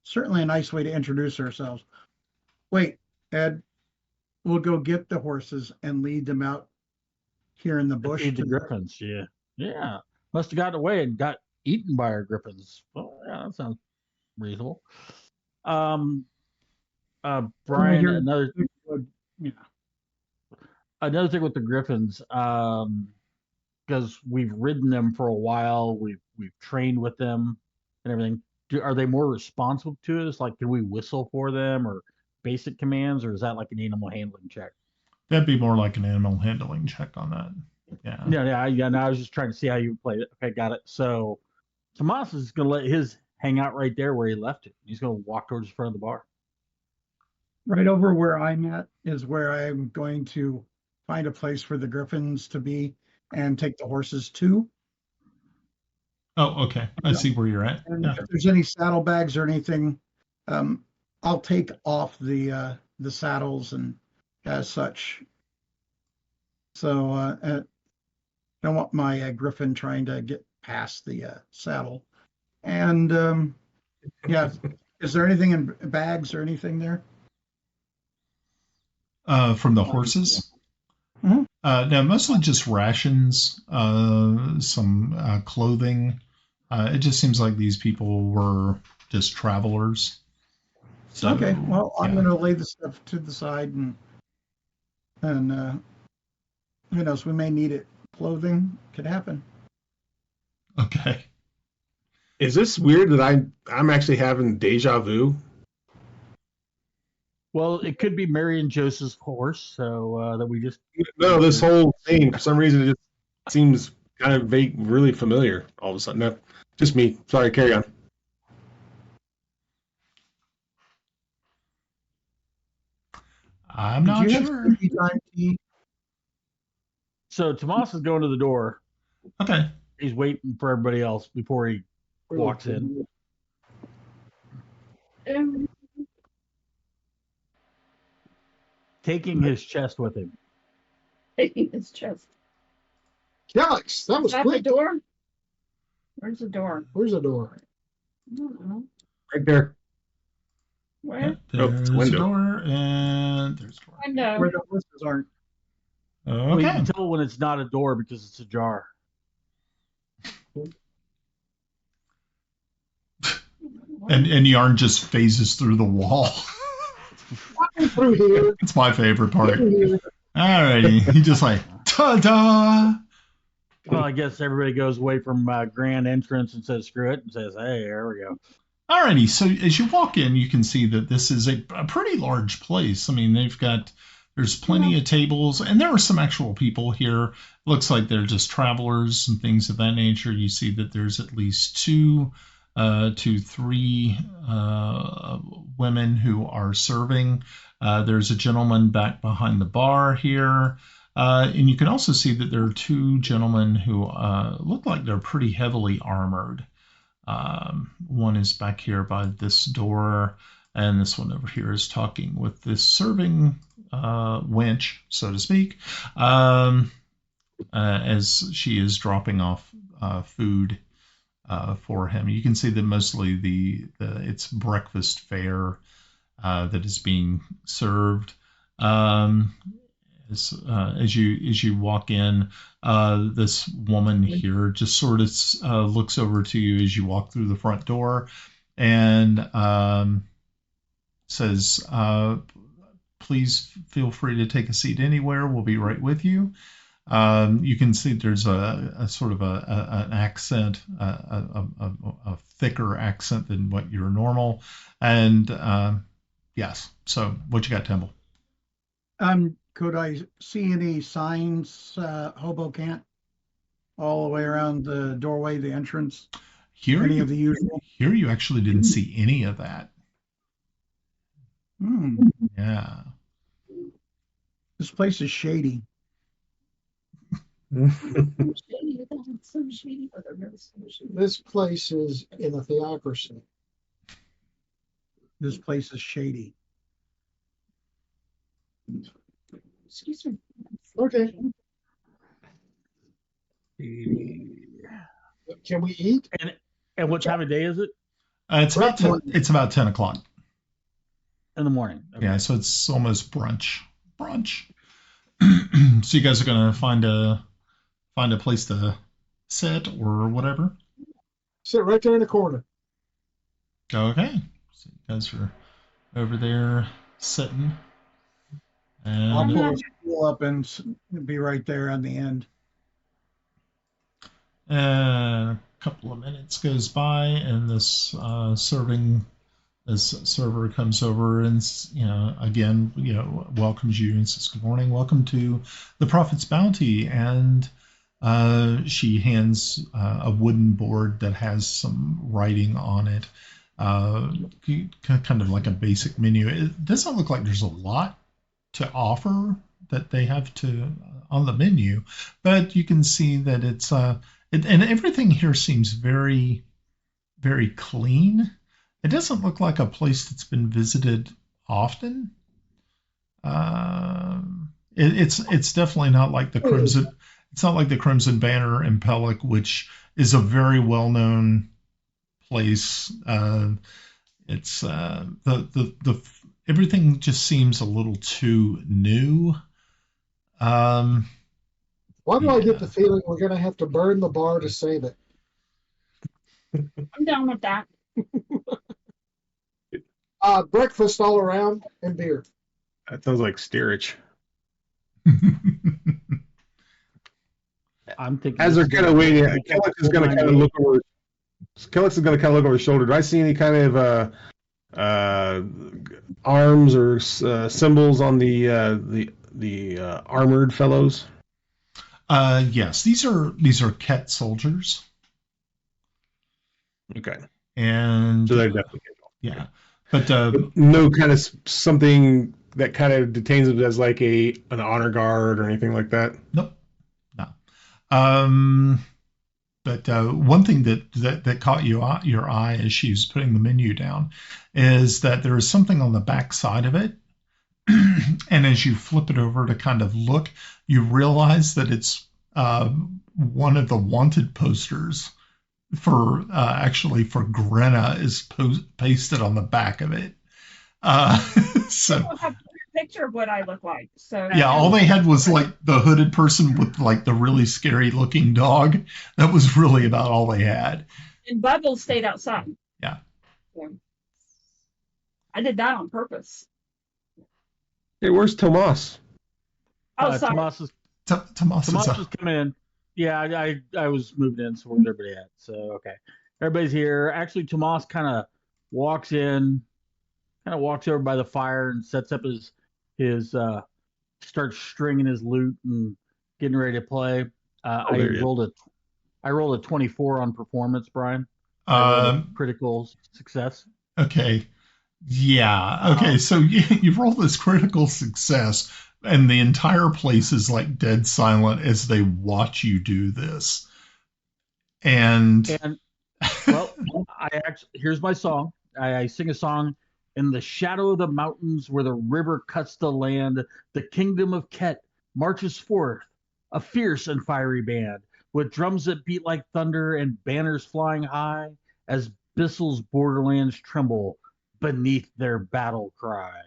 Certainly a nice way to introduce ourselves. Wait, Ed, we'll go get the horses and lead them out here in the bush. Feed the griffins, yeah. Yeah. Must have gotten away and got eaten by our griffins. Well, yeah, that sounds reasonable. Brian, another thing with the griffins, because we've ridden them for a while, we've trained with them and everything. Are they more responsive to us? Like, can we whistle for them or basic commands, or is that like an animal handling check? That'd be more like an animal handling check on that. Yeah. Yeah. No, I was just trying to see how you played it. Okay, got it. So Tomas is going to let his hang out right there where he left it. He's going to walk towards the front of the bar. Right over where I'm at is where I'm going to find a place for the griffins to be and take the horses to. Oh, okay. I see where you're at. And if there's any saddlebags or anything, I'll take off the saddles and as such. So I don't want my griffin trying to get past the saddle. And yeah, is there anything in bags or anything there? From the horses? Mm-hmm. No, mostly just rations, some clothing. It just seems like these people were just travelers. So, okay, well, I'm going to lay the stuff to the side, and who knows, we may need it. Clothing could happen. Okay. Is this weird that I'm actually having deja vu? Well, it could be Mary and Joseph's horse, so that we just... No, this whole thing, for some reason, it just seems kind of vague, really familiar all of a sudden. No, just me. Sorry, carry on. I'm not sure. So Tomas is going to the door. Okay. He's waiting for everybody else before he walks in. Taking his chest with him. Taking his chest. Kelex, that was Is that quick. the door? Where's the door? Where's the door? I don't know. Right there. Where? There's the window. a door, and there's a door. Window. Where the horses aren't. Well, you Okay. can tell when it's not a door because it's ajar. And Yarn just phases through the wall. Through here. It's my favorite part. Through here. Alrighty. He just like, ta-da! Well, I guess everybody goes away from grand entrance and says screw it and says, hey, there we go. Alrighty, so as you walk in, you can see that this is a pretty large place. I mean, there's plenty of tables, and there are some actual people here. Looks like they're just travelers and things of that nature. You see that there's at least two to three women who are serving. There's a gentleman back behind the bar here. And you can also see that there are two gentlemen who look like they're pretty heavily armored. One is back here by this door, and this one over here is talking with this serving wench, so to speak, as she is dropping off food for him. You can see that mostly it's breakfast fare that is being served. As you walk in, this woman here just sort of looks over to you as you walk through the front door and says, please feel free to take a seat anywhere. We'll be right with you. You can see there's a sort of an accent, a thicker accent than what your normal. And yes, so what you got, Timble? Could I see any signs, hobo can't, all the way around the doorway, the entrance? Here, any of the usual? Here you actually didn't see any of that. Yeah. This place is shady. This place is in a theocracy. This place is shady. Excuse me. Okay. Can we eat? And what time of day is it? It's about 10 o'clock in the morning. Okay. Yeah, so it's almost brunch. So you guys are gonna find a place to sit or whatever. Sit right there in the corner. Okay. So you guys are over there sitting. And I'll pull a stool up and be right there on the end. A couple of minutes goes by, and this server comes over and again welcomes you and says, "Good morning, welcome to the Prophet's Bounty." And she hands a wooden board that has some writing on it, kind of like a basic menu. It doesn't look like there's a lot to offer that they have on the menu, but you can see that it's and everything here seems very, very clean. It doesn't look like a place that's been visited often. It's definitely not like the Crimson. It's not like the Crimson Banner in Pellic, which is a very well-known place. It's the everything just seems a little too new. Why do I get the feeling we're going to have to burn the bar to save it? I'm down with that. Breakfast all around and beer. That sounds like steerage. I'm thinking. As they're kind of waiting, Kelex is going to kind of look over. Kelex is going to kind of look over his shoulder. Do I see any kind of arms or symbols on the armored fellows? Yes, these are Ket soldiers. Okay, and so they're definitely yeah, but no kind of something that kind of detains it as like an honor guard or anything like that. Nope, no. But one thing that caught your eye as she was putting the menu down is that there is something on the back side of it. And as you flip it over to kind of look, you realize that it's one of the wanted posters for Grenna is pasted on the back of it. So I have a picture of what I look like. So yeah, all they had was like the hooded person with like the really scary looking dog. That was really about all they had. And Bubbles stayed outside. Yeah. So I did that on purpose. Hey, where's Tomas? Oh, sorry. Tomas is coming in. Yeah, I was moving in, so where's everybody at? So, okay. Everybody's here. Actually, Tomas kind of walks over by the fire and sets up his starts stringing his lute and getting ready to play. I rolled a 24 on performance, Brian. Critical success. Okay. Yeah. Okay. So you roll this critical success, and the entire place is like dead silent as they watch you do this. And well, here's my song. I sing a song. In the shadow of the mountains where the river cuts the land, the kingdom of Ket marches forth, a fierce and fiery band, with drums that beat like thunder and banners flying high, as Bissell's borderlands tremble beneath their battle cry.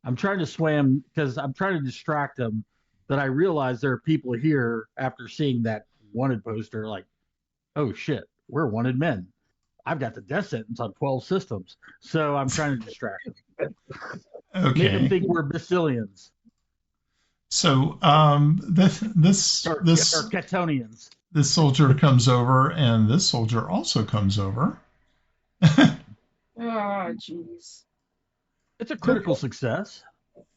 I'm trying to sway him because I'm trying to distract him that I realize there are people here after seeing that wanted poster like, oh shit, we're wanted men. I've got the death sentence on 12 systems, so I'm trying to distract him. Okay. Make him think we're Bacillians. So this Ketonians. This soldier comes over, and this soldier also comes over. Oh, jeez. It's a critical success.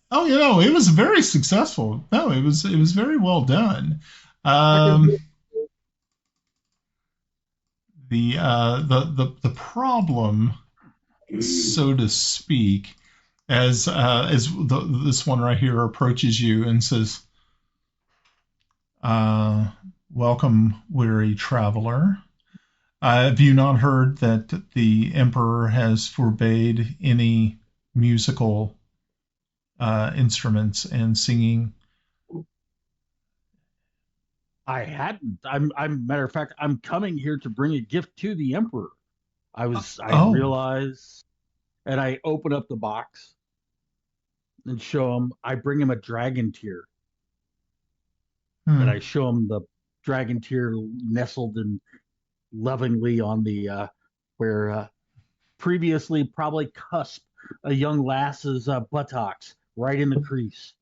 Oh, it was very successful. No, it was very well done. The problem, so to speak, as this one right here approaches you and says, "Welcome, weary traveler. Have you not heard that the Emperor has forbade any musical instruments and singing?" I hadn't. Matter of fact, I'm coming here to bring a gift to the Emperor. I realized, and I open up the box and show him. I bring him a dragon tear, and I show him the dragon tear nestled and lovingly on the where previously probably cusped a young lass's buttocks, right in the crease.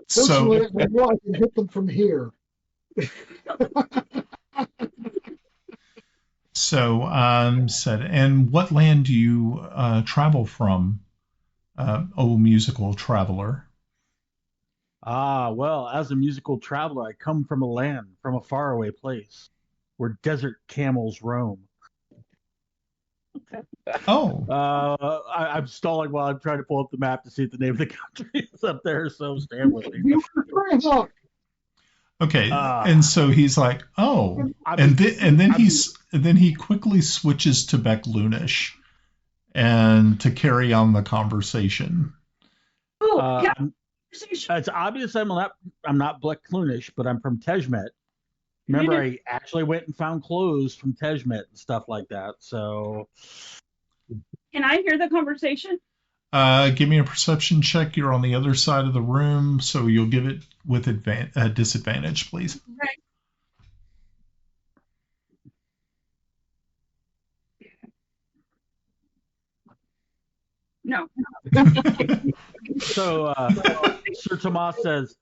So I can hit them from here. Said, and what land do you travel from, oh musical traveler? Well, as a musical traveler, I come from a faraway place where desert camels roam. Oh. I'm stalling while I'm trying to pull up the map to see if the name of the country is up there, so stand with me. Okay, and so he's like, oh, and then he quickly switches to Becklunish and to carry on the conversation. It's obvious I'm not Becklunish, but I'm from Tejmet. Remember, I actually went and found clothes from Tejmet and stuff like that. So, can I hear the conversation? Give me a perception check. You're on the other side of the room, so you'll give it with disadvantage, please. Right. No. So, Sir Tomas says,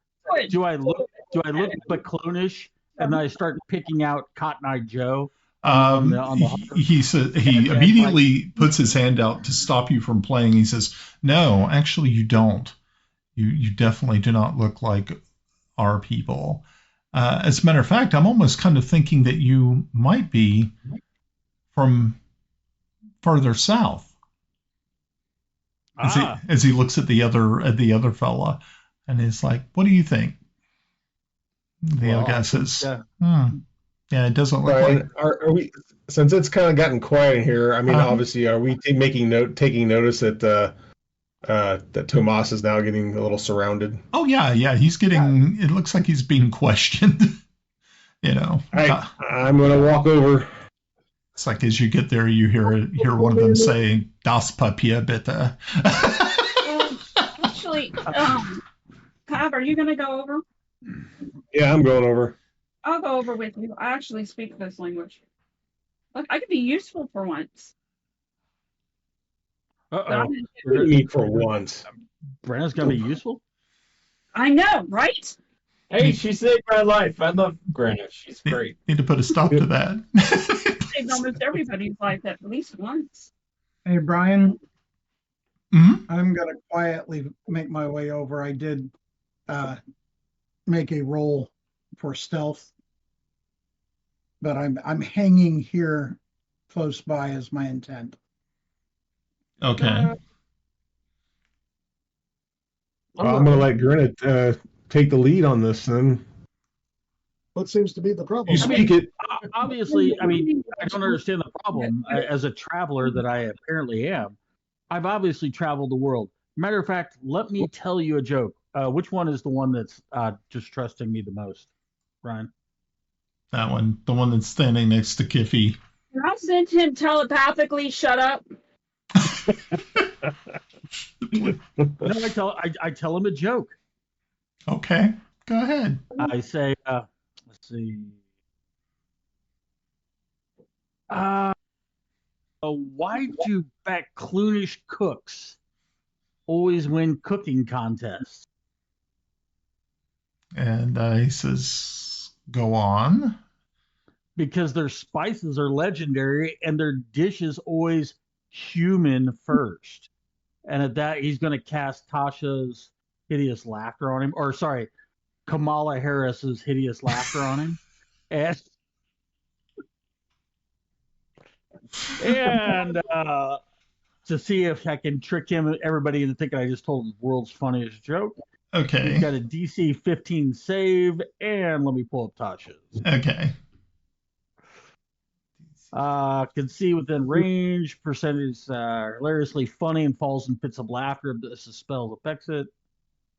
"Do I look Becklunish?" And then I start picking out Cotton Eye Joe. He immediately puts his hand out to stop you from playing. He says, "No, actually, you don't. You definitely do not look like our people. As a matter of fact, I'm almost kind of thinking that you might be from further south." As he looks at the other fella, and he's like, "What do you think?" The other guy says, "Yeah, it doesn't look like." Are we? Since it's kind of gotten quiet in here, I mean, obviously, are we taking notice that that Tomas is now getting a little surrounded? Oh yeah, he's getting. It looks like he's being questioned. I'm gonna walk over. It's like as you get there, you hear one of them say, "Das Papier, bitte." Actually, Cav, are you gonna go over? Yeah, I'm going over. I'll go over with you. I actually speak this language. Look, I could be useful for once. Me for once. Brenna's gonna be useful. I know, right? Hey, she saved my life. I love Grenna. She's great. Need to put a stop to that. Saved almost everybody's life at least once. Hey, Brian. I'm going to quietly make my way over. I did make a roll for stealth, but I'm hanging here close by is my intent. Okay. I'm going to let Grenna take the lead on this then. What seems to be the problem? You speak it. Obviously, I mean, I don't understand the problem. As a traveler that I apparently am, I've obviously traveled the world. Matter of fact, let me tell you a joke. Which one is the one that's just trusting me the most, Brian? That one. The one that's standing next to Kiffi. Can I send him telepathically, shut up? No, I tell him a joke. Okay, go ahead. I say, let's see. Why do Backcloonish cooks always win cooking contests? And he says, go on. Because their spices are legendary and their dishes always human first. And at that, he's going to cast Tasha's hideous laughter on him. Or, sorry, Kamala Harris's hideous laughter on him. And to see if I can trick everybody into thinking I just told the world's funniest joke. Okay. He's got a DC 15 save, and let me pull up Tasha's. Okay. Can see within range, percentage hilariously funny and falls in fits of laughter if the spell affects it.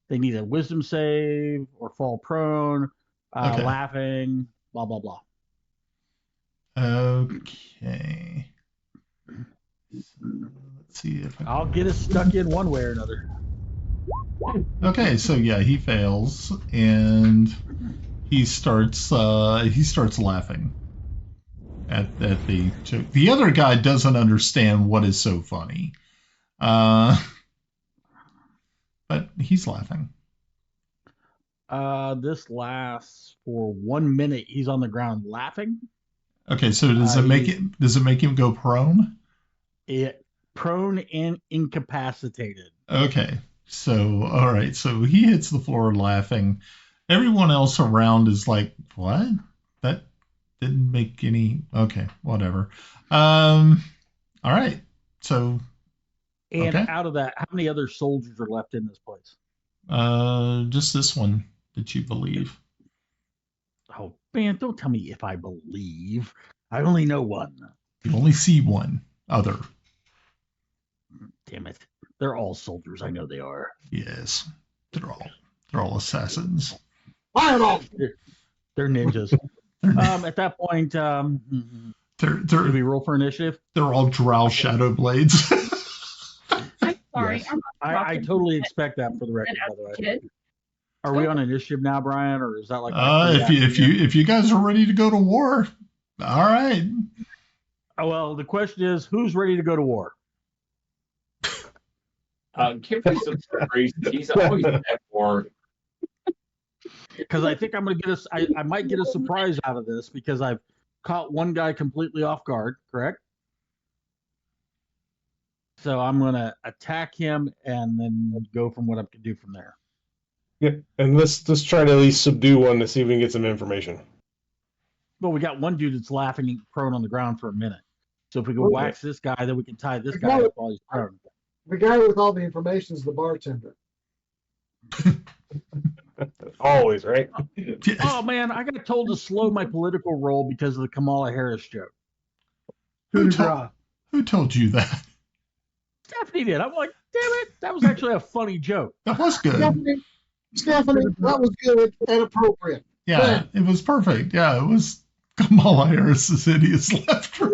They need a wisdom save or fall prone, laughing, blah, blah, blah. Okay. So, let's see if I'll get us stuck in one way or another. Okay, so yeah, he fails and he starts laughing at the joke. The other guy doesn't understand what is so funny. But he's laughing. This lasts for 1 minute. He's on the ground laughing. Okay, so does it make him go prone? Prone and incapacitated. Okay. So, all right. So he hits the floor laughing. Everyone else around is like, what? That didn't make any. Okay, whatever. All right. So. And out of that, how many other soldiers are left in this place? Just this one that you believe. Oh, man, don't tell me if I believe. I only know one. You only see one other. Damn it. They're all soldiers. I know they are. Yes. They're all assassins. Fireball! They're ninjas. At that point, do we roll for initiative? They're all drow shadow blades. I'm sorry. Yes. I totally expect that for the record, by the way. Are we on initiative now, Brian, or is that like if you guys are ready to go to war, all right. Well, the question is, who's ready to go to war? Kiffi's a priest. He's always at war. Because I think I'm going to get I might get a surprise out of this because I've caught one guy completely off guard, correct? So I'm going to attack him and then go from what I can do from there. Yeah, and let's try to at least subdue one to see if we can get some information. Well, we got one dude that's laughing prone on the ground for a minute. So if we can wax this guy, then we can tie this guy up while he's prone. The guy with all the information is the bartender. Always, right? Oh, man, I got told to slow my political roll because of the Kamala Harris joke. Who told you that? Stephanie did. I'm like, damn it, that was actually a funny joke. That was good. Stephanie, that was good and appropriate. Yeah, it was perfect. Yeah, it was Kamala Harris's hideous laughter.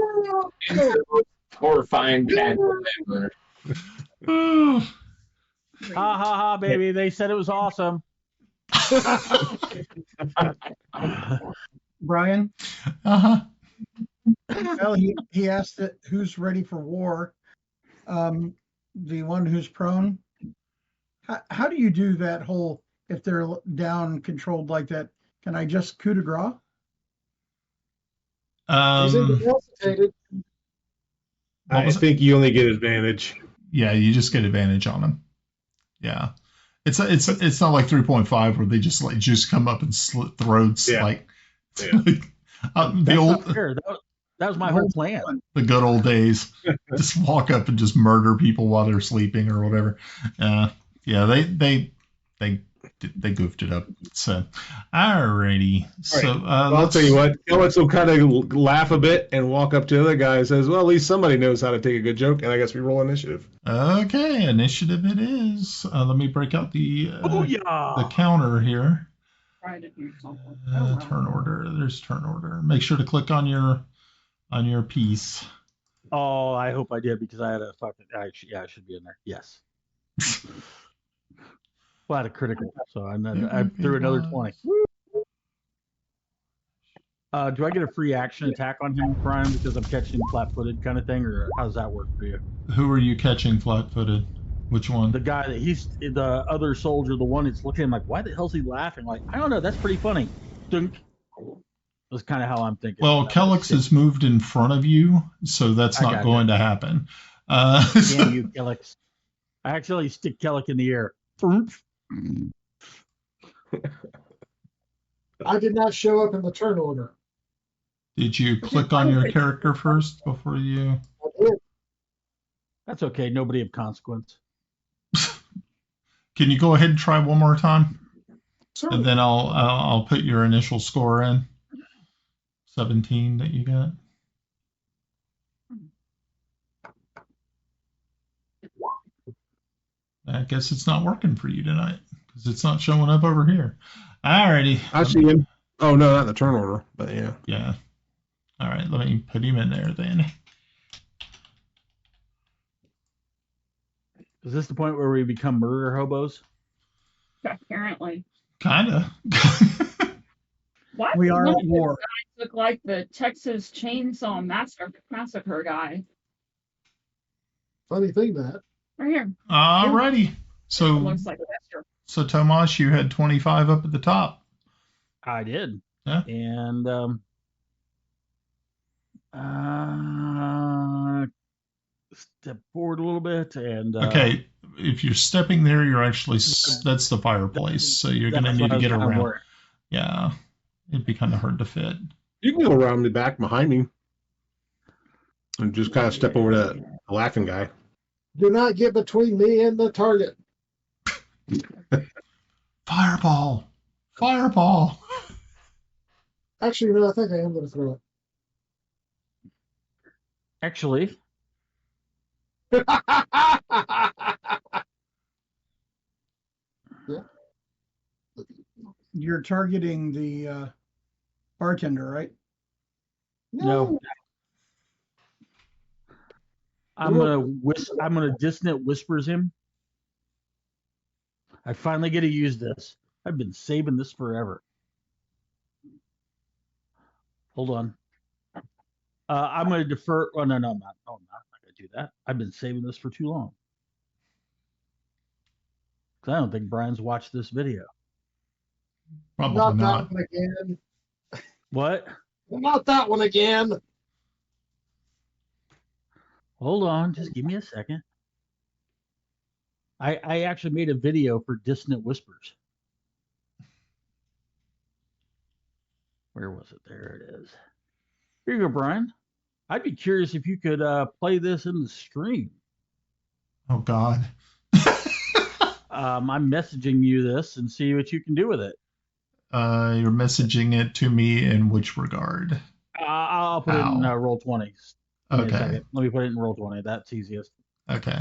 Horrifying cat ever. Ha ha ha, baby. They said it was awesome. Brian? Uh-huh. Well, he asked it, who's ready for war? The one who's prone? How do you do that whole, if they're down, controlled like that? Can I just coup de grace? He's incapacitated. I think you only get advantage. Yeah, you just get advantage on them. Yeah. It's not like 3.5 where they just come up and slit throats like the old fair. That was my whole plan. The good old days. Just walk up and just murder people while they're sleeping or whatever. They goofed it up. So, alrighty. So I'll tell you what. Kelex will kind of laugh a bit and walk up to the other guy and says, "Well, at least somebody knows how to take a good joke." And I guess we roll initiative. Okay, initiative it is. Let me break out the counter here. Turn order. There's turn order. Make sure to click on your piece. Oh, I hope I did because I had a fucking. I should be in there. Yes. Well, I had a critical, so I threw another 20. Do I get a free action attack on him, Brian, because I'm catching flat-footed kind of thing, or how does that work for you? Who are you catching flat-footed? Which one? The guy the other soldier, the one that's looking like, why the hell's he laughing? Like, I don't know, that's pretty funny. Dunk. That's kind of how I'm thinking. Well, Kelex has moved in front of you, so that's not going to happen. Damn you, Kelex. I actually stick Kelex in the air. I did not show up in the turn order. Did you click on your character first before you? I did. That's okay. Nobody of consequence. Can you go ahead and try one more time? Sure. And then I'll put your initial score in. 17 that you got. I guess it's not working for you tonight because it's not showing up over here. Alrighty. I see him. Oh no, not the turn order, but yeah. Yeah. All right, let me put him in there then. Is this the point where we become murder hobos? Apparently. Kinda. What? We are at war. Guys look like the Texas Chainsaw Massacre guy. Funny thing that. Right here. Alrighty. So looks like a Western. So Tomas, you had 25 up at the top. I did. Yeah. And step forward a little bit and okay. If you're stepping there, you're actually that's the fireplace, so you're gonna need to get around. Yeah, it'd be kind of hard to fit. You can go around the back behind me and just kind of step over to the laughing guy. Do not get between me and the target. Fireball! Fireball! Actually, no, I think I am going to throw it. Actually. Yeah. You're targeting the bartender, right? No. I'm gonna dissonant whispers him. I finally get to use this. I've been saving this forever. Hold on. I'm gonna defer. Oh no, I'm not. Oh, I'm not gonna do that. I've been saving this for too long. Because I don't think Brian's watched this video. Probably not. not. That one again. What? Not that one again. Hold on, just give me a second. I actually made a video for Dissonant Whispers. Where was it? There it is. Here you go, Brian. I'd be curious if you could play this in the stream. Oh, God. I'm messaging you this and see what you can do with it. You're messaging it to me in which regard? I'll put it in Roll20. Okay. Let me put it in Roll20. That's easiest. Okay.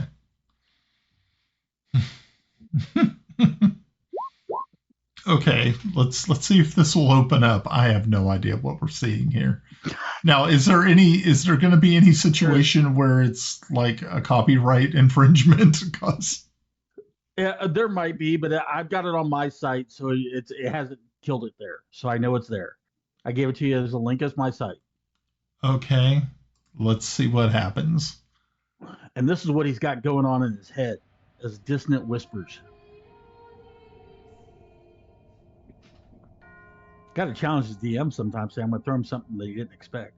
Okay, let's see if this will open up. I have no idea what we're seeing here. Now, is there going to be any situation where it's like a copyright infringement? Yeah, there might be, but I've got it on my site, so it hasn't killed it there. So I know it's there. I gave it to you as a link as my site. Okay, let's see what happens. And this is what he's got going on in his head as dissonant whispers. Got to challenge his DM sometimes. Say I'm going to throw him something that he didn't expect.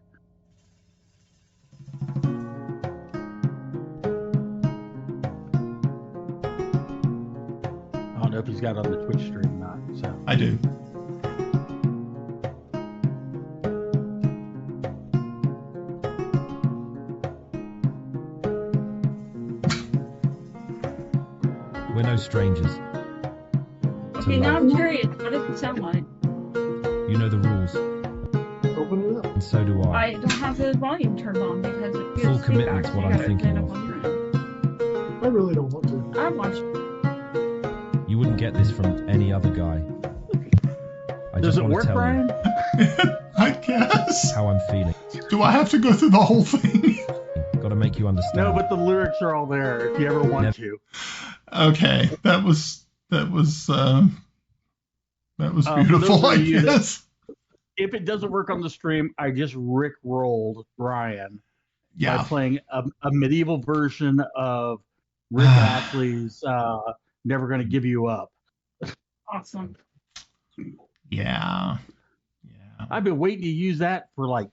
know if he's got it on the Twitch stream or not. So I do. We're no strangers. Okay, now I'm curious. What does it sound like? You know the rules, Open it up. and so do I. I don't have the volume turned on because it feels Full commitment's what I'm thinking of. I really don't want to. I watched. You wouldn't get this from any other guy. I does just it want work, to tell Brian? I guess. you how I'm feeling. Do I have to go through the whole thing? Got to make you understand. No, but the lyrics are all there if you ever want to. Okay, that was beautiful. I guess. If it doesn't work on the stream, I just rickrolled Brian by playing a medieval version of Rick Astley's "Never Gonna Give You Up." Awesome. Yeah. I've been waiting to use that for like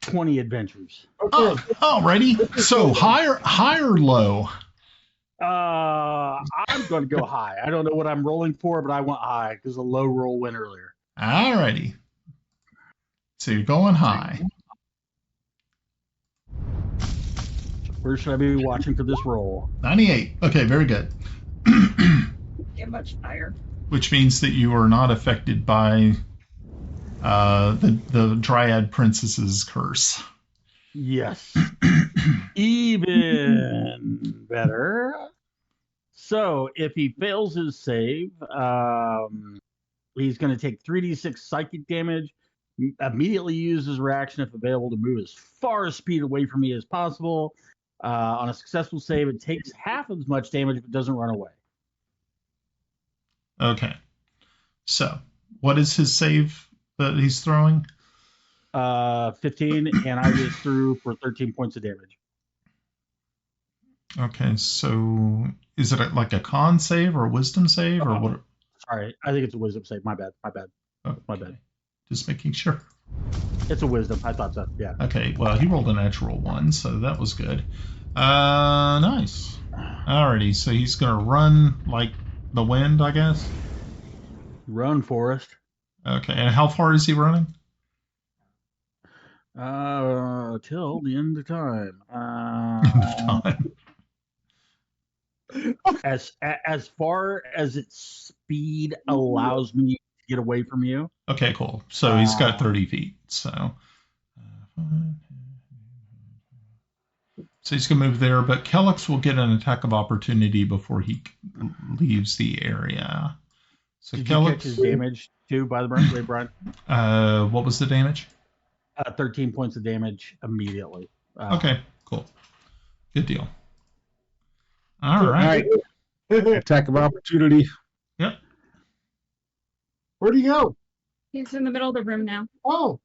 20 adventures. Oh, alrighty. So high or low? I'm going to go high. I don't know what I'm rolling for, but I want high because the low roll went earlier. Alrighty. So you're going high. Where should I be watching for this roll? 98. Okay, very good. Get much higher. Which means that you are not affected by the Dryad Princess's curse. Yes. Even better. So if he fails his save, he's going to take 3d6 psychic damage, immediately use his reaction if available to move as far as speed away from me as possible. On a successful save, it takes half as much damage if it doesn't run away. Okay. So what is his save that he's throwing? 15, and I just threw for 13 points of damage. Okay, so is it like a con save or a wisdom save or what? Sorry, I think it's a wisdom save. My bad. Okay. My bad. Just making sure. It's a wisdom. I thought so. Yeah. Okay, well, he rolled a natural 1, so that was good. Nice. Alrighty, so he's going to run like the wind, I guess? Run, Forrest. Okay, and how far is he running? Till the end of time. As far as its speed allows me to get away from you. Okay, cool. So he's got 30 feet. So he's going to move there, but Kelex will get an attack of opportunity before he leaves the area. So Did Kelex, you catch his damage too, by the way, Brian? What was the damage? 13 points of damage immediately. Okay, cool. Good deal. All right. Attack of opportunity. Yep. Where'd he go? He's in the middle of the room now. Oh,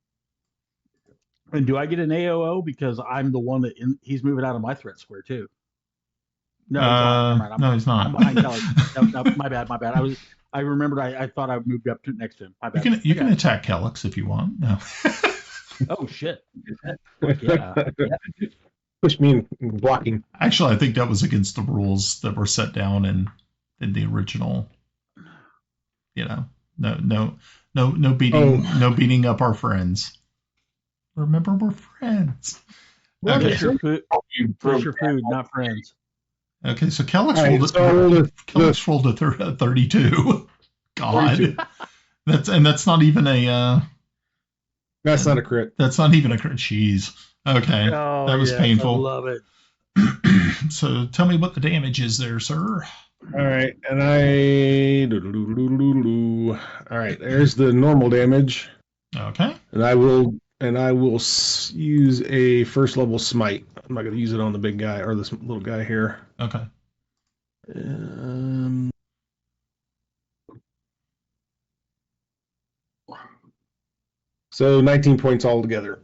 And do I get an AOO because I'm the one that he's moving out of my threat square too? No, he's not. I'm behind Kelex. No, my bad. I remembered. I thought I moved up next to him. My bad. You can attack Kelex if you want. No. Oh shit! Yeah. Push me in blocking. Actually, I think that was against the rules that were set down in the original. You know, no beating, no beating up our friends. Remember, we're friends. Okay. Push your food, not friends. Okay, so Kelex rolled a 32. God, 32. That's not even a. That's not a crit. That's not even a crit. Jeez. Okay, that was painful. I love it. So tell me what the damage is there, sir. All right, and all right, there's the normal damage. Okay. And I will use a first level smite. I'm not going to use it on the big guy or this little guy here. Okay. So 19 points altogether.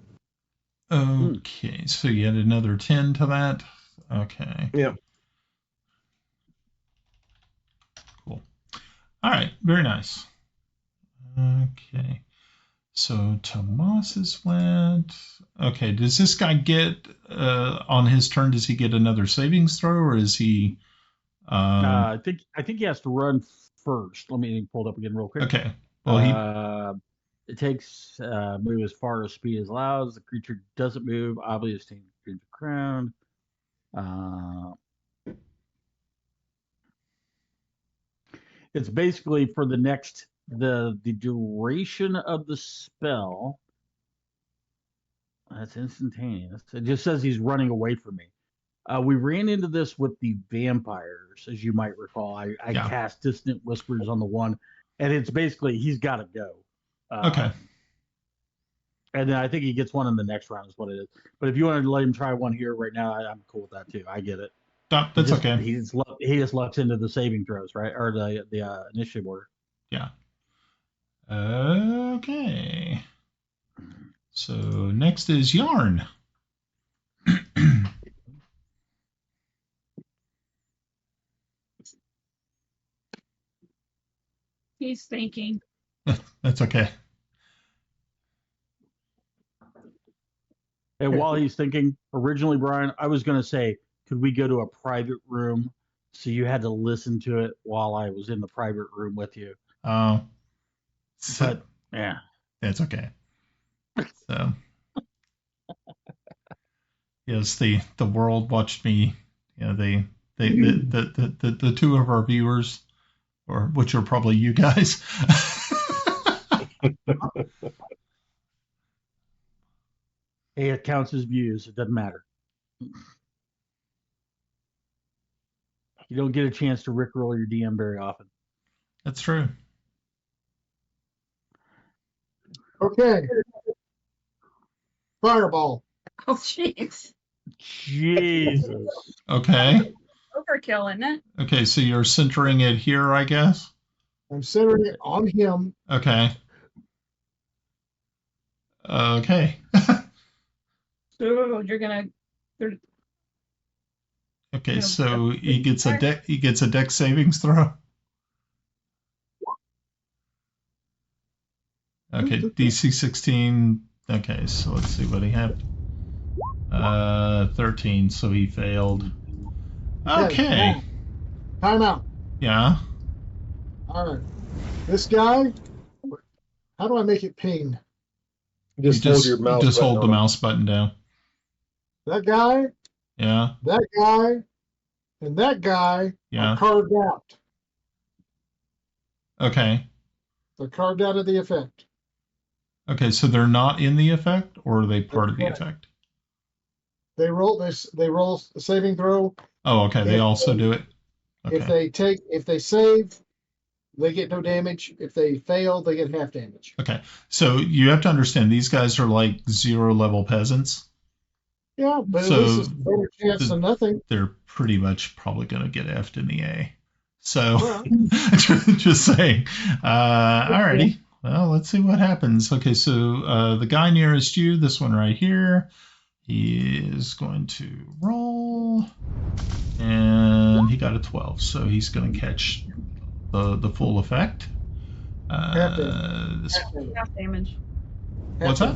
Okay, so you add another 10 to that. Okay. Yeah. Cool. All right, very nice. Okay. So Tomas's went. Okay, does this guy get on his turn? Does he get another savings throw, or is he I think he has to run first. Let me pull it up again real quick. Okay. Well, it takes move as far as speed as allows. The creature doesn't move. Obviously, the ground. It's basically for the next the duration of the spell. That's instantaneous. It just says he's running away from me. We ran into this with the vampires, as you might recall. I cast Dissonant Whispers on the one, and it's basically he's got to go. Okay. And then I think he gets one in the next round is what it is. But if you want to let him try one here right now, I'm cool with that too. I get it. That's okay. He just lucks into the saving throws, right? Or the initiative order. Yeah. Okay. So next is Yarn. He's thinking. That's okay. And while he's thinking, originally, Brian, I was going to say, could we go to a private room so you had to listen to it while I was in the private room with you? Oh. But, yeah. That's okay. So, yes, the world watched me. You know, the two of our viewers, or which are probably you guys. Hey, it counts as views. It doesn't matter. You don't get a chance to rickroll your DM very often. That's true. Okay. Fireball. Oh, jeez. Jesus. Okay. Overkill, isn't it? Okay, so you're centering it here, I guess? I'm centering it on him. Okay. Okay. So you're gonna. Okay, so he gets a dex savings throw. Okay, DC 16. Okay, so let's see what he had. 13, so he failed. Okay. Time out. Yeah. All right. This guy, how do I make it ping? Just hold your mouse. Just hold the mouse button down. That guy, Yeah. that guy, and that guy are carved out. Okay. They're carved out of the effect. Okay, so they're not in the effect, or are they part of the effect? They roll this. They roll a saving throw. Oh, okay. They also do it. Okay. If they save, they get no damage. If they fail, they get half damage. Okay. So you have to understand these guys are like 0 level peasants. Yeah, but at least it's a better chance than nothing. They're pretty much probably going to get F'd in the A. So just saying. Alrighty. Well, let's see what happens. Okay, so the guy nearest you, this one right here, he is going to roll, and he got a 12, so he's going to catch the full effect. Half damage. What's that?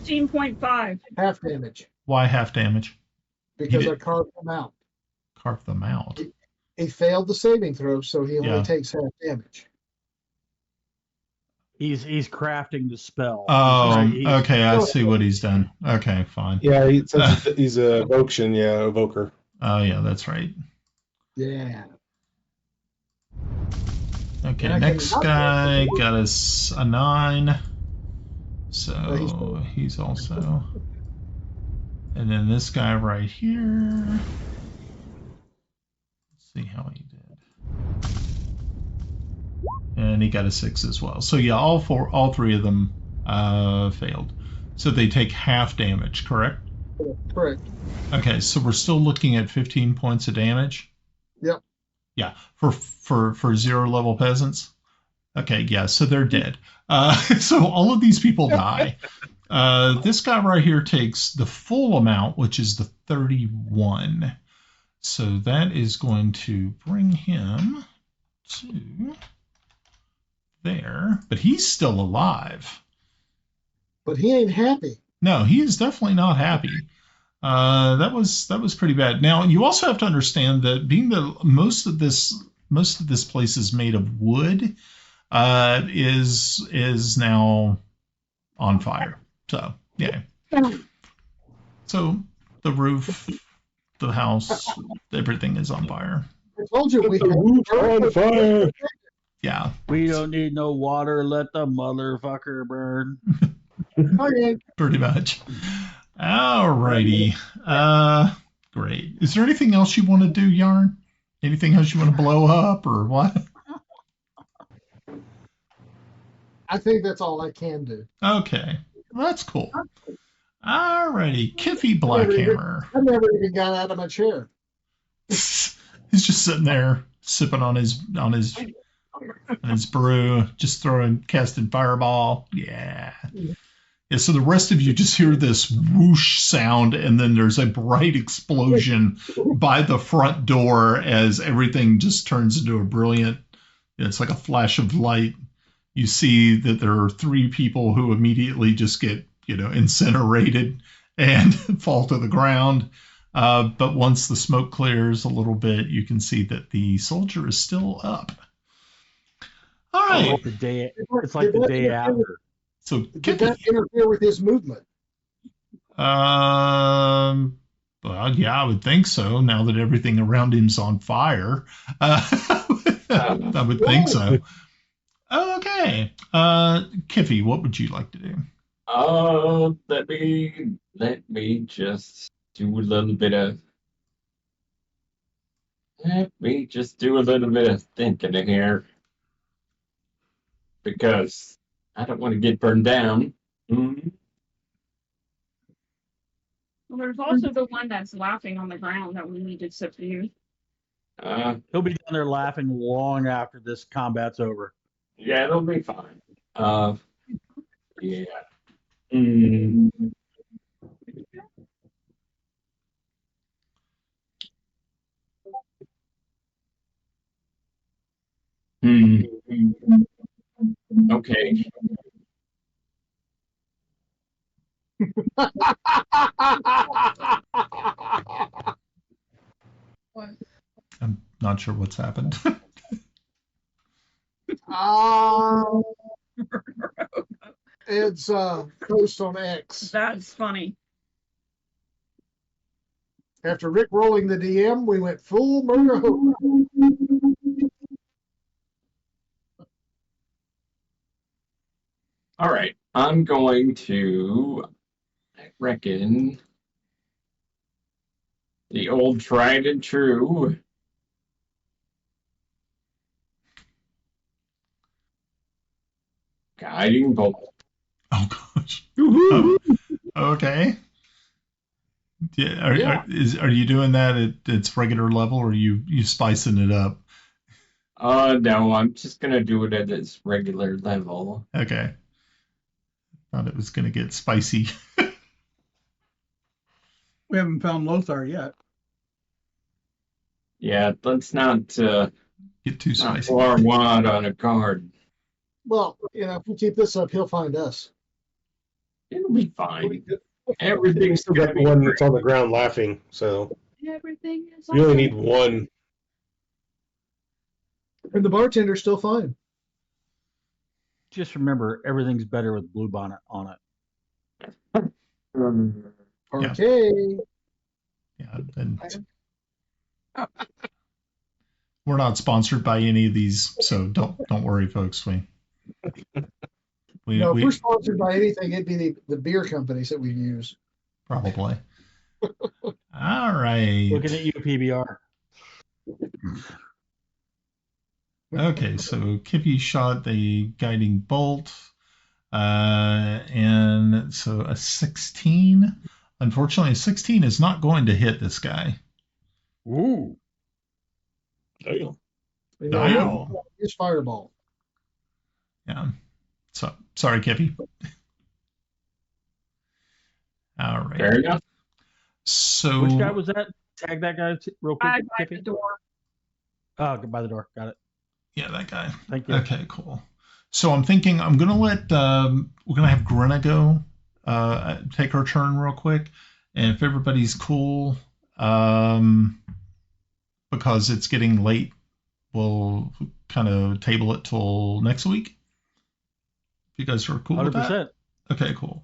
15.5. Half damage. Why half damage? Because I carved them out. Carved them out. He failed the saving throw, so he only takes half damage. He's crafting the spell. Oh, okay. I see what he's done. Okay, fine. Yeah, he's a evoker. Oh, yeah, that's right. Yeah. Okay, next guy got us a 9. So he's also. And then this guy right here. Let's see how he did. And he got a 6 as well. So yeah, all 3 of them failed. So they take half damage, correct? Correct. Okay, so we're still looking at 15 points of damage. Yep. Yeah, for 0 level peasants. Okay, yeah, so they're dead. So all of these people die. This guy right here takes the full amount, which is the 31. So that is going to bring him to there. But he's still alive. But he ain't happy. No, he is definitely not happy. That was pretty bad. Now you also have to understand that being the most of this place is made of wood, is now on fire. So yeah. So the roof, the house, everything is on fire. I told you we on fire. Yeah. We don't need no water. Let the motherfucker burn. Okay. Pretty much. Alrighty. Great. Is there anything else you want to do, Yarn? Anything else you want to blow up or what? I think that's all I can do. Okay. Well, that's cool. Alrighty. Kiffi Blackhammer. I never even got out of my chair. He's just sitting there sipping on his brew, just casting fireball. Yeah. Yeah, so the rest of you just hear this whoosh sound, and then there's a bright explosion by the front door as everything just turns into a brilliant, it's like a flash of light. You see that there are 3 people who immediately just get, incinerated and fall to the ground. But once the smoke clears a little bit, you can see that the soldier is still up. All right. It's like the day after. So did that interfere with his movement? Well, yeah, I would think so. Now that everything around him's on fire, I would think so. Okay, Kiffi, what would you like to do? Let me just do a little bit of. Let me just do a little bit of thinking here, because I don't want to get burned down. Mm-hmm. Well, there's also the one that's laughing on the ground that we need to subdue. He'll be down there laughing long after this combat's over. Yeah, it'll be fine. Yeah. Mm. Okay. I'm not sure what's happened. It's post on X. That's funny. After Rick rolling the DM, we went full murder hope. All right. I'm going to, I reckon, the old tried and true. Guiding bolt. Oh gosh. Okay. Yeah. Are you doing that at its regular level, or are you spicing it up? No, I'm just gonna do it at its regular level. Okay. Thought it was gonna get spicy. We haven't found Lothar yet. Yeah, let's not get too spicy. Pour our wad on a card. Well, if we keep this up, he'll find us. It'll be fine. Everything's still got one that's on the ground laughing, so everything is. You only need one. And the bartender's still fine. Just remember, everything's better with blue bonnet on it. Okay. Yeah, and we're not sponsored by any of these, so don't worry, folks. If we're sponsored by anything, it'd be the beer companies that we use. Probably. All right. Looking at you, PBR. Okay, so Kiffi shot the guiding bolt, and so a 16. Unfortunately, a 16 is not going to hit this guy. Ooh. Damn. Wow. It's fireball. Yeah. So sorry, Kiffi. All right. Fair enough. So which guy was that? Tag that guy real quick. By the door. Oh, by the door. Got it. Yeah, that guy. Thank you. Okay, cool. So I'm thinking I'm gonna let we're gonna have Grenna go take her turn real quick, And if everybody's cool, because it's getting late, we'll kind of table it till next week. If you guys are cool 100%. With that? Okay, cool.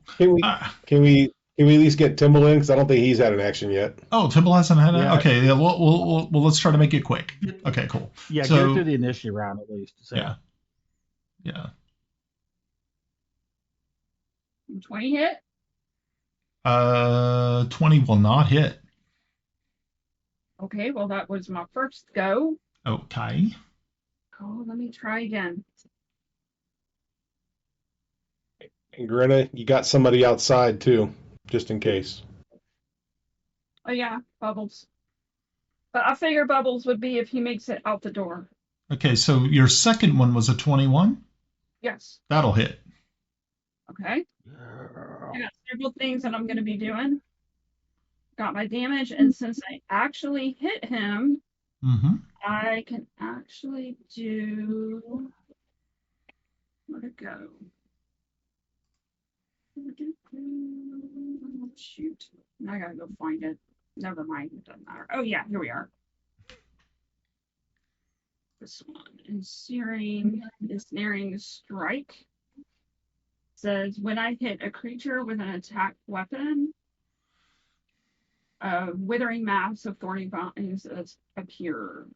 Can we at least get Timble in? Because I don't think he's had an action yet. Oh, Timble hasn't had it? Okay, yeah, well, let's try to make it quick. Okay, cool. Yeah, so, get through the initiative round at least. So. Yeah. 20 hit? 20 will not hit. Okay, well, that was my first go. Okay. Oh, let me try again. And Grenna, you got somebody outside too, just in case. Oh yeah, Bubbles. But I figure Bubbles would be if he makes it out the door. Okay, so your second one was a 21? Yes. That'll hit. Okay. I got several things that I'm going to be doing. Got my damage, and since I actually hit him, I can actually do... Where'd it go? Shoot. I gotta go find it. Never mind. It doesn't matter. Oh, yeah. Here we are. This one is Ensnaring Strike. Says, when I hit a creature with an attack weapon, a withering mass of thorny vines appears.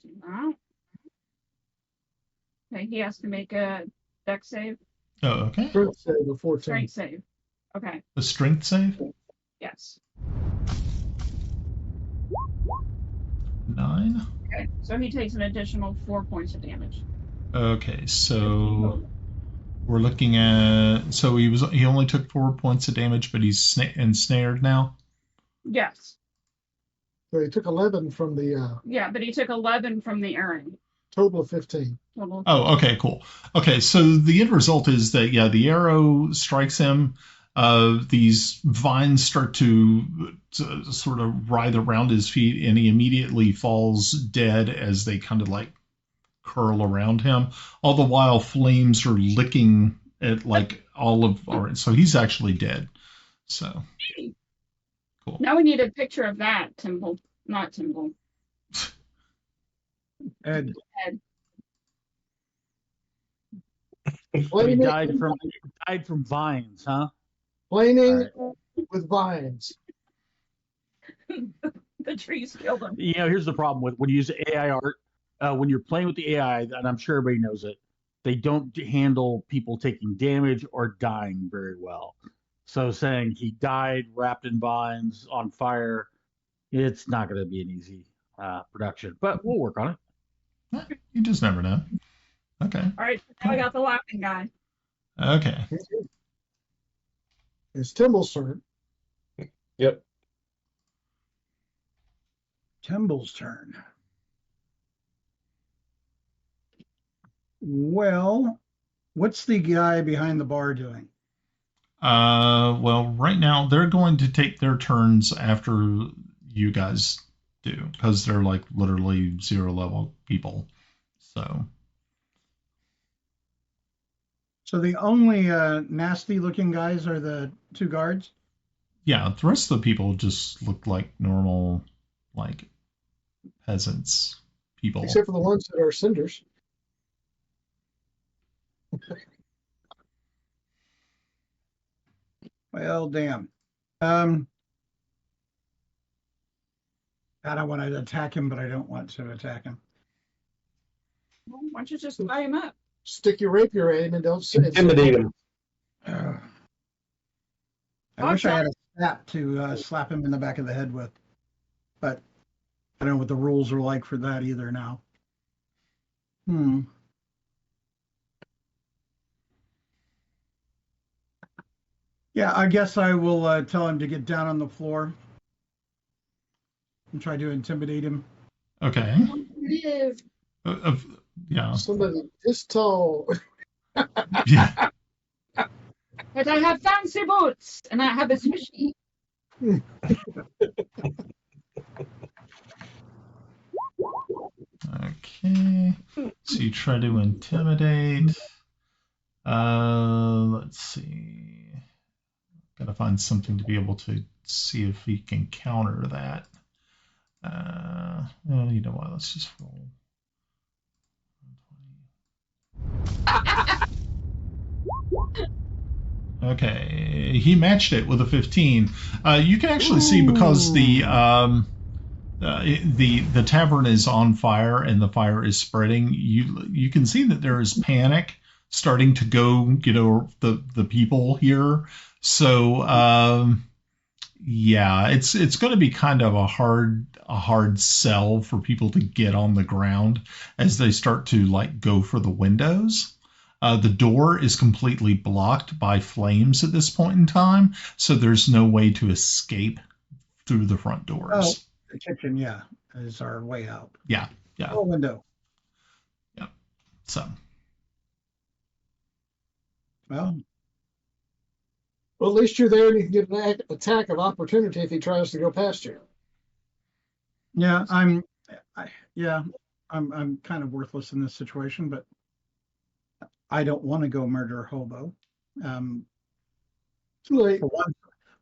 Do that. Okay, he has to make a dex save. Oh, okay. Strength save of 14. Strength save. Okay. A strength save? Yes. 9. Okay, so he takes an additional 4 points of damage. Okay, so we're looking at. So he only took 4 points of damage, but he's ensnared now. Yes. So he took 11 from the. Yeah, but he took 11 from the arrow. Total of 15. Oh, okay, cool. Okay, so the end result is that the arrow strikes him. These vines start to sort of writhe around his feet, and he immediately falls dead as they kind of like curl around him. All the while, flames are licking at like all of our. So he's actually dead. So cool. Now we need a picture of that, Timble, not Timble. Ed. He died from vines, huh? Planing with vines. The trees killed him. Here's the problem with when you use AI art. When you're playing with the AI, and I'm sure everybody knows it, they don't handle people taking damage or dying very well. So saying he died wrapped in vines on fire, it's not going to be an easy production. But we'll work on it. You just never know. Okay. All right. Now I got the laughing guy. Okay. It's Timble's turn. Yep. Timble's turn. Well, what's the guy behind the bar doing? Well, right now they're going to take their turns after you guys do, because they're like literally 0 level people. So the only nasty looking guys are the 2 guards? Yeah, the rest of the people just look like normal, like peasants people. Except for the ones that are cinders. Well, damn. God, I want to attack him, but I don't want to attack him. Well, why don't you just tie him up? Stick your rapier at him and don't say intimidate him. I wish I had a snap to slap him in the back of the head with, but I don't know what the rules are like for that either now. Yeah, I guess I will tell him to get down on the floor and try to intimidate him. Okay. Yeah. Somebody this tall. Yeah. But I have fancy boots and I have a squishy. Okay. So you try to intimidate. Let's see. got to find something to be able to see if he can counter that. Well, you know what? Let's just roll. Okay, he matched it with a 15. You can actually see because the tavern is on fire and the fire is spreading. You can see that there is panic starting to go, the people here. So yeah, it's going to be kind of a hard sell for people to get on the ground as they start to go for the windows. The door is completely blocked by flames at this point in time, so there's no way to escape through the front doors. Oh, the kitchen, yeah, is our way out. Yeah. Oh, window. Yeah. So. Well, at least you're there and you can get an attack of opportunity if he tries to go past you. Yeah, I'm kind of worthless in this situation, but I don't want to go murder a hobo. Too late.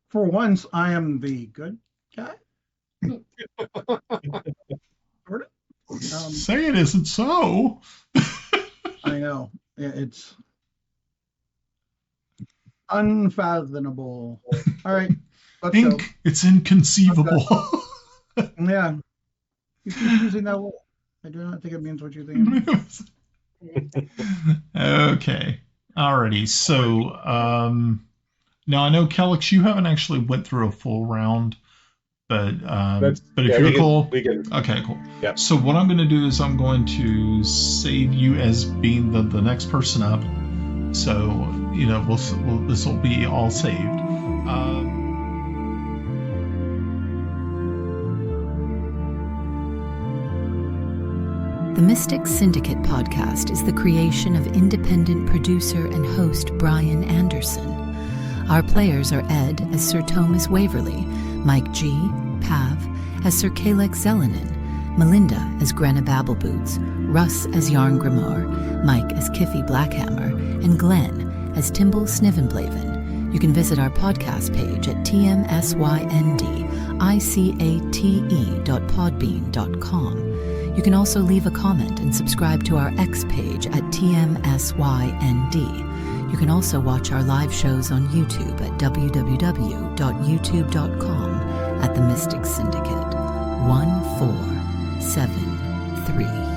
For once, I am the good guy. Say it isn't so. I know. It's unfathomable. All right. Let's go. It's inconceivable. Yeah. You keep using that word. I do not think it means what you think. Okay. Alrighty. So now I know Kelex, you haven't actually went through a full round, but if you're cool, we can. Okay, cool. Yep. So what I'm going to do is I'm going to save you as being the next person up. So this will be all saved. The Mystic Syndicate podcast is the creation of independent producer and host Brian Anderson. Our players are Ed as Sir Thomas Waverly, Mike G. Pav as Sir Kelex Zelenen, Melinda as Grenna Babbleboots, Russ as Járngrímur, Mike as Kiffi Blackhammer, and Glenn as Timble Snivenblaven. You can visit our podcast page at tmsyndicate.podbean.com. You can also leave a comment and subscribe to our X page at TMSYND. You can also watch our live shows on YouTube at www.youtube.com at The Mystic Syndicate 1473.